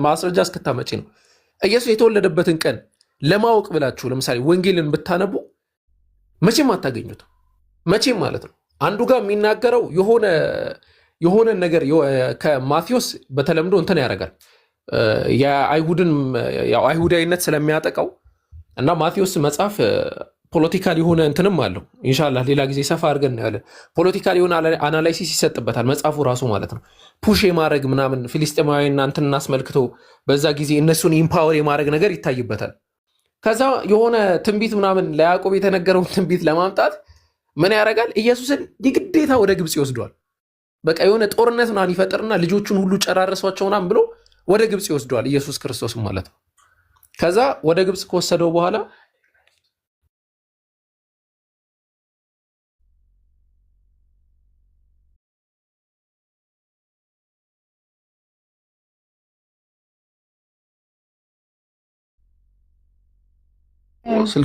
ማስረጃ እስክታመጪ ነው። ኢየሱስ የተወለደበትን ቀን ለማወቅ ብላችሁ ለምሳሌ ወንጌልን ብታነቡ መቼም አታገኙት። መቼም ማለት ነው። አንዱ ጋር የሚናገረው የሆነ ነገር ከማቴዎስ በተለምዶ እንትን ያደርጋል። የአይሁዳዊነት ስለሚያጠቃው እና ማቴዎስ መጽሐፍ ፖለቲካል የሆነ እንትንም አለው። ኢንሻአላህ ሌላ ጊዜ ሰፋ አድርገን እናያለን። ፖለቲካል የሆነ አናላይሲስ ይሰጥበታል መጽሐፉ ራሱ ማለት ነው። ፑሽ የማድረግ ምናምን ፊሊስጤማውያንና እንትን አስመልክቶ በዛ ጊዜ እነሱን ኢምፓወር የማድረግ ነገር ይታይበታል። ከዛ የሆነ ትንቢት ምናምን ለያዕቆብ የተነገረውን ትንቢት ለማምጣት ምን ያደርጋል? ኢየሱስን የግዴታ ወደ ግብፅ ይወስደዋል። በቃ የሆነ ጦርነት ምናምን ይፈጥርና ልጆቹን ሁሉ ጨራረሷቸው ምናምን ብሎ ወደ ግብፅ ይወስደዋል ኢየሱስ ክርስቶስ ማለት ነው። ከዛ ወደ ግብፅ ከወሰደው በኋላ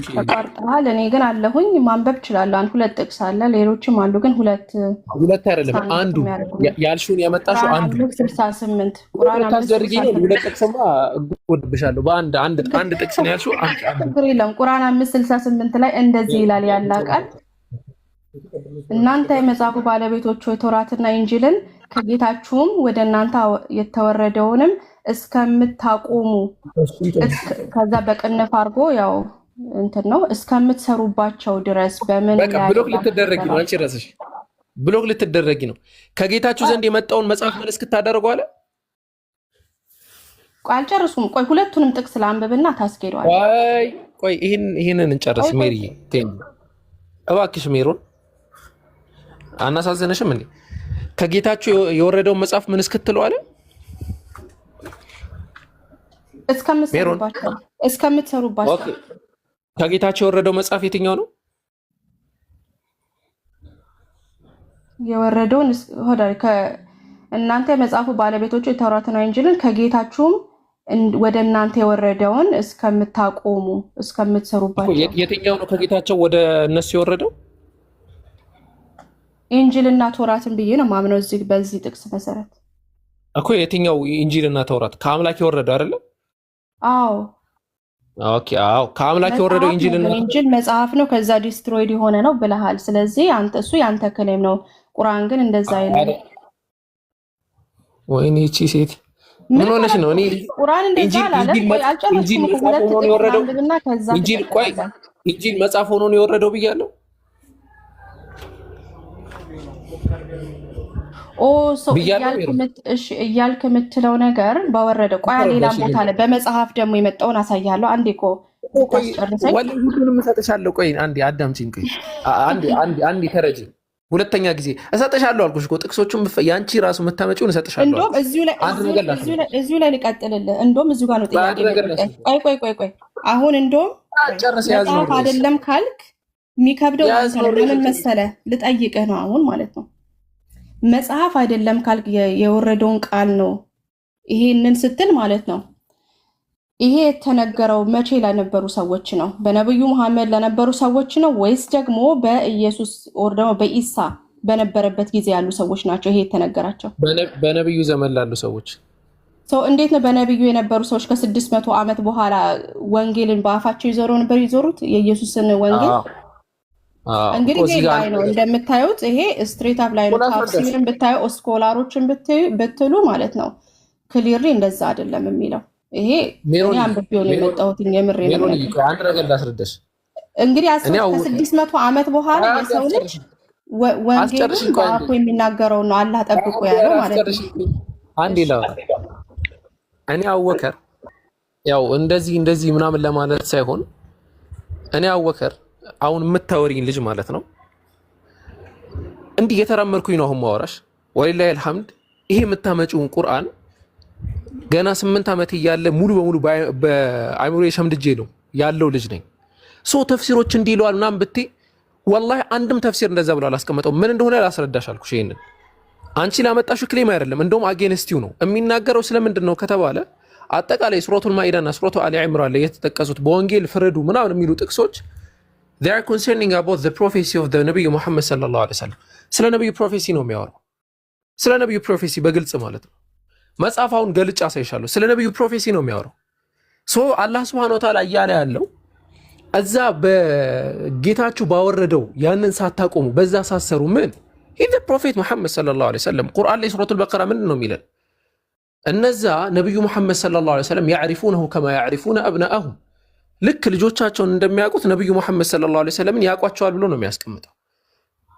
ተቋርጠሃል። እኔ ግን አለሁኝ ማንበብ እችላለሁ። አንድ ሁለት ጥቅስ አለ፣ ሌሎችም አሉ። ግን ሁለት አይደለም አንዱ ያልሽውን ያመጣሽው አንዱ 68 ቁርአን ታዘርጊ ነው። ሁለት ጥቅስማ እወድብሻለሁ። አንድ ጥቅስ ነው ያልሽው። ችግር የለም። ቁርአን 5:68 ላይ እንደዚህ ይላል ያለ ቃል እናንተ የመጽሐፉ ባለቤቶች ሆይ ተውራትና ኢንጂልን ከጌታችሁም ወደ እናንተ የተወረደውንም እስከምታቆሙ ከዛ በቅንፍ አድርጎ ያው እንትን ነው እስከምትሰሩባቸው ድረስ በምን በቃ ብሎክ ልትደረጊ ነው። አንቺ ራስሽ ብሎክ ልትደረጊ ነው። ከጌታችሁ ዘንድ የመጣውን መጽሐፍ መልስ ክታደርጉ አለ። ቆይ አልጨርሱም። ቆይ ሁለቱንም ጥቅስ ለአንብብና ታስኬደዋል። ቆይ ይሄንን እንጨርስ። ሜሪ እባክሽ ሜሮን አናሳዘነሽም እንዴ? ከጌታችሁ የወረደውን መጽሐፍ ምን እስክትለው አለ? እስከምትሰሩባቸው ከጌታቸው የወረደው መጽሐፍ የትኛው ነው? የወረደውን እናንተ የመጽሐፉ ባለቤቶች የተውራትና ኢንጂልን ከጌታችሁም ወደ እናንተ የወረደውን እስከምታቆሙ እስከምትሰሩባቸው። የትኛው ነው ከጌታቸው ወደ እነሱ የወረደው? ኢንጂልና ተውራትን ብዬ ነው ማምነው እዚህ በዚህ ጥቅስ መሰረት እኮ። የትኛው ኢንጂልና ተውራት ከአምላክ የወረደው አይደለም? አዎ ኦኬ። አዎ ከአምላክ የወረደው ኢንጂል መጽሐፍ ነው። ከዛ ዲስትሮይድ የሆነ ነው ብለሃል። ስለዚህ አንተ እሱ ያንተ ክሌም ነው። ቁርአን ግን እንደዛ አይልም። ወይኔ እቺ ሴት ምን ሆነሽ ነው? እኔ ቁርአን እንደዛ አላለም። ኢንጂል መጽሐፍ ሆኖ ነው የወረደው። ኢንጂል መጽሐፍ ሆኖ ነው የወረደው ብያለሁ። እያልክ የምትለው ነገር በወረደ ቆያ ሌላ ቦታ ላይ በመጽሐፍ ደግሞ የመጣውን አሳያለሁ። አንዴ እኮ ሁሉንም እሰጥሻለሁ። ቆይ አንዴ አዳምጪኝ። ቆይ አንዴ ተረጂ። ሁለተኛ ጊዜ እሰጥሻለሁ አልኩሽ እኮ ጥቅሶቹም ያንቺ ራሱ የምታመጪውን እሰጥሻለሁ። እንደውም እዚሁ ላይ ልቀጥልልህ። እንደውም እዚሁ ጋር ነው ጥያቄ። ቆይ አሁን እንደውም መጽሐፍ አይደለም ካልክ የሚከብደው ምን መሰለህ? ልጠይቅህ ነው አሁን ማለት ነው። መጽሐፍ አይደለም ካልክ የወረደውን ቃል ነው። ይሄንን ስትል ማለት ነው ይሄ የተነገረው መቼ ለነበሩ ሰዎች ነው? በነብዩ መሐመድ ለነበሩ ሰዎች ነው ወይስ ደግሞ በኢየሱስ ወር ደግሞ በኢሳ በነበረበት ጊዜ ያሉ ሰዎች ናቸው ይሄ የተነገራቸው? በነብዩ ዘመን ላሉ ሰዎች። እንዴት ነው በነብዩ የነበሩ ሰዎች ከ600 ዓመት በኋላ ወንጌልን በአፋቸው ይዘሩ ነበር ይዞሩት የኢየሱስን ወንጌል? እንግዲህ ይሄ ላይ ነው እንደምታዩት፣ ይሄ ስትሬት አፕ ላይ ነው። ታፍሲርን ብታዩ ስኮላሮችን ብትሉ ማለት ነው ክሊርሊ እንደዛ አይደለም የሚለው። ይሄ እኔ አንብቤው ነው የመጣሁት የምሬ ነው። አንድ ነገር ላስረዳሽ። እንግዲህ ከ600 ዓመት በኋላ የሰው ልጅ ወንጌልን በአፉ የሚናገረው ነው አላህ ጠብቆ ያለው ማለት ነው። አንዴ እኔ አወከር ያው እንደዚህ ምናምን ለማለት ሳይሆን እኔ አወከር አሁን የምታወሪኝ ልጅ ማለት ነው እንዲህ የተራመርኩኝ ነው አሁን ማወራሽ። ወሊላሂ አልሐምድ። ይሄ የምታመጪውን ቁርአን ገና 8 ዓመት እያለ ሙሉ በሙሉ በአይምሮ የሸምድጄ ነው ያለው ልጅ ነኝ። ተፍሲሮች እንዲህ ይለዋል ምናምን ብትይ ወላሂ አንድም ተፍሲር እንደዛ ብሎ አላስቀመጠው። ምን እንደሆነ ላስረዳሽ አልኩሽ። ይሄንን አንቺ ላመጣሽው ክሌም አይደለም፣ እንደውም አጌንስቲው ነው የሚናገረው። ስለምንድን ነው ከተባለ አጠቃላይ ሱረቱል ማኢዳና ሱረቱ አሊ ኢምራን ላይ የተጠቀሱት በወንጌል ፍረዱ ምናምን የሚሉ ጥቅሶች they are concerning about the prophecy of the ነብዩ መሐመድ ሰለላሁ ዐለይሂ ወሰለም። ስለ ነብዩ ፕሮፌሲ ነው የሚያወራው። ስለ ነብዩ ፕሮፌሲ በግልጽ ማለት ነው። መጽሐፋውን ገልጫ ሳይሻለሁ ስለ ነብዩ ፕሮፌሲ ነው የሚያወራው። አላህ Subhanahu Wa Ta'ala እያለ ያለው እዛ በጌታችሁ ባወረደው ያንን ሳታቆሙ በዛ ሳሰሩ ምን the prophet መሐመድ ሰለላሁ ዐለይሂ ወሰለም ቁርአን ላይ ሱረቱል በቀራ ምን ነው የሚለው? እነዛ ነብዩ መሐመድ ሰለላሁ ዐለይሂ ወሰለም ያዕሪፉነሁ ከማ ያዕሪፉነ አብናአሁም ልክ ልጆቻቸውን እንደሚያውቁት ነብዩ መሐመድ ሰለላሁ ዐለይሂ ወሰለም ያውቋቸዋል ብሎ ነው የሚያስቀምጠው።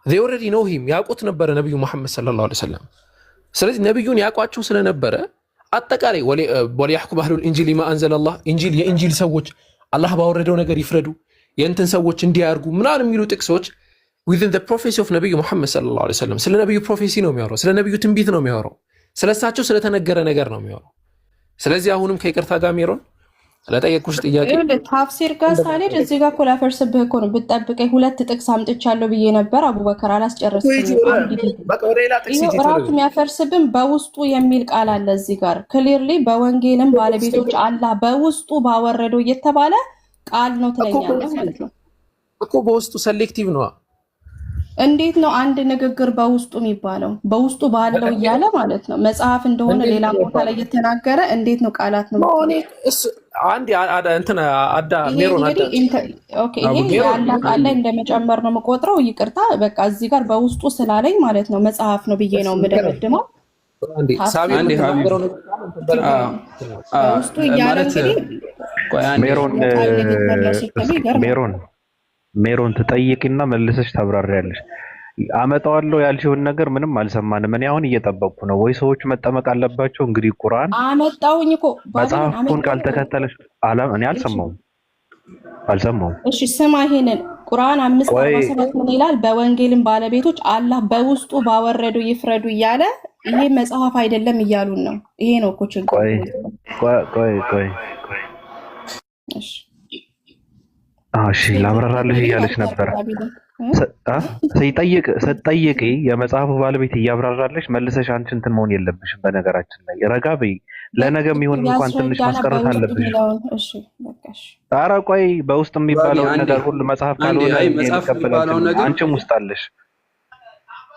they already know him ያውቁት ነበር ነብዩ መሐመድ ሰለላሁ ዐለይሂ ወሰለም። ስለዚህ ነብዩን ያውቋቸው ስለነበረ አጠቃላይ ወሊያሕኩም አህሉል ኢንጂል ማ አንዘለላህ ኢንጂል የኢንጂል ሰዎች አላህ ባወረደው ነገር ይፍረዱ የእንትን ሰዎች እንዲያርጉ ምናምን የሚሉ ጥቅሶች within the prophecy of ነብዩ መሐመድ ሰለላሁ ዐለይሂ ወሰለም ስለ ነብዩ ፕሮፌሲ ነው የሚያወራው፣ ስለ ነብዩ ትንቢት ነው የሚያወራው፣ ስለሳቸው ስለተነገረ ነገር ነው የሚያወራው። ስለዚህ አሁንም ከይቅርታ ጋር ሜሮን ለጠየቅኩሽ ጥያቄ ታፍሲር ጋር ሳልሄድ እዚህ ጋር እኮ ላፈርስብህ እኮ ነው ብትጠብቀኝ። ሁለት ጥቅስ አምጥቻለሁ ብዬ ነበር አቡበከር አላስጨረስኩም። ራሱ የሚያፈርስብን በውስጡ የሚል ቃል አለ እዚህ ጋር ክሊርሊ በወንጌልም ባለቤቶች አላህ በውስጡ ባወረደው እየተባለ ቃል ነው ትለኛለህ ማለት ነው እኮ። በውስጡ ሴሌክቲቭ ነው። እንዴት ነው አንድ ንግግር በውስጡ የሚባለው? በውስጡ ባለው እያለ ማለት ነው መጽሐፍ እንደሆነ ሌላ ቦታ ላይ የተናገረ እንዴት ነው ቃላት ነው? አንድ እንትን አዳ ሜሮን አዳ ኦኬ፣ ይሄ ያላህ ቃል ላይ እንደመጨመር ነው የምቆጥረው። ይቅርታ በቃ እዚህ ጋር በውስጡ ስላለኝ ማለት ነው መጽሐፍ ነው ብዬ ነው የምደመድመው። በውስጡ እያለ ሜሮን ትጠይቂና መልሰሽ ታብራሪያለሽ። አመጣዋለሁ ያልሽውን ነገር ምንም አልሰማንም። እኔ አሁን እየጠበቅኩ ነው። ወይ ሰዎች መጠመቅ አለባቸው። እንግዲህ ቁርአን አመጣውኝ እኮ መጽሐፉን ካልተከተለሽ እኔ አልሰማሁም። እሺ ስማ፣ ይሄንን ቁርአን 5:47 ምን ይላል? በወንጌልም ባለቤቶች አላህ በውስጡ ባወረዱ ይፍረዱ እያለ ይሄ መጽሐፍ አይደለም እያሉን ነው። ይሄ ነው እኮ ችግር። ቆይ እሺ ላብራራልሽ እያለች ነበር። ስትጠይቂ የመጽሐፉ ባለቤት እያብራራለሽ መልሰሽ አንቺ እንትን መሆን የለብሽም። በነገራችን ላይ ረጋ በይ። ለነገ የሚሆን እንኳን ትንሽ ማስቀረት አለብሽ። ኧረ ቆይ በውስጥ የሚባለው ነገር ሁሉ መጽሐፍ ካልሆነ አንቺም ውስጥ አለሽ።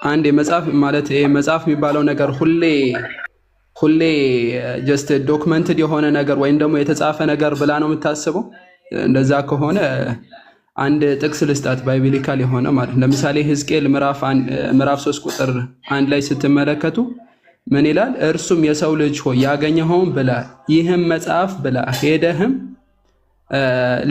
አንድ የመጽሐፍ ማለት ይሄ መጽሐፍ የሚባለው ነገር ሁሌ ጀስት ዶክመንትድ የሆነ ነገር ወይም ደግሞ የተጻፈ ነገር ብላ ነው የምታስበው። እንደዛ ከሆነ አንድ ጥቅስ ልስጣት ባይብሊካል የሆነ ማለት ለምሳሌ ሕዝቅኤል ምዕራፍ 3 ቁጥር 1 ላይ ስትመለከቱ ምን ይላል? እርሱም የሰው ልጅ ሆይ ያገኘኸውን ብላ ይህም መጽሐፍ ብላ ሄደህም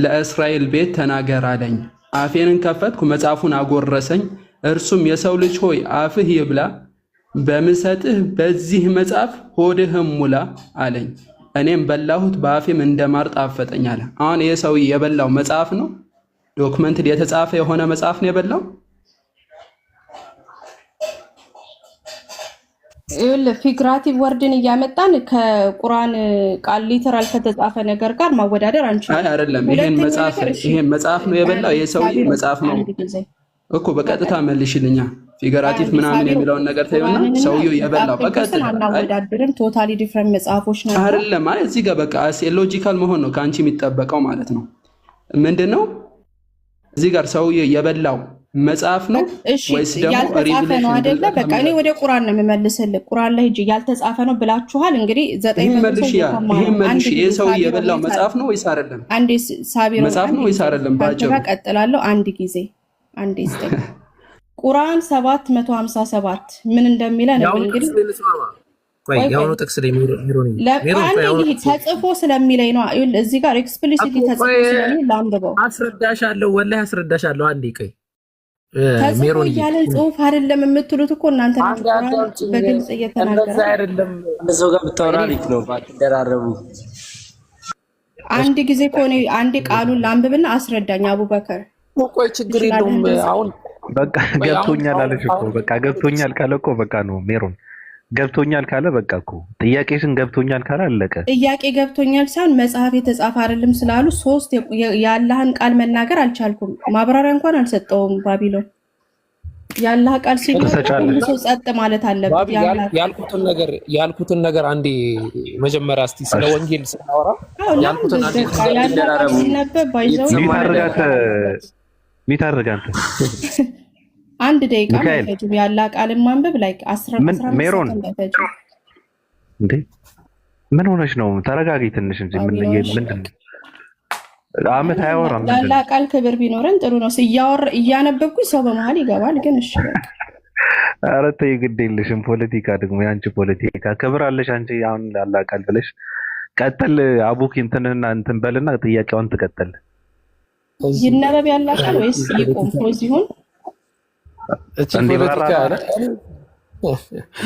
ለእስራኤል ቤት ተናገር አለኝ። አፌንን ከፈትኩ መጽሐፉን አጎረሰኝ። እርሱም የሰው ልጅ ሆይ አፍህ ይብላ በምሰጥህ በዚህ መጽሐፍ ሆድህም ሙላ አለኝ። እኔም በላሁት በአፌም እንደማር ጣፈጠኝ አለ። አሁን ይሄ ሰው የበላው መጽሐፍ ነው፣ ዶክመንት የተጻፈ የሆነ መጽሐፍ ነው የበላው። ፊግራቲቭ ወርድን እያመጣን ከቁርአን ቃል ሊተራል ከተጻፈ ነገር ጋር ማወዳደር አንችልም። አይ አይደለም፣ ይሄን መጽሐፍ ነው የበላው። ይሄ ሰውዬ መጽሐፍ ነው እኮ። በቀጥታ መልሽልኛ። ፊገራቲቭ ምናምን የሚለውን ነገር ተይውና ሰውዬው የበላው በቀጥታ አናወዳድርም። ቶታሊ ዲፍረንት መጽሐፎች ናቸው። አይደለም አይ እዚህ ጋር በቃ ሎጂካል መሆን ነው ከአንቺ የሚጠበቀው ማለት ነው። ምንድነው እዚህ ጋር ሰውዬው የበላው መጽሐፍ ነው ወይስ ደግሞ ያልተጻፈ ነው አይደለ? በቃ እኔ ወደ ቁርአን ነው የምመልስልህ። ቁርአን ላይ ሂጂ። ያልተጻፈ ነው ብላችኋል። እንግዲህ 9 ይሄ ሰውዬው የበላው መጽሐፍ ነው ወይስ አይደለም? አንዴ ሳቢሮ መጽሐፍ ነው ወይስ አይደለም? ባጭሩ ቀጥላለሁ። አንድ ጊዜ ቁርአን 757 ምን እንደሚለን እንግዲህ ያው ጥቅስ ላይ ተጽፎ ስለሚለኝ ነው። እዚህ ጋር ኤክስፕሊሲትሊ ተጽፎ ስለሚል ላንብበው። አስረዳሻለሁ፣ ወላሂ አስረዳሻለሁ። አንዴ ቆይ ተጽፎ እያለን ጽሁፍ አይደለም የምትሉት እኮ እናንተ ናችሁ። በግልጽ እየተናገረ አይደለም። እዛው ጋር ብታወራ ልክ ነው። ባትደራረቡ አንድ ጊዜ እኮ እኔ አንዴ ቃሉን ላንብብና አስረዳኝ አቡበከር። ቆይ ችግር የለውም። አሁን በቃ ገብቶኛል አለሽ እኮ። በቃ ገብቶኛል ካለ እኮ በቃ ነው ሜሮን። ገብቶኛል ካለ በቃ እኮ ጥያቄሽን ገብቶኛል ካለ አለቀ። ጥያቄ ገብቶኛል ሳይሆን መጽሐፍ የተጻፈ አይደለም ስላሉ 3 የአላህን ቃል መናገር አልቻልኩም። ማብራሪያ እንኳን አልሰጠውም። ባቢሎን የአላህ ቃል ሲኖር ሰው ጸጥ ማለት አለበት። ያልኩትን ነገር አንዴ መጀመሪያ እስቲ ስለ ወንጌል ስናወራ ያልኩትን አንዴ ሲነበብ ባይዘው ሚታረጋንተ አንድ ደቂቃ አይፈጅም። ያላ ቃልን ማንበብ ላይ 15 ሜሮን እንዴ ምን ሆነሽ ነው? ተረጋጊ ትንሽ እንጂ ምንድን አመት አያወራም። ያላ ቃል ክብር ቢኖረን ጥሩ ነው። እያነበብኩኝ ሰው በመሃል ይገባል። ግን እሺ ኧረ ተይ ግድ የለሽም። ፖለቲካ ደግሞ ያንቺ ፖለቲካ ክብር አለሽ አንቺ። አሁን ያላ ቃል ብለሽ ቀጥል። አቡኪ እንትን በልና ጥያቄውን ትቀጥል። ይነበብ ያላቃል ወይስ ይቆም ፖዝ ይሁን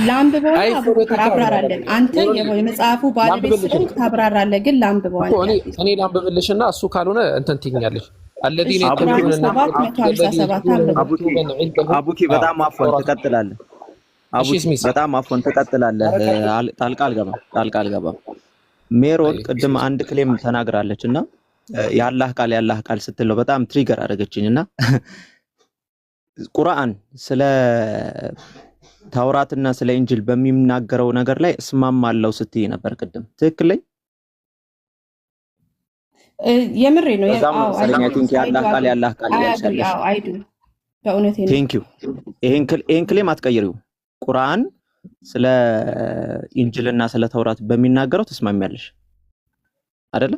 ላምብበው አብራራለን። አንተ የመጽሐፉ ባለቤት ስለሆንክ ታብራራለህ፣ ግን ላምብበው እኔ ላምብብልሽና እሱ ካልሆነ እንትን ትይኛለሽ። الذين አቡኪ በጣም አፎን ትቀጥላለህ። አቡኪ በጣም አፎን ትቀጥላለህ። ጣልቃ አልገባም። ሜሮን ቅድም አንድ ክሌም ተናግራለችና ያላህ ቃል ስትለው በጣም ትሪገር አደረገችኝና ቁርአን ስለ ታውራትና ስለ ኢንጂል በሚናገረው ነገር ላይ እስማማለሁ ስትይ ነበር ቅድም። ትክክል ላይ የምሬ ነው። ያላህ ቃል ያልሻለሽ አይዱ በእውነቴ ነው። ቴንክ ዩ። ይሄን ክሌም አትቀይሪው። ቁርአን ስለ ኢንጂልና ስለ ተውራት በሚናገረው ተስማሚያለሽ አይደለ?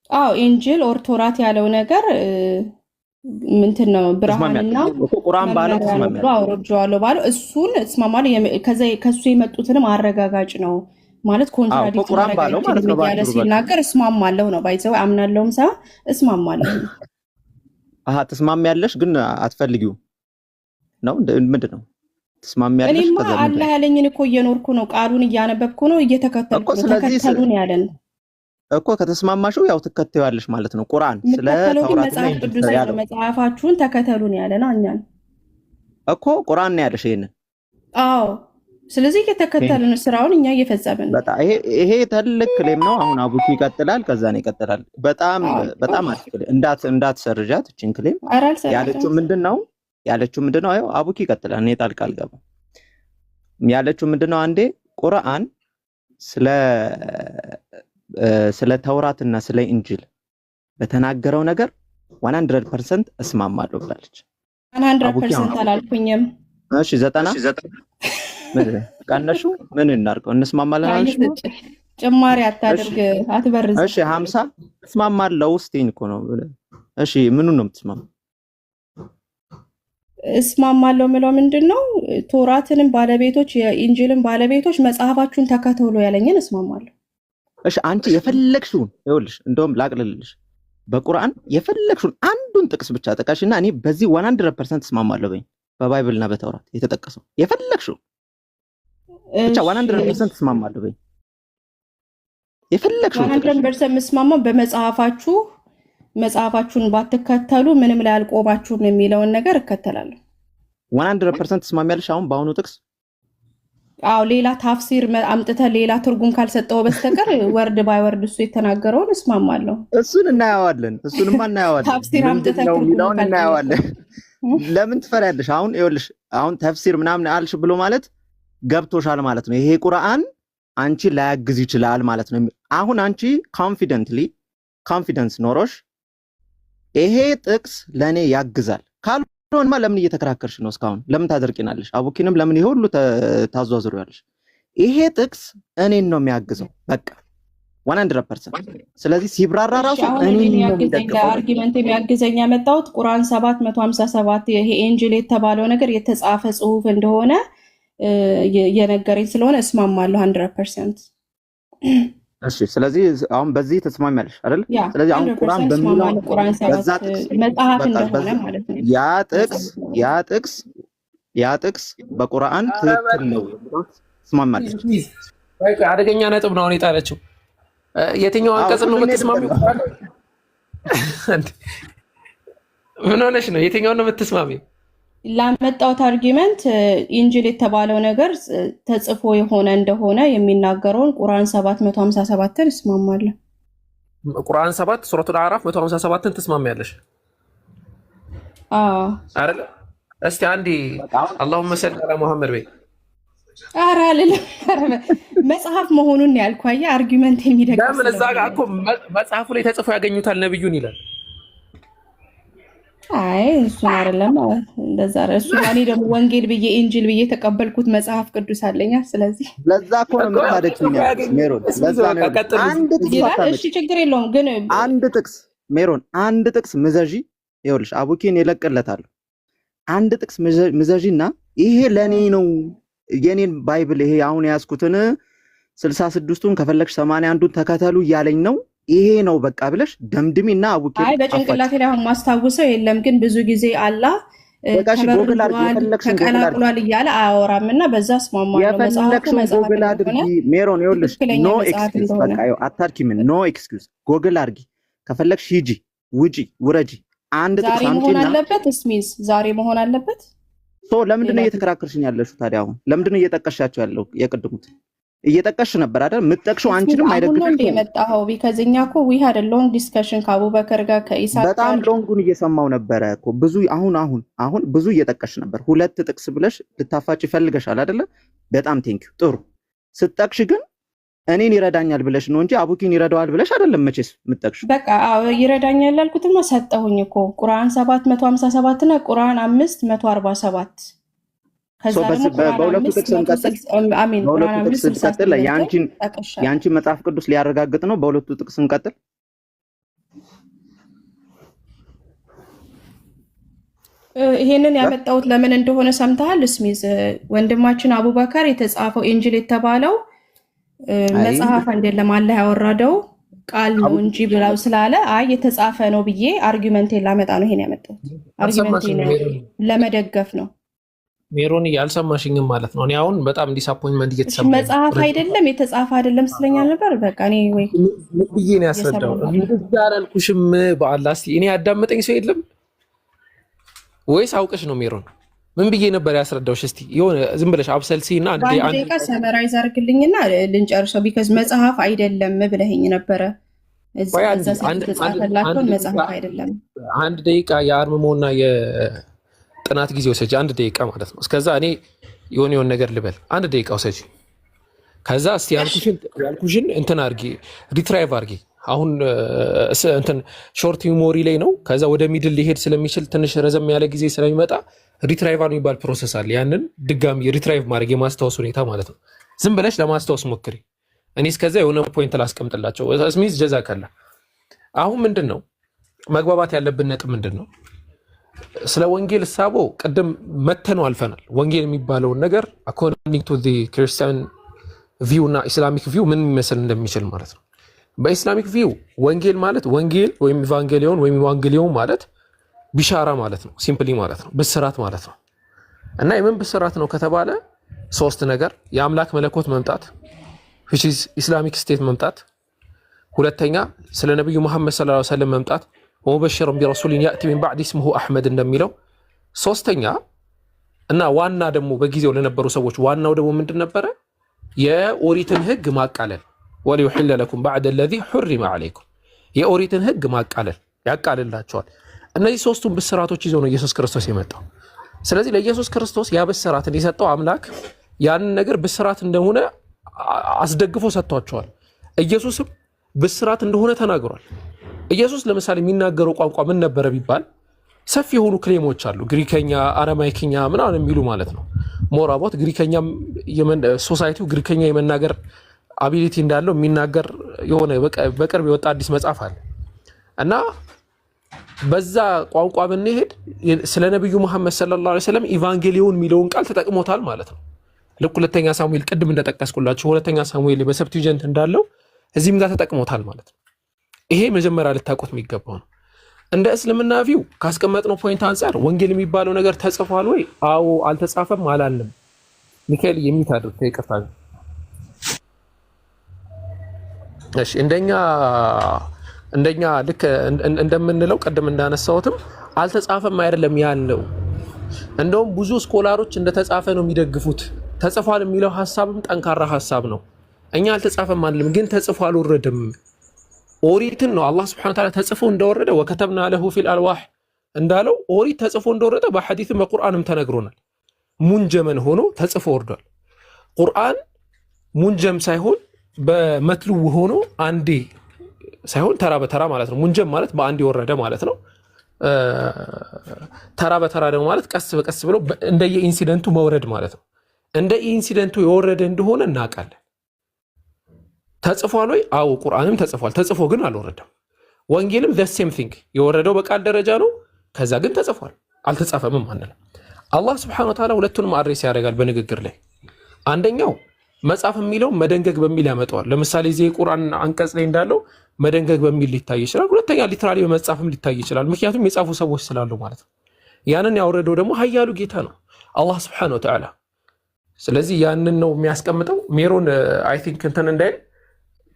አዎ ኢንጂል ኦር ተውራት ያለው ነገር ምንትን ነው ብርሃንና ቁርአን ባለው ተስማሚያለሽ። አውርጄዋለሁ ባለው እሱን እስማማለሁ። ከሱ የመጡትንም አረጋጋጭ ነው ማለት ኮንትራዲክት ባለው ማለት ነው ያለ ሲናገር እስማማለሁ ነው ባይዘው አምናለሁም ሳይሆን እስማማለሁ። ተስማሚያለሽ ግን አትፈልጊው ነው ምንድነው? ተስማሚያለሽ ከዛ አላህ ያለኝን እኮ እየኖርኩ ነው፣ ቃሉን እያነበብኩ ነው፣ እየተከተልኩ ነው። ተከተሉን ያለን እኮ ከተስማማሽው ያው ትከተያለሽ ማለት ነው። ቁርአን ስለ ተውራትና ቅዱስ መጽሐፋችሁን ተከተሉን ያለን እኛን እኮ ቁርአን ነው ያለሽ ይሄንን። አዎ ስለዚህ እየተከተልን ስራውን እኛ እየፈጸምን ነው። ይሄ ትልቅ ክሌም ነው። አሁን አቡኪ ይቀጥላል፣ ከዛ ነው ይቀጥላል። በጣም አትክል እንዳትሰርጃት እቺን ክሌም ያለችው ምንድነው? አዩ አቡኪ ይቀጥላል። እኔ ጣልቃ አልገባም። ያለችው ምንድነው? አንዴ ቁርአን ስለ ተውራትና ስለ ኢንጂል በተናገረው ነገር 100% እስማማለሁ ብላለች። 100% አላልኩኝም። እሺ 90 ምን ቀነሹ? ምን እናርገው? እንስማማለን አልሽ? ጭማሪ አታድርግ፣ አትበርዝ። እሺ 50 እስማማለሁ ውስጤን እኮ ነው። እሺ ምኑን ነው የምትስማማው? እስማማለሁ ምለው ምንድነው? ተውራትንም ባለቤቶች የኢንጂልን ባለቤቶች መጽሐፋችሁን ተከተሉ ያለኝን እስማማለሁ። እሺ አንቺ የፈለግሽውን ይኸውልሽ፣ እንደውም ላቅልልሽ፣ በቁርአን የፈለግሽውን አንዱን ጥቅስ ብቻ ጠቃሽና እኔ በዚህ 100% እስማማለሁ በይ። በባይብልና በተውራት የተጠቀሰው የፈለግሽው ብቻ 100% እስማማለሁ በይ። የፈለግሽው 100% መስማማው መጽሐፋችሁን ባትከተሉ ምንም ላይ አልቆማችሁም የሚለውን ነገር እከተላለሁ። 100% እስማሚያለሽ አሁን በአሁኑ ጥቅስ? አዎ ሌላ ታፍሲር አምጥተ ሌላ ትርጉም ካልሰጠው በስተቀር ወርድ ባይ ወርድ እሱ የተናገረውን እስማማለሁ። እሱንማ እናየዋለን። ታፍሲር አምጥተ ትርጉም እናየዋለን። ለምን ትፈሪያለሽ? አሁን ይኸውልሽ፣ አሁን ተፍሲር ምናምን አልሽ ብሎ ማለት ገብቶሻል ማለት ነው። ይሄ ቁርአን አንቺ ላያግዝ ይችላል ማለት ነው። አሁን አንቺ ኮንፊደንስ ኖሮሽ ይሄ ጥቅስ ለኔ ያግዛል ካልሆነማ ለምን እየተከራከርሽ ነው? እስካሁን ለምን ታደርቂናለሽ? አቡኪንም ለምን ይሄ ሁሉ ታዟዙሪያለሽ? ይሄ ጥቅስ እኔን ነው የሚያግዘው በቃ 100%። ስለዚህ ሲብራራ ራሱ እኔን ነው የሚደግፈው። አርጊመንት የሚያግዘኝ ያመጣሁት ቁርአን 757 ይሄ ኢንጂል የተባለው ነገር የተጻፈ ጽሁፍ እንደሆነ የነገረኝ ስለሆነ እስማማለሁ 100%። እሺ ስለዚህ አሁን በዚህ ተስማሚያለሽ አይደል? ስለዚህ አሁን ቁርአን በሚለው በዛ መጽሐፍ እንደሆነ ማለት ነው ያ ጥቅስ በቁርአን ትክክል ነው ተስማማለሽ? አደገኛ ነጥብ ነው አሁን የጣለችው። የትኛው አንቀጽ ነው የምትስማሚው? ምን ሆነሽ ነው? የትኛው ነው የምትስማሚው? ላመጣሁት አርጊመንት ኢንጂል የተባለው ነገር ተጽፎ የሆነ እንደሆነ የሚናገረውን ቁርአን 757ን እስማማለሁ። ቁርአን 7 ሱረቱል አዕራፍ 157ን ትስማሚያለሽ? አዎ አይደል? እስቲ አንዴ አላሁመ ሰሊ ዐላ ሙሐመድ በይ። ኧረ አልልም። መጽሐፍ መሆኑን ነው ያልኩህ። አየህ አርጊመንት የሚደግፍ ለምን እዛ ጋር እኮ መጽሐፉ ላይ ተጽፎ ያገኙታል ነብዩን ይላል። አይ እሱን አይደለም እንደዛ አይደል። እሱ እኔ ደግሞ ወንጌል ብዬ ኢንጂል ብዬ ተቀበልኩት መጽሐፍ ቅዱስ አለኛ። ስለዚህ ለዛ እኮ ነው የምታደክኝ ሜሮን። ለዛ ነው አንድ ጥቅስ እሺ ችግር የለውም ግን አንድ ጥቅስ ሜሮን፣ አንድ ጥቅስ ምዘዢ። ይኸውልሽ አቡኪን ይለቅለታለሁ። አንድ ጥቅስ ምዘዢና ይሄ ለኔ ነው የኔን ባይብል ይሄ አሁን ያዝኩትን 66ቱን ከፈለግሽ 81ዱን ተከተሉ እያለኝ ነው ይሄ ነው በቃ ብለሽ ደምድሚና አቡኪ አይ በጭንቅላቴ ላይ አሁን ማስታውሰው የለም፣ ግን ብዙ ጊዜ አላህ በቃሽ ጎግል አድርጊ የፈለግሽን ጎግል አድርጊ ተቀላቅሏል እያለ አያወራምና በዛ ስማማለሁ። የፈለግሽን ጎግል አድርጊ ሜሮን ይኸውልሽ ኖ ኤክስኪውዝ በቃ ይኸው አታርኪም ኖ ኤክስኪውዝ ጎግል አድርጊ ከፈለግሽ ሂጂ ውጪ ውረጂ አንድ ጥቅስ ዛሬ መሆን አምጪና አለበት እስሚዝ ዛሬ መሆን አለበት ለምንድነው እየተከራከርሽኝ ያለሽው ታዲያ አሁን ለምንድነው እየጠቀሻቸው ያለው የቅድሙት እየጠቀሽ ነበር አይደል የምትጠቅሽው አንቺንም አይደግፍሽ አሁን የመጣው ቢካዝኛ እኮ we had a long discussion ከአቡበከር ጋር ከኢሳ ጋር በጣም ሎንጉን እየሰማው ነበር እኮ ብዙ አሁን ብዙ እየጠቀሽ ነበር ሁለት ጥቅስ ብለሽ ልታፋጭ ይፈልገሻል አይደለ በጣም ቴንኪው ጥሩ ስትጠቅሽ ግን እኔን ይረዳኛል ብለሽ ነው እንጂ አቡኪን ይረዳዋል ብለሽ አይደለም መቼስ የምትጠቅሽ በቃ ይረዳኛል ያልኩትማ ሰጠሁኝ እኮ ቁርአን 757 እና ቁርአን 547 ከዛ ደግሞ በሁለቱ ጥቅስ እንቀጥል ያንቺን መጽሐፍ ቅዱስ ሊያረጋግጥ ነው በሁለቱ ጥቅስ እንቀጥል ይሄንን ያመጣሁት ለምን እንደሆነ ሰምተሃል እስሚዝ ወንድማችን አቡበከር የተጻፈው ኢንጂል የተባለው መጽሐፍ አይደለም አላህ ያወረደው ቃል ነው እንጂ ብለው ስላለ አይ የተጻፈ ነው ብዬ አርጊመንቴን ላመጣ ነው ይሄን ያመጣሁት አርጊመንቴን ለመደገፍ ነው ሜሮን ያልሰማሽኝም ማለት ነው እኔ አሁን በጣም ዲስአፖይንትመንት እየተሰማኝ መጽሐፍ አይደለም የተጻፈ አይደለም ስለኛል ነበር በቃ እኔ ወይ ምን ብዬ ነው ያስረዳው እንደዛ አላልኩሽም በአላህ እስቲ እኔ ያዳመጠኝ ሰው የለም ወይስ አውቀሽ ነው ሜሮን ምን ብዬ ነበር ያስረዳውሽ እስቲ የሆነ ዝም ብለሽ አብሰልሲና አንድ ደቂቃ ሰመራይዝ አድርግልኝና ልንጨርሰው ቢካዝ መጽሐፍ አይደለም ብለኸኝ ነበረ እዛ ተጻፈላችሁ መጽሐፍ አይደለም አንድ ደቂቃ የአርምሞና ጥናት ጊዜ ወሰጂ አንድ ደቂቃ ማለት ነው እስከዛ እኔ የሆነ ነገር ልበል አንድ ደቂቃ ወሰጂ ከዛ እስቲ ያልኩሽን እንትን አርጊ ሪትራይቭ አርጊ አሁን እንትን ሾርት ሜሞሪ ላይ ነው ከዛ ወደ ሚድል ሊሄድ ስለሚችል ትንሽ ረዘም ያለ ጊዜ ስለሚመጣ ሪትራይቫል የሚባል ፕሮሰስ አለ ያንን ድጋሚ ሪትራይቭ ማድረግ የማስታወስ ሁኔታ ማለት ነው ዝም ብለሽ ለማስታወስ ሞክሪ እኔ እስከዛ የሆነ ፖይንት ላስቀምጥላቸው እስሚዝ ጀዛከላ አሁን ምንድነው መግባባት ያለብን ነጥብ ምንድነው ስለ ወንጌል ሳቦ ቀደም መተነው አልፈናል ወንጌል የሚባለውን ነገር according to the Christian view እና ኢስላሚክ ቪው ምን መስል እንደሚችል ማለት ነው በኢስላሚክ ቪው ወንጌል ማለት ወንጌል ወይም ኢቫንጌሊዮን ማለት ቢሻራ ማለት ነው ሲምፕሊ ማለት ነው ብስራት ማለት ነው እና የምን ብስራት ነው ከተባለ ሶስት ነገር የአምላክ መለኮት መምጣት which is Islamic state መምጣት ሁለተኛ ስለ ነብዩ መሐመድ ሰለላሁ ዐለይሂ ወሰለም መምጣት ወበሽር ቢረሱልን ያእቲ ሚን ባዕድ ስሙሁ አሕመድ እንደሚለው ሶስተኛ እና ዋና ደግሞ በጊዜው ለነበሩ ሰዎች ዋናው ደግሞ ምንድን ነበረ የኦሪትን ህግ ማቃለል ወሊዩሒለ ለኩም ባዕደ ለዚ ሑሪመ ዐለይኩም የኦሪትን ህግ ማቃለል ያቃልላቸዋል እነዚህ ሶስቱን ብስራቶች ይዞ ነው ኢየሱስ ክርስቶስ የመጣው ስለዚህ ለኢየሱስ ክርስቶስ ያ ብስራት እንዲሰጠው አምላክ ያንን ነገር ብስራት እንደሆነ አስደግፎ ሰጥቷቸዋል ኢየሱስም ብስራት እንደሆነ ተናግሯል ኢየሱስ ለምሳሌ የሚናገረው ቋንቋ ምን ነበር ቢባል ሰፊ የሆኑ ክሌሞች አሉ ግሪከኛ አረማይክኛ ምናምን የሚሉ ማለት ነው ሞራቦት ግሪከኛ ሶሳይቲው ግሪከኛ የመናገር አቢሊቲ እንዳለው የሚናገር የሆነ በቅርብ የወጣ አዲስ መጽሐፍ አለ እና በዛ ቋንቋ ብንሄድ ስለ ነብዩ መሐመድ ሰለላሁ ዐለይሂ ወሰለም ኢቫንጌሊዮን የሚለውን ቃል ተጠቅሞታል ማለት ነው ልክ ሁለተኛ ሳሙኤል ቅድም እንደጠቀስኩላችሁ ሁለተኛ ሳሙኤል በሰብቲጀንት እንዳለው እዚህም ጋር ተጠቅሞታል ማለት ነው ይሄ መጀመሪያ ልታውቁት የሚገባው ነው እንደ እስልምና ቪው ካስቀመጥነው ፖይንት አንፃር ወንጌል የሚባለው ነገር ተጽፏል ወይ አዎ አልተጻፈም አላልንም ሚካኤል የሚታደርግ ይቅርታ እሺ እንደኛ ልክ እንደምንለው ቀደም እንዳነሳሁትም አልተጻፈም አይደለም ያለው እንደውም ብዙ ስኮላሮች እንደተጻፈ ነው የሚደግፉት ተጽፏል የሚለው ሐሳብም ጠንካራ ሐሳብ ነው እኛ አልተጻፈም አይደለም ግን ተጽፏል ወረደም ኦሪትን ነው አላህ Subhanahu Wa Ta'ala ተጽፎ እንደወረደ ወከተብና ለሁ ፊል አልዋህ እንዳለው ኦሪት ተጽፎ እንደወረደ በሐዲስም በቁርአንም ተነግሮናል ሙንጀመን ሆኖ ተጽፎ ወርዷል ቁርአን ሙንጀም ሳይሆን በመትሉ ሆኖ አንዴ ሳይሆን ተራ በተራ ማለት ነው ሙንጀም ማለት በአንዴ ወረደ ማለት ነው ተራ በተራ ደግሞ ማለት ቀስ በቀስ ብሎ እንደየ ኢንሲደንቱ መውረድ ማለት ነው እንደ ኢንሲደንቱ የወረደ እንደሆነ እናውቃለን ተጽፏል ወይ አው ቁርአንም ተጽፏል ተጽፎ ግን አልወረደም ወንጌልም the same thing የወረደው በቃል ደረጃ ነው ከዛ ግን ተጽፏል አልተጻፈም ማለት አላህ Subhanahu Wa Ta'ala ሁለቱንም አድሬስ ያደርጋል በንግግር ላይ አንደኛው መጽሐፍ የሚለው መደንገግ በሚል ያመጣዋል። ለምሳሌ እዚህ ቁርአን አንቀጽ ላይ እንዳለው መደንገግ በሚል ሊታይ ይችላል። ሁለተኛ ሊትራሊ በመጽሐፍም ሊታይ ይችላል። ምክንያቱም የጻፉ ሰዎች ስላሉ ማለት ነው። ያንን ያወረደው ደግሞ ኃያሉ ጌታ ነው አላህ Subhanahu Wa Ta'ala። ስለዚህ ያንን ነው የሚያስቀምጠው። ሜሮን አይ ቲንክ እንትን እንዳይል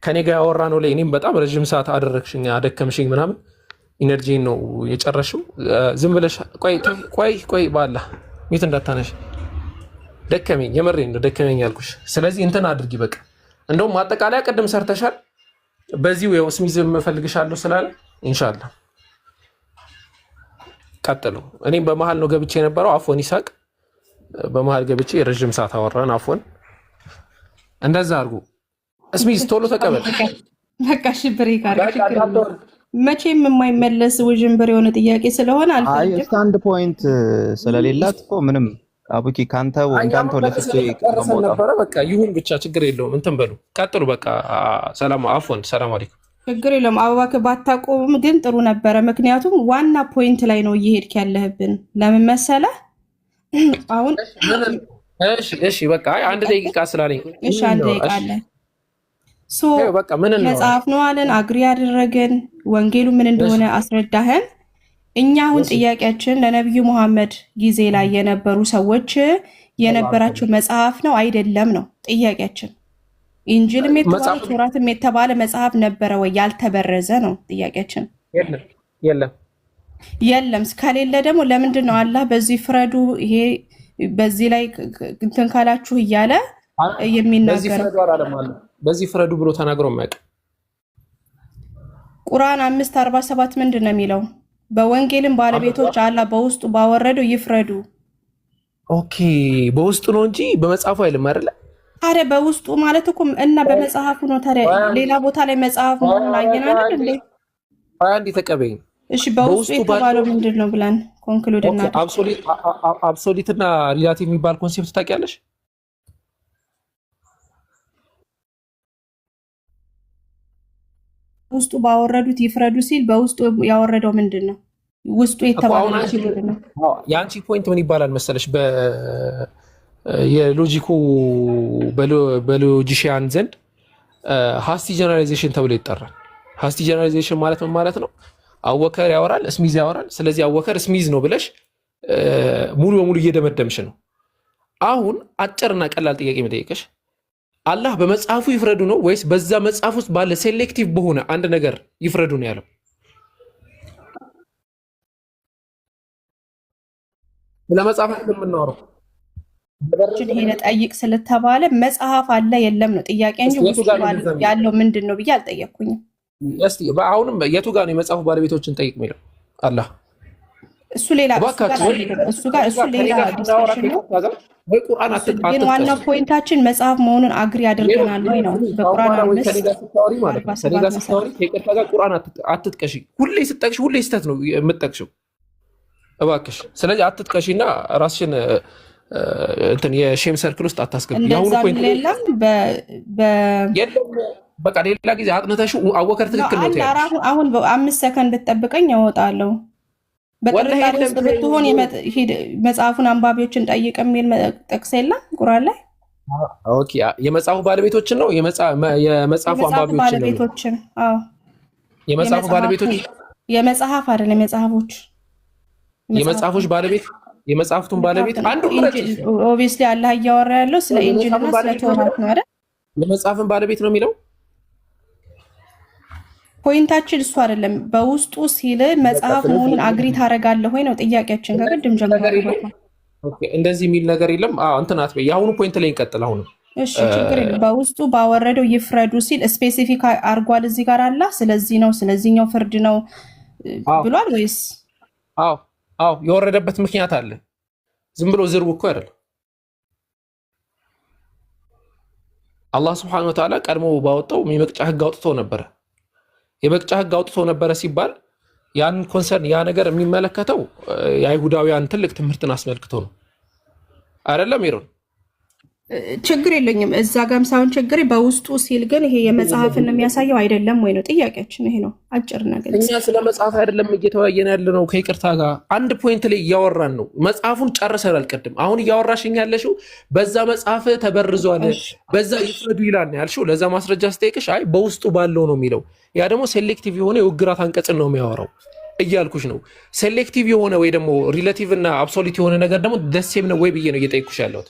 ከኔ ጋር ያወራ ነው ላይ እኔም በጣም ረጅም ሰዓት አደረክሽኝ አደከምሽኝ ምናምን ኢነርጂ ነው የጨረሽው። ዝም ብለሽ ቆይ ባላ ሚት እንዳታነሽ ደከመኝ፣ የመሬን ነው ደከመኝ ያልኩሽ። ስለዚህ እንትን አድርጊ በቃ። እንደውም ማጠቃለያ ቅድም ሰርተሻል። በዚሁ የስሚዝም እፈልግሻለሁ ስላለ ኢንሻአላህ ቀጥሉ። እኔም በመሃል ነው ገብቼ የነበረው። አፎን ይሳቅ በመሃል ገብቼ ረጅም ሰዓት አወራን። አፎን እንደዛ አድርጉ። ስሚዝ ቶሎ ተቀበል በቃ። ሽብሬ ጋር መቼም የማይመለስ ውዥንብር የሆነ ጥያቄ ስለሆነ አልፈልግም። ስታንድ ፖይንት ስለሌላት እኮ ምንም አቡኪ ካንተ ወንዳንተ ለፍቼ ነበረ። በቃ ይሁን ብቻ ችግር የለውም። እንትን በሉ ቀጥሉ በቃ። ሰላም አፎን ሰላም አለይኩም። ችግር የለውም። አባባክ ባታቆም ግን ጥሩ ነበረ። ምክንያቱም ዋና ፖይንት ላይ ነው እየሄድክ ያለህብን። ለምን መሰለህ? አሁን እሺ በቃ አንድ ደቂቃ ስላለኝ እሺ አንድ ደቂቃ አለ። በቃ ምን ነው መጽሐፍ ነው አለን፣ አግሪ ያደረገን፣ ወንጌሉ ምን እንደሆነ አስረዳህን። እኛ አሁን ጥያቄያችን ለነብዩ መሐመድ ጊዜ ላይ የነበሩ ሰዎች የነበራቸው መጽሐፍ ነው አይደለም ነው ጥያቄያችን። ኢንጂልም የተባለ ቶራትም የተባለ መጽሐፍ ነበረ ወይ? ያልተበረዘ ነው ጥያቄያችን። የለም ከሌለ ደግሞ ለምንድን ነው አላህ በዚህ ፍረዱ፣ ይሄ በዚህ ላይ እንትን ካላችሁ እያለ የሚናገረው? በዚህ ፍረዱ ብሎ ተናግሮ የማያውቅ ቁርአን 5:47 ምንድን ነው የሚለው? በወንጌልም ባለቤቶች አላህ በውስጡ ባወረደው ይፍረዱ። ኦኬ በውስጡ ነው እንጂ በመጽሐፉ አይልም አይደለ? ታዲያ በውስጡ ማለት እኮ እና በመጽሐፉ ነው። ታዲያ ሌላ ቦታ ላይ መጽሐፍ መሆኑን አየናል እንዴ? አንዴ ተቀበይኝ። እሺ በውስጡ የተባለው ምንድን ነው ብለን ኮንክሉድ እናድርግ። አብሶሊት እና ሪላቲቭ የሚባል ኮንሴፕት ታውቂያለሽ? ውስጡ ባወረዱት ይፍረዱ ሲል በውስጡ ያወረደው ምንድን ነው? ውስጡ የተባለው ምንድን ነው? የአንቺ ፖይንት ምን ይባላል መሰለሽ? የሎጂኩ በሎጂሽያን ዘንድ ሃስቲ ጀነራላይዜሽን ተብሎ ይጠራል። ሃስቲ ጀነራላይዜሽን ማለት ምን ማለት ነው? አወከር ያወራል፣ ስሚዝ ያወራል። ስለዚህ አወከር ስሚዝ ነው ብለሽ ሙሉ በሙሉ እየደመደምሽ ነው። አሁን አጭርና ቀላል ጥያቄ መጠየቅሽ አላህ በመጽሐፉ ይፍረዱ ነው ወይስ በዛ መጽሐፍ ውስጥ ባለ ሴሌክቲቭ በሆነ አንድ ነገር ይፍረዱ ነው ያለው? ለመጽሐፍ እንደምናወራው ሄደ ጠይቅ ስለተባለ መጽሐፍ አለ የለም ነው ጥያቄ እንጂ ውስጡ ያለው ምንድን ነው ብዬ አልጠየቅኩኝም። እስቲ አሁንም የቱ ጋር ነው የመጽሐፉ ባለቤቶችን ጠይቅ የሚለው? አላህ እሱ ሌላ እሱ ሌላ ዲስከሽን ነው። ወይ ቁርአን ግን ዋናው ፖይንታችን መጽሐፍ መሆኑን አግሪ አድርገናል ወይ ነው። በቁርአን ቁርአን አትጥቀሺ። ሁሌ ስጠቅሽ ሁሌ ስህተት ነው የምትጠቅሽው እባክሽ። ስለዚህ አትጥቀሺና ራስሽን እንትን የሼም ሰርክል ውስጥ አታስገቢ። ያሁኑ ፖይንት የለም በቃ ሌላ ጊዜ አጥንተሽ አወከር ትክክል ነው ታያለሽ። አሁን በ5 ሰከንድ ብትጠብቀኝ ያወጣለሁ። በጥርጣሬ ውስጥ ብትሆን መጽሐፉን አንባቢዎችን ጠይቅ የሚል ጥቅስ የለም ቁርአን ላይ? ኦኬ የመጽሐፉ ባለቤቶችን ነው የመጽሐፉ አንባቢዎችን ነው? አዎ የመጽሐፉ ባለቤቶች የመጽሐፍ አይደለም የመጽሐፎች የመጽሐፎች ባለቤት የመጽሐፍቱን ባለቤት አንዱ ኦብቪስሊ አላህ እያወራ ያለው ስለ ኢንጂል እና ስለ ቶራት ነው አይደል? የመጽሐፍን ባለቤት ነው የሚለው። ፖይንታችን እሱ አይደለም። በውስጡ ሲል መጽሐፍ መሆኑን አግሪ ታደርጋለህ ወይ ነው ጥያቄያችን። ከቅድም ጀምሮ እንደዚህ የሚል ነገር የለም። እንትን አትበይ። የአሁኑ ፖይንት ላይ እንቀጥል። አሁንም እሺ ችግር የለም። በውስጡ ባወረደው ይፍረዱ ሲል ስፔሲፊክ አርጓል እዚህ ጋር አላ ስለዚህ ነው ስለዚህኛው ፍርድ ነው ብሏል ወይስ? አዎ የወረደበት ምክንያት አለ። ዝም ብሎ ዝርቡ እኮ አይደለም። አላህ Subhanahu Wa Ta'ala ቀድሞ ባወጣው የመቅጫ ህግ አውጥቶ ነበረ። የመቅጫ ህግ አውጥቶ ነበረ ሲባል ያን ኮንሰርን ያ ነገር የሚመለከተው የአይሁዳውያን ትልቅ ትምህርትን አስመልክቶ ነው አይደለም? ይሮን ችግር የለኝም እዛ ጋም ሳይሆን ችግር በውስጡ ሲል ግን ይሄ የመጽሐፍን የሚያሳየው አይደለም ወይ ነው ጥያቄያችን። ይሄ ነው አጭር ነገር። እኛ ስለ መጽሐፍ አይደለም እየተወያየን ያለ ነው። ከይቅርታ ጋር አንድ ፖይንት ላይ እያወራን ነው። መጽሐፉን ጨርሰናል ቅድም። አሁን እያወራሽኝ ያለሽው በዛ መጽሐፍ ተበርዟል፣ በዛ ይፍረዱ ይላል ያልሽው። ለዛ ማስረጃ ስጠይቅሽ አይ በውስጡ ባለው ነው የሚለው። ያ ደግሞ ሴሌክቲቭ የሆነ የውግራት አንቀጽን ነው የሚያወራው እያልኩሽ ነው። ሴሌክቲቭ የሆነ ወይ ደግሞ ሪሌቲቭ እና አብሶሉት የሆነ ነገር ደግሞ ደሴም ነው ወይ ብዬ ነው እየጠየቅኩሽ ያለሁት።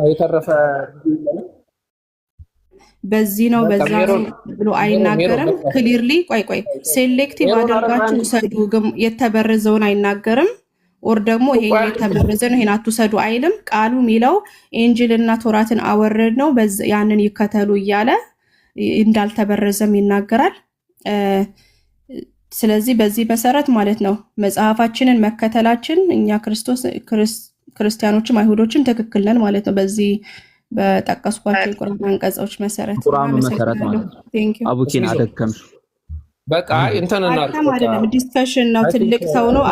የተረፈ በዚህ ነው በዛ ብሎ አይናገርም። ክሊርሊ ቆይ ሴሌክቲቭ አድርጋችሁ ውሰዱ፣ የተበረዘውን አይናገርም። ኦር ደግሞ ይሄ የተበረዘ ነው ይሄን አትውሰዱ አይልም። ቃሉ የሚለው ኢንጂልና ቶራትን አወረድ ነው ያንን ይከተሉ እያለ እንዳልተበረዘም ይናገራል። ስለዚህ በዚህ መሰረት ማለት ነው መጽሐፋችንን መከተላችን እኛ ክርስቲያኖችም አይሁዶችም ትክክል ነን ማለት ነው። በዚህ በጠቀስኳቸው የቁርአን አንቀጾች መሰረት ቁርአኑ መሰረት ማለት ነው። አቡኪን አደከምሽ በቃ እንተና አይደለም ዲስከሽን ነው። ትልቅ ሰው ነው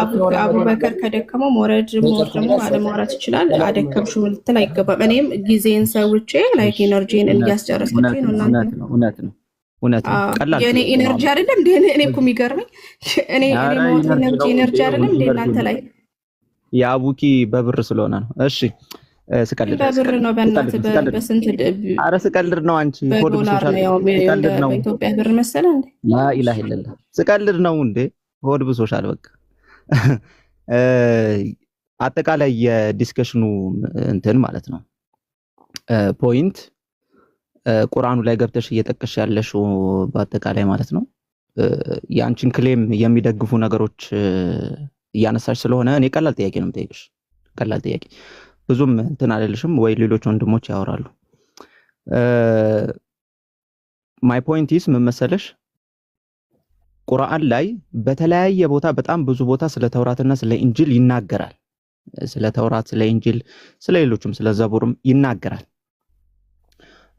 አቡበከር ከደከመው ሞረድ ደግሞ አለማውራት ይችላል። አደከምሽ ልትል አይገባም። እኔም ጊዜን ሰውቼ ላይክ ኢነርጂን እንዲያስጨርሰኝ ነው። እውነት ነው። ቀላል የኔ ኢነርጂ አይደለም እንዴ? እኔ እኮ የሚገርመኝ እኔ ኢነርጂ አይደለም እንዴ እናንተ ላይ? የአቡኪ በብር ስለሆነ ነው። እሺ ስቀልድ በብር ነው በእናት በስንት ኧረ ስቀልድ ነው። አንቺ ሆድ ዶላር ነው ስቀልድ ነው። በኢትዮጵያ ብር መሰለ እንዴ? ላ ኢላሀ ኢላላህ ስቀልድ ነው እንዴ? ሆድ ብሶሻል። በቃ አጠቃላይ የዲስከሽኑ እንትን ማለት ነው ፖይንት ቁርአኑ ላይ ገብተሽ እየጠቀሽ ያለሽው በአጠቃላይ ማለት ነው ያንቺን ክሌም የሚደግፉ ነገሮች እያነሳሽ ስለሆነ እኔ ቀላል ጥያቄ ነው የምጠይቅሽ። ቀላል ጥያቄ ብዙም እንትን አይደልሽም ወይ ሌሎች ወንድሞች ያወራሉ። ማይ ፖይንት ኢዝ ምን መሰለሽ ቁርአን ላይ በተለያየ ቦታ በጣም ብዙ ቦታ ስለ ተውራትና ስለ ኢንጂል ይናገራል። ስለ ተውራት፣ ስለ ኢንጂል፣ ስለ ሌሎችም ስለ ዘቡርም ይናገራል።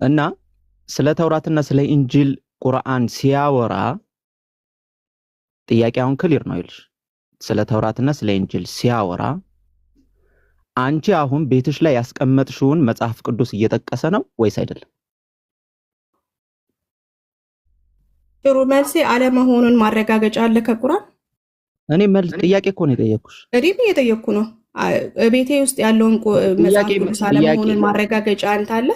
እና ስለ ተውራትና ስለ ኢንጂል ቁርአን ሲያወራ ጥያቄውን ክሊር ነው ይልሽ። ስለ ተውራትና ስለ ኢንጂል ሲያወራ አንቺ አሁን ቤትሽ ላይ ያስቀመጥሽውን መጽሐፍ ቅዱስ እየጠቀሰ ነው ወይስ አይደለም? ጥሩ መልሴ አለመሆኑን ማረጋገጫ አለ ከቁርአን? እኔ ጥያቄ እኮ ነው የጠየኩሽ። እኔም እየጠየኩ ነው። ቤቴ ውስጥ ያለውን መጽሐፍ ቅዱስ አለመሆኑን ማረጋገጫ አንተ አለ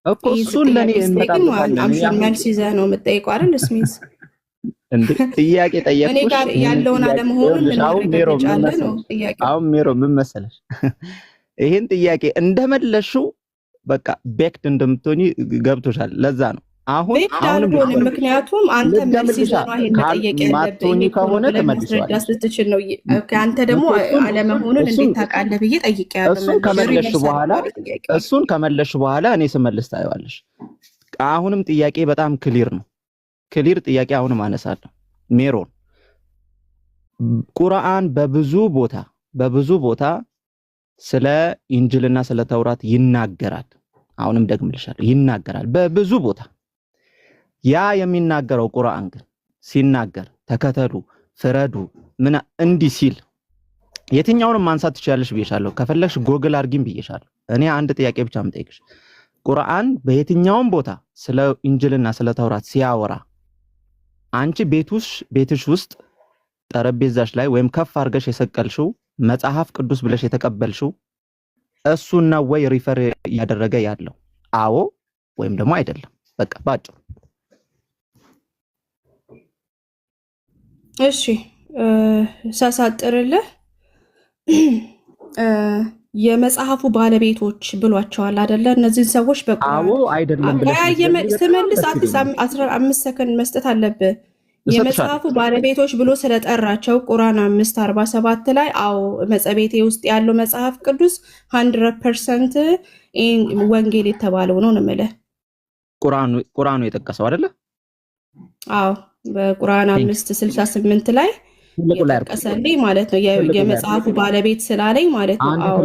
እኮ እሱን ለኔ እንመጣለን። መልስ ይዘህ ነው የምጠይቀው አይደል? ስሚዝ እንዴ ጥያቄ ጠየቅኩሽ። እኔ ጋር ያለውን አለመሆኑን ማረጋገጫ አለ ነው ጥያቄ። አሁን ሜሮ ምን መሰለሽ ይሄን ጥያቄ እንደመለሽው በቃ ቤክድ እንደምትሆኚ ገብቶሻል። ለዛ ነው አሁን አሁንም ምክንያቱም አንተ መልስ ይዘህ ነው ይሄን መጠየቅ ያለብኝ ከሆነ ተመልሷል ስትችል ነው። አንተ ደግሞ አለመሆኑን እንዴት ታውቃለህ ብዬ ጠይቄያለሁ። እሱን ከመለሽ በኋላ እኔ ስመልስ ታየዋለሽ። አሁንም ጥያቄ በጣም ክሊር ነው። ክሊር ጥያቄ አሁንም አነሳለሁ። ሜሮን ቁርአን በብዙ ቦታ ስለ ኢንጂልና ስለ ተውራት ይናገራል። አሁንም ደግምልሻለሁ ይናገራል በብዙ ቦታ። ያ የሚናገረው ቁርአን ግን ሲናገር ተከተሉ፣ ፍረዱ ምን እንዲህ ሲል የትኛውንም ማንሳት ትችላለሽ ብዬሻለሁ። ከፈለግሽ ጎግል አርጊም ብዬሻለሁ። እኔ አንድ ጥያቄ ብቻ የምጠይቅሽ ቁርአን በየትኛውም ቦታ ስለ ኢንጂልና ስለ ተውራት ሲያወራ አንቺ ቤትሽ ውስጥ ጠረጴዛሽ ላይ ወይም ከፍ አድርገሽ የሰቀልሽው መጽሐፍ ቅዱስ ብለሽ የተቀበልሽው እሱን ነው ወይ ሪፈር እያደረገ ያለው? አዎ ወይም ደግሞ አይደለም? በቃ ባጭሩ። እሺ ሳሳጥርልህ የመጽሐፉ ባለቤቶች ብሏቸዋል አይደለ? እነዚህን ሰዎች አዎ አይደለም ብለሽ ስመልስ 15 ሰከንድ መስጠት አለብህ። የመጽሐፉ ባለቤቶች ብሎ ስለጠራቸው ቁርአን 5:47 ላይ አዎ መጸቤቴ ውስጥ ያለው መጽሐፍ ቅዱስ 100% ወንጌል የተባለው ነው የምልህ። ቁርአኑ የጠቀሰው አይደለ? አዎ በቁርአን 5:68 ላይ የጠቀሰልኝ ማለት ነው። የመጽሐፉ ባለቤት ስላለኝ ማለት ነው። አዎ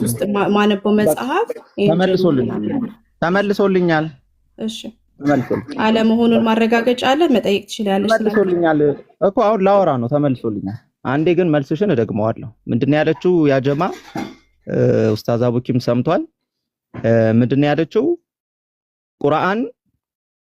ውስጥ ማነበው መጽሐፍ ተመልሶልኛል። እሺ አለመሆኑን ማረጋገጫ አለ መጠየቅ ትችላለሽ። ተመልሶልኛል እኮ አሁን ላወራ ነው። ተመልሶልኛል። አንዴ ግን መልስሽን እደግመዋለሁ። ምንድነው ያለችው ያጀማ? ኡስታዝ አቡኪም ሰምቷል። ምንድነው ያለችው? ቁርአን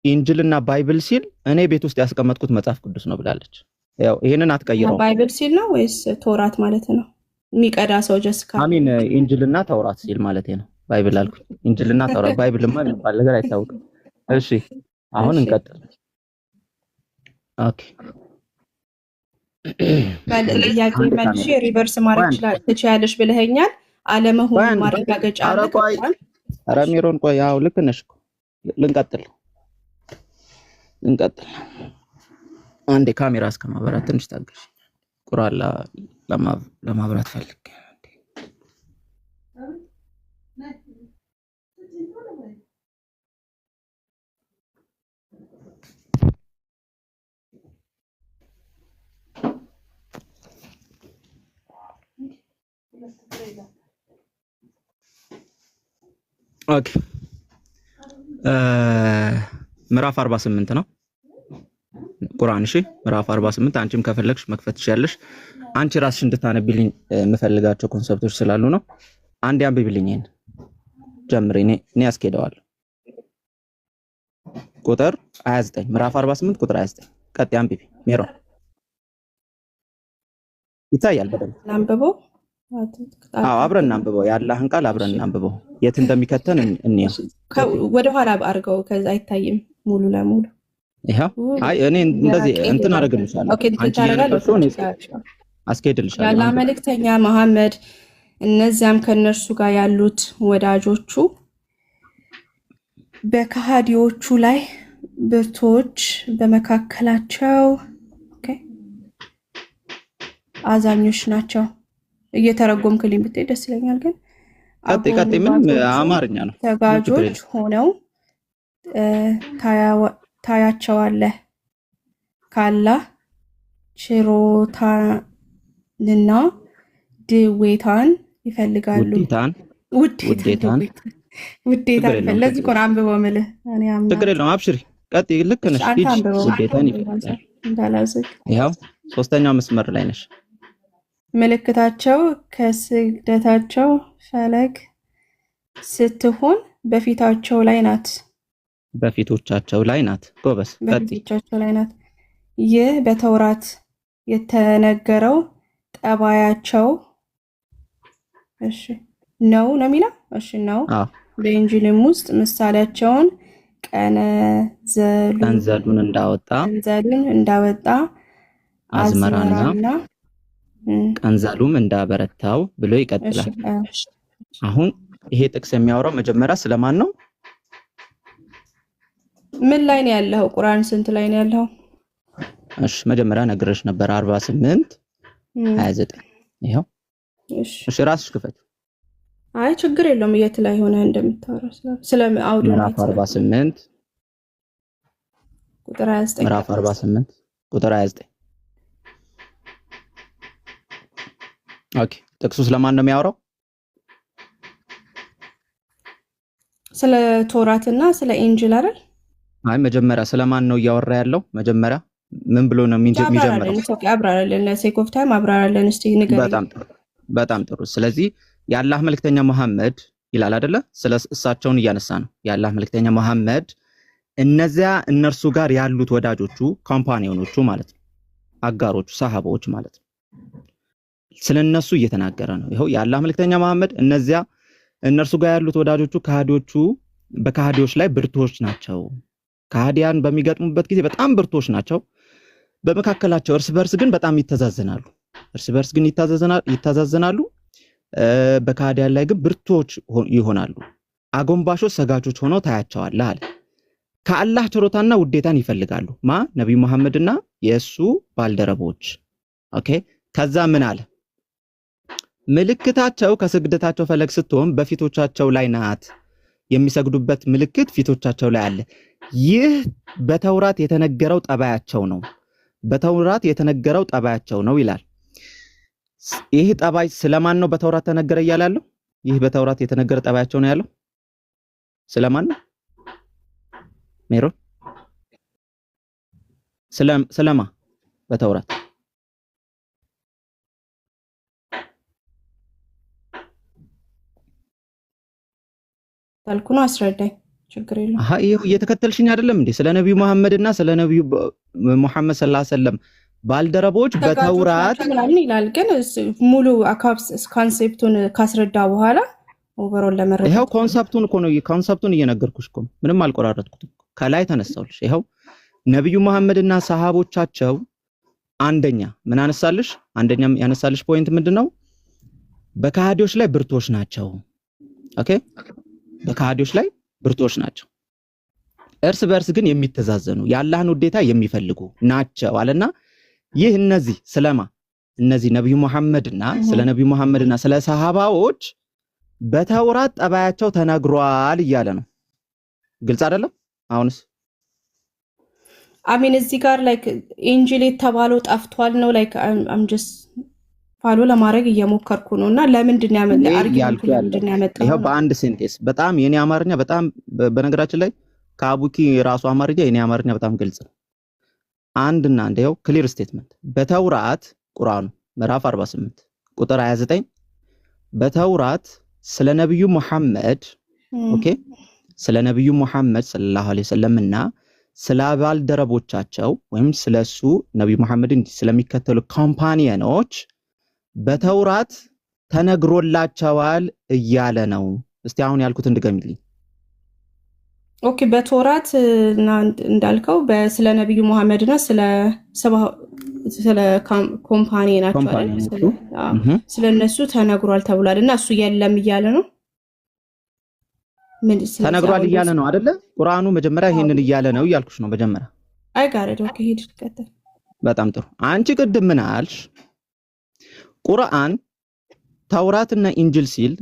ኢንጅልና ባይብል ሲል እኔ ቤት ውስጥ ያስቀመጥኩት መጽሐፍ ቅዱስ ነው ብላለች። ያው ይሄንን አትቀይረው። ባይብል ሲል ነው ወይስ ቶራት ማለት ነው? የሚቀዳ ሰው ጀስካ አሚን ኢንጅልና ተውራት ሲል ማለት ነው። ባይብል አልኩ። ኢንጅልና ተውራት ባይብልማ የሚባል ነገር አይታወቅም። እሺ አሁን እንቀጥል። ኦኬ ጥያቄ መልሽ ሪቨርስ ማድረግ ትችያለሽ ብለኸኛል። አለመሆኑን ማረጋገጫ አለ። ኧረ ሚሮን ቆይ፣ ያው ልክ ነሽ እኮ። ልንቀጥል አንዴ ካሜራ እስከማብራት ትንሽ ታገሽ። ቁርአን ለማብራት ፈልግ። ኦኬ ምዕራፍ 48 ነው ቁርአን። እሺ ምዕራፍ 48 አንቺም ከፈለግሽ መክፈት ትችያለሽ። አንቺ ራስሽ እንድታነብልኝ የምፈልጋቸው ኮንሰፕቶች ስላሉ ነው። አንዴ አንብብልኝ። ይሄን ጀምሪ። እኔ አስኬደዋለሁ። ቁጥር 29 ምዕራፍ 48 ቁጥር 29 ቀጥ አንብቢ ሜሮን። ይታያል በደንብ አንብበው። አዎ አብረን እናንብበው። የአላህን ቃል አብረን እናንብበው። የት እንደሚከተን እንየው። ወደ ኋላ አድርገው ከዛ አይታይም ሙሉ ለሙሉ። ይሄው አይ እኔ እንደዚህ እንትን አደርግልሻለሁ። አንቺ አስኬድልሻለሁ። የአላህ መልእክተኛ መሐመድ እነዚያም ከነርሱ ጋር ያሉት ወዳጆቹ በከሃዲዎቹ ላይ ብርቶች በመካከላቸው አዛኞች ናቸው። እየተረጎምክልኝ ብትይ ደስ ይለኛል። ግን ቀጥ ምን አማርኛ ነው። ተጋጆች ሆነው ታያቸዋለህ። ካላህ ችሮታንና ድዌታን ይፈልጋሉ። ውዴታን ለዚህ እኮ ነው አንብበው የምልህ። ችግር የለውም አብሽሪ። ቀጥ ልክ ነሽ። ውዴታን ይፈልጋሉ። ይኸው ሶስተኛው መስመር ላይ ነሽ። ምልክታቸው ከስግደታቸው ፈለግ ስትሆን በፊታቸው ላይ ናት። በፊቶቻቸው ላይ ናት። ጎበስ በፊቶቻቸው ላይ ናት። ይህ በተውራት የተነገረው ጠባያቸው እሺ ነው የሚለው። እሺ ነው። በኢንጂልም ውስጥ ምሳሌያቸውን ቀንዘሉን እንዳወጣ አዝመራና ቀንዘሉም እንዳበረታው ብሎ ይቀጥላል። አሁን ይሄ ጥቅስ የሚያወራው መጀመሪያ ስለማን ነው? ምን ላይ ነው ያለው? ቁርአን ስንት ላይ ነው ያለው? እሺ መጀመሪያ ነግሬሽ ነበር 48 29 ይሄው። እሺ ራስሽ ክፈት። አይ ችግር የለውም። የት ላይ ሆነ እንደምታወራው ስለ አውዱ ምዕራፍ 48 ቁጥር 29 ምዕራፍ 48 ቁጥር 29 ኦኬ። ጥቅሱ ስለማን ነው የሚያወራው? ስለ ቶራትና ስለ ኢንጂል አይደል? አይ መጀመሪያ ስለማን ነው እያወራ ያለው? መጀመሪያ ምን ብሎ ነው የሚጀምረው? አብራራለን። ለሴክ ኦፍ ታይም አብራራለን። እስቲ ንገረኝ። በጣም ጥሩ። ስለዚህ የአላህ መልእክተኛ መሐመድ ይላል አይደለ? ስለ እሳቸውን እያነሳ ነው። የአላህ መልእክተኛ መሐመድ እነዚያ እነርሱ ጋር ያሉት ወዳጆቹ ኮምፓኒዮኖቹ ማለት ነው፣ አጋሮቹ ሰሃባዎች ማለት ነው። ስለነሱ እየተናገረ ነው። ይሄው የአላህ መልእክተኛ መሐመድ እነዚያ እነርሱ ጋር ያሉት ወዳጆቹ ከሃዲዎቹ በከሃዲዎች ላይ ብርቶች ናቸው። ከሃዲያን በሚገጥሙበት ጊዜ በጣም ብርቶች ናቸው። በመካከላቸው እርስ በርስ ግን በጣም ይተዛዘናሉ። ይተዛዘናሉ። በከሃዲያን ላይ ግን ብርቶች ይሆናሉ። አጎንባሾች ሰጋጆች ሆነው ታያቸዋለህ አለ። ከአላህ ችሮታና ውዴታን ይፈልጋሉ። ነብዩ መሐመድና የሱ ባልደረቦች። ኦኬ። ከዛ ምን አለ? ምልክታቸው ከስግደታቸው ፈለግ ስትሆን በፊቶቻቸው ላይ ናት። የሚሰግዱበት ምልክት ፊቶቻቸው ላይ አለ። ይህ በተውራት የተነገረው ጠባያቸው ነው። በተውራት የተነገረው ጠባያቸው ነው ይላል። ይህ ጠባይ ስለማን ነው በተውራት ተነገረ እያለ ያለው? ይህ በተውራት የተነገረ ጠባያቸው ነው ያለው ስለማን ነው? ሜሮን ስለማ በተውራት ታልኩ ነው አስረዳኝ። ችግር የለም። ይሄው እየተከተልሽኝ አይደለም እንዴ? ስለ ነብዩ መሐመድና ስለ ነብዩ መሐመድ ሰለላሁ ዐለይሂ ወሰለም ባልደረቦች በተውራት ምናምን ይላል። ግን ሙሉ ኮንሴፕቱን ካስረዳ በኋላ ኦቨሮል ለመረዳት ይሄው ኮንሰፕቱን እኮ ነው እየነገርኩሽ እኮ ምንም አልቆራረጥኩትም። ከላይ ተነሳውልሽ። ይሄው ነብዩ መሐመድና ሰሃቦቻቸው አንደኛ ምን አነሳልሽ? አንደኛም ያነሳልሽ ፖይንት ምንድነው? በካህዲዎች ላይ ብርቶች ናቸው። ኦኬ፣ በካህዲዎች ላይ ብርቶች ናቸው። እርስ በርስ ግን የሚተዛዘኑ የአላህን ውዴታ የሚፈልጉ ናቸው አለና ይህ እነዚህ ነብዩ መሐመድና ስለ ነብዩ መሐመድና ስለ ሰሃባዎች በተውራት ጠባያቸው ተነግሯል እያለ ነው። ግልጽ አይደለም? አሁንስ አሚን እዚህ ጋር ላይክ ኢንጂል የተባለው ጠፍቷል ነው ላይክ አም ጀስት ፋሎ ለማድረግ እየሞከርኩ ነውና ለምንድን ነው ያመጣው? ይሄው በአንድ ሴንቴንስ በጣም የኔ አማርኛ በጣም በነገራችን ላይ ከአቡኪ ራሱ አማርኛ የኔ አማርኛ በጣም ግልጽ ነው። አንድና አንድ ይሄው ክሊር ስቴትመንት በተውራት ቁርአኑ ምዕራፍ 48 ቁጥር 29 በተውራት ስለ ነብዩ መሐመድ ኦኬ ስለ ነብዩ መሐመድ ሰለላሁ ዐለይሂ ወሰለምና ስለ ባልደረቦቻቸው ወይም ስለሱ ነብዩ መሐመድን ስለሚከተሉ ኮምፓኒየኖች በተውራት ተነግሮላቸዋል እያለ ነው። እስቲ አሁን ያልኩት እንድገምልኝ። ኦኬ በተውራት እንዳልከው ስለ ነብዩ መሐመድና ስለ ኮምፓኒ ናቸው አይደል? ስለነሱ ተነግሯል ተብሏልና እሱ የለም እያለ ነው። ምን ተነግሯል እያለ ነው አይደለ? ቁርአኑ መጀመሪያ ይሄንን እያለ ነው እያልኩሽ ነው መጀመሪያ። አይ ጋር ኦኬ ሄድ ተከተል። በጣም ጥሩ። አንቺ ቅድም ምን አልሽ? ቁርአን ተውራትና ኢንጂል ሲል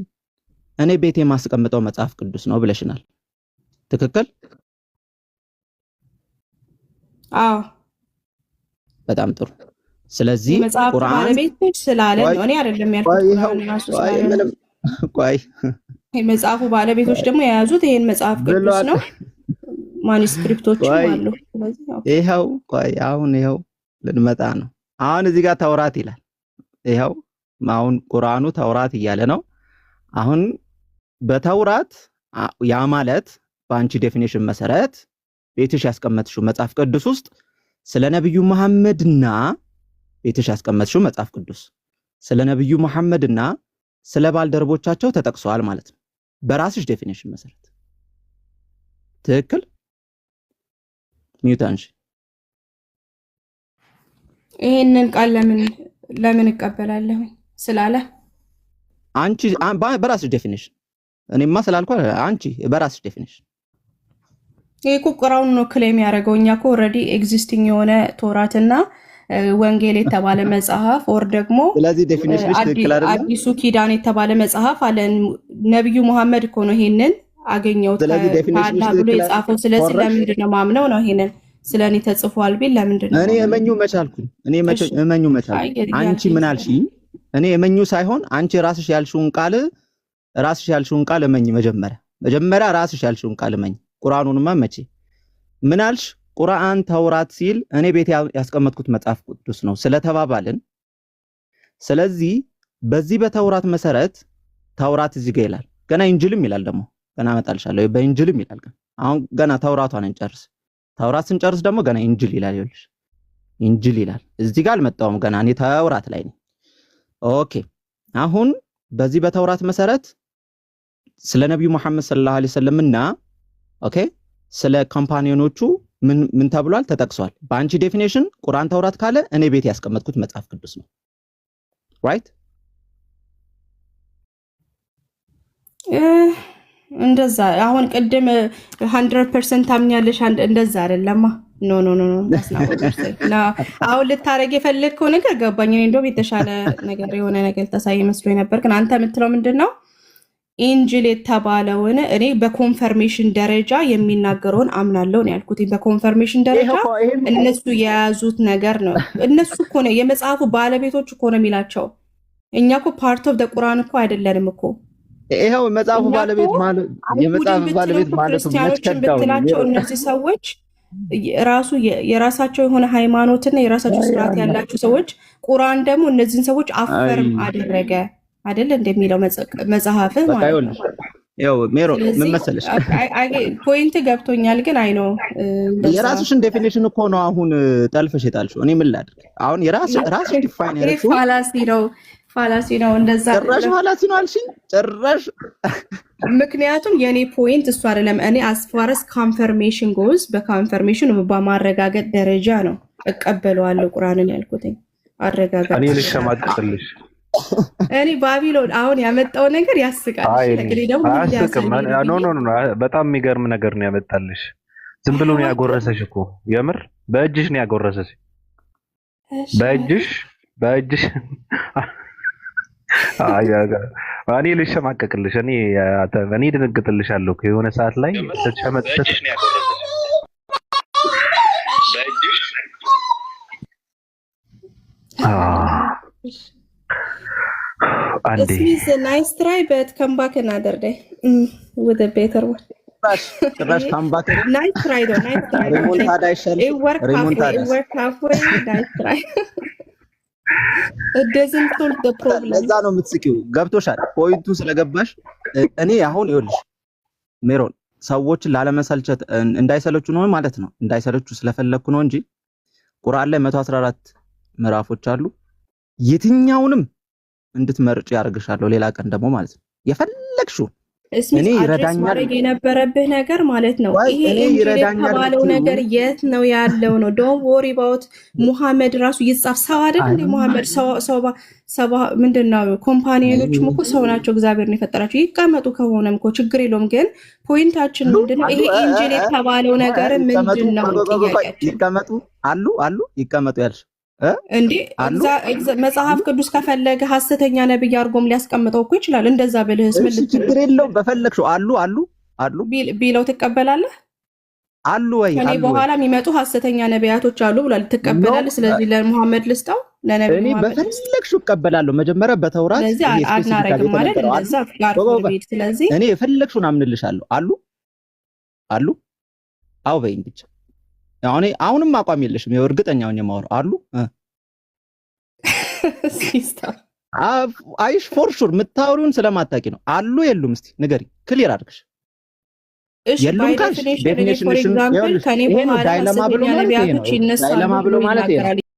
እኔ ቤቴ የማስቀምጠው መጽሐፍ ቅዱስ ነው ብለሽናል። ትክክል? አዎ በጣም ጥሩ። ስለዚህ ቁርአን ባለቤቶች ስላለ ነው እኔ አይደለም ያልኩት። ቁርአን ራሱ ስላለ ቆይ የመጽሐፉ ባለቤቶች ደግሞ የያዙት ይሄን መጽሐፍ ቅዱስ ነው። ማኑስክሪፕቶችም አሉ። ስለዚህ ይሄው ቆይ አሁን ይሄው ልንመጣ ነው። አሁን እዚህ ጋር ተውራት ይላል። ይሄው አሁን ቁርአኑ ተውራት እያለ ነው። አሁን በተውራት ያ ማለት በአንቺ ዴፊኒሽን መሰረት ቤትሽ ያስቀመጥሽው መጽሐፍ ቅዱስ ውስጥ ስለ ነብዩ መሐመድና ቤትሽ ያስቀመጥሽው መጽሐፍ ቅዱስ ስለ ነብዩ መሐመድና ስለ ባልደረቦቻቸው ተጠቅሰዋል ማለት ነው በራስሽ ዴፊኒሽን መሰረት። ትክክል? ሚውታንሽ ይሄንን ቃል ለምን እቀበላለሁ ስላለ አንቺ በራስሽ ዴፊኒሽን እኔማ ስላልኩ አንቺ በራስሽ ዴፊኒሽን ይሄ ቁርአኑ ነው ክሌም ያደረገው። እኛ እኮ ኦልሬዲ ኤግዚስቲንግ የሆነ ቶራትና ወንጌል የተባለ መጽሐፍ ወር ደግሞ ስለዚህ ዴፊኒሽንሽ ትክክል አይደለም። አዲሱ ኪዳን የተባለ መጽሐፍ አለ። ነብዩ መሐመድ እኮ ነው ይሄንን አገኘው ታላ ብሎ የጻፈው። ስለዚህ ለምንድን ነው ማምነው ነው ይሄንን ስለኔ ተጽፏል ቢል ለምንድን ነው እኔ እመኙ መቻልኩኝ? እኔ እመኙ መቻልኩኝ። አንቺ ምን አልሽ? እኔ እመኙ ሳይሆን አንቺ ራስሽ ያልሽውን ቃል እመኝ። መጀመሪያ ራስሽ ያልሽውን ቃል እመኝ። ቁርአኑንማ መቼ ምን አልሽ? ቁርአን ተውራት ሲል እኔ ቤት ያስቀመጥኩት መጽሐፍ ቅዱስ ነው ስለተባባልን፣ ስለዚህ በዚህ በተውራት መሰረት ተውራት እዚህ ጋር ይላል። ገና ኢንጂልም ይላል ደግሞ ገና እመጣልሻለሁ። በኢንጂልም ይላል። አሁን ገና ተውራቷን እንጨርስ። ተውራት ስንጨርስ ደግሞ ገና ኢንጂል ይላል። ይኸውልሽ ኢንጂል ይላል። እዚህ ጋር አልመጣሁም ገና እኔ ተውራት ላይ ነኝ። ኦኬ አሁን በዚህ በተውራት መሰረት ስለ ነብዩ መሐመድ ሰለላሁ ዐለይሂ ወሰለምና ኦኬ ስለ ኮምፓኒዮኖቹ ምን ተብሏል? ተጠቅሷል። በአንቺ ዴፊኒሽን ቁርአን ተውራት ካለ እኔ ቤት ያስቀመጥኩት መጽሐፍ ቅዱስ ነው። ራይት? እንደዛ አሁን ቅድም 100% ታምኛለሽ እንደዛ አይደለማ። ኖ አሁን ልታረግ የፈለግከው ነገር ገባኝ። እኔ እንደውም የተሻለ ነገር የሆነ ነገር ተሳይ መስሎኝ ነበር። ግን አንተ የምትለው ምንድነው? ኢንጂል የተባለውን እኔ በኮንፈርሜሽን ደረጃ የሚናገረውን አምናለሁ ነው ያልኩት። በኮንፈርሜሽን ደረጃ እነሱ የያዙት ነገር ነው። እነሱ እኮ ነው የመጽሐፉ ባለቤቶች እኮ ነው የሚላቸው። እኛ እኮ ፓርት ኦፍ ዘ ቁርአን እኮ አይደለንም እኮ። ይሄው መጽሐፉ ባለቤት ማለት የመጽሐፉ ባለቤት ማለት ክርስቲያኖችን ብትላቸው እነዚህ ሰዎች ራሱ የራሳቸው የሆነ ሃይማኖትና የራሳቸው ስርዓት ያላቸው ሰዎች ቁርአን ደግሞ እነዚህን ሰዎች አፈርም አደረገ አይደል እንደሚለው መጽሐፍ ማለት ነው። ያው ሜሮ ምን መሰለሽ ፖይንት ገብቶኛል፣ ግን አይ ነው የራስሽን ዴፊኒሽን እኮ ነው አሁን ጠልፈሽ የጣልሽው። እኔ ምን ላድርግ አሁን? ራስሽ ዲፋይን ያደረግሽው ፋላሲ ነው እንደዛ ጭራሽ ፋላሲ ነው አልሽኝ ጭራሽ። ምክንያቱም የኔ ፖይንት እሱ አይደለም። እኔ አስፋረስ ኮንፈርሜሽን ጎዝ በኮንፈርሜሽን በማረጋገጥ ደረጃ ነው እቀበለዋለሁ ቁርአንን ያልኩትኝ አረጋጋጥ። እኔ ልሸማቀቅልሽ እኔ ባቢሎን አሁን ያመጣው ነገር ያስቃል። እንግዲህ ደግሞ ኖ በጣም የሚገርም ነገር ነው ያመጣልሽ። ዝም ብሎ ነው ያጎረሰሽ እኮ የምር በእጅሽ ነው ያጎረሰሽ። በእጅሽ እኔ ልሸማቀቅልሽ እኔ ድንግጥልሻለሁ የሆነ ሰዓት ላይ ስትሸመጥሽ ነው ያጎረሰሽ በእጅሽ This is a nice try, but come back another day with a better one. Crash come back. Nice try though, nice try. It worked halfway, nice try. It doesn't solve the problem. ለዛ ነው የምትስቂው። ገብቶሻል? ፖይንቱ ስለገባሽ እኔ አሁን ይኸውልሽ ሜሮን ሰዎችን ላለመሰልቸት እንዳይሰለቹ ነው ማለት ነው። እንዳይሰለቹ ስለፈለኩ ነው እንጂ ቁርአን ላይ 114 ምዕራፎች አሉ። የትኛውንም እንድትመርጭ ያደርግሻለሁ ሌላ ቀን ደግሞ ማለት ነው የፈለግሽው። እኔ ይረዳኛል የነበረብህ ነገር ማለት ነው። ይሄ የተባለው ነገር የት ነው ያለው ነው። ዶንት ወሪ አባውት ሙሐመድ ራሱ ይጻፍ ሰው አይደል እንዴ? ሙሐመድ ሰው ምንድነው? ኮምፓኒዮኖችም እኮ ሰው ናቸው፣ እግዚአብሔር ነው የፈጠራቸው። ይቀመጡ ከሆነም እኮ ችግር የለውም። ግን ፖይንታችን ምንድነው? ይሄ ኢንጂል የተባለው ነገር ምንድነው? ጥያቄያችን ይቀመጡ ይቀመጡ ያልሽ እንዴ መጽሐፍ ቅዱስ ከፈለገ ሐሰተኛ ነብይ አርጎም ሊያስቀምጠው እኮ ይችላል። እንደዛ ብልህስ ምን ልትል? ችግር የለውም። በፈለግሽው አሉ ቢለው ትቀበላለህ? አሉ ወይ ከኔ በኋላ የሚመጡ ሐሰተኛ ነቢያቶች አሉ ብሏል። ትቀበላለህ? ስለዚህ ለሙሐመድ ልስጣው ለነብዩ ሙሐመድ በፈለግሽው እቀበላለሁ። መጀመሪያ በተውራት ስለዚህ አናረግም ማለት እንደዛ ጋር ፎርቢድ። ስለዚህ እኔ የፈለግሽውን አምንልሻለሁ። አሉ አው በይኝ ብቻ። አሁንም አቋም የለሽም። ይኸው እርግጠኛውን የማወራው አሉ አይሽ ፎር ሹር የምታወሪውን ስለማታውቂ ነው። አሉ የሉም? እስቲ ንገሪ ክሊር አድርግሽ። የሉም ካልሽ ዴፊኒሽን ከኔ በኋላ ዳይለማ ብሎ ማለት ነው።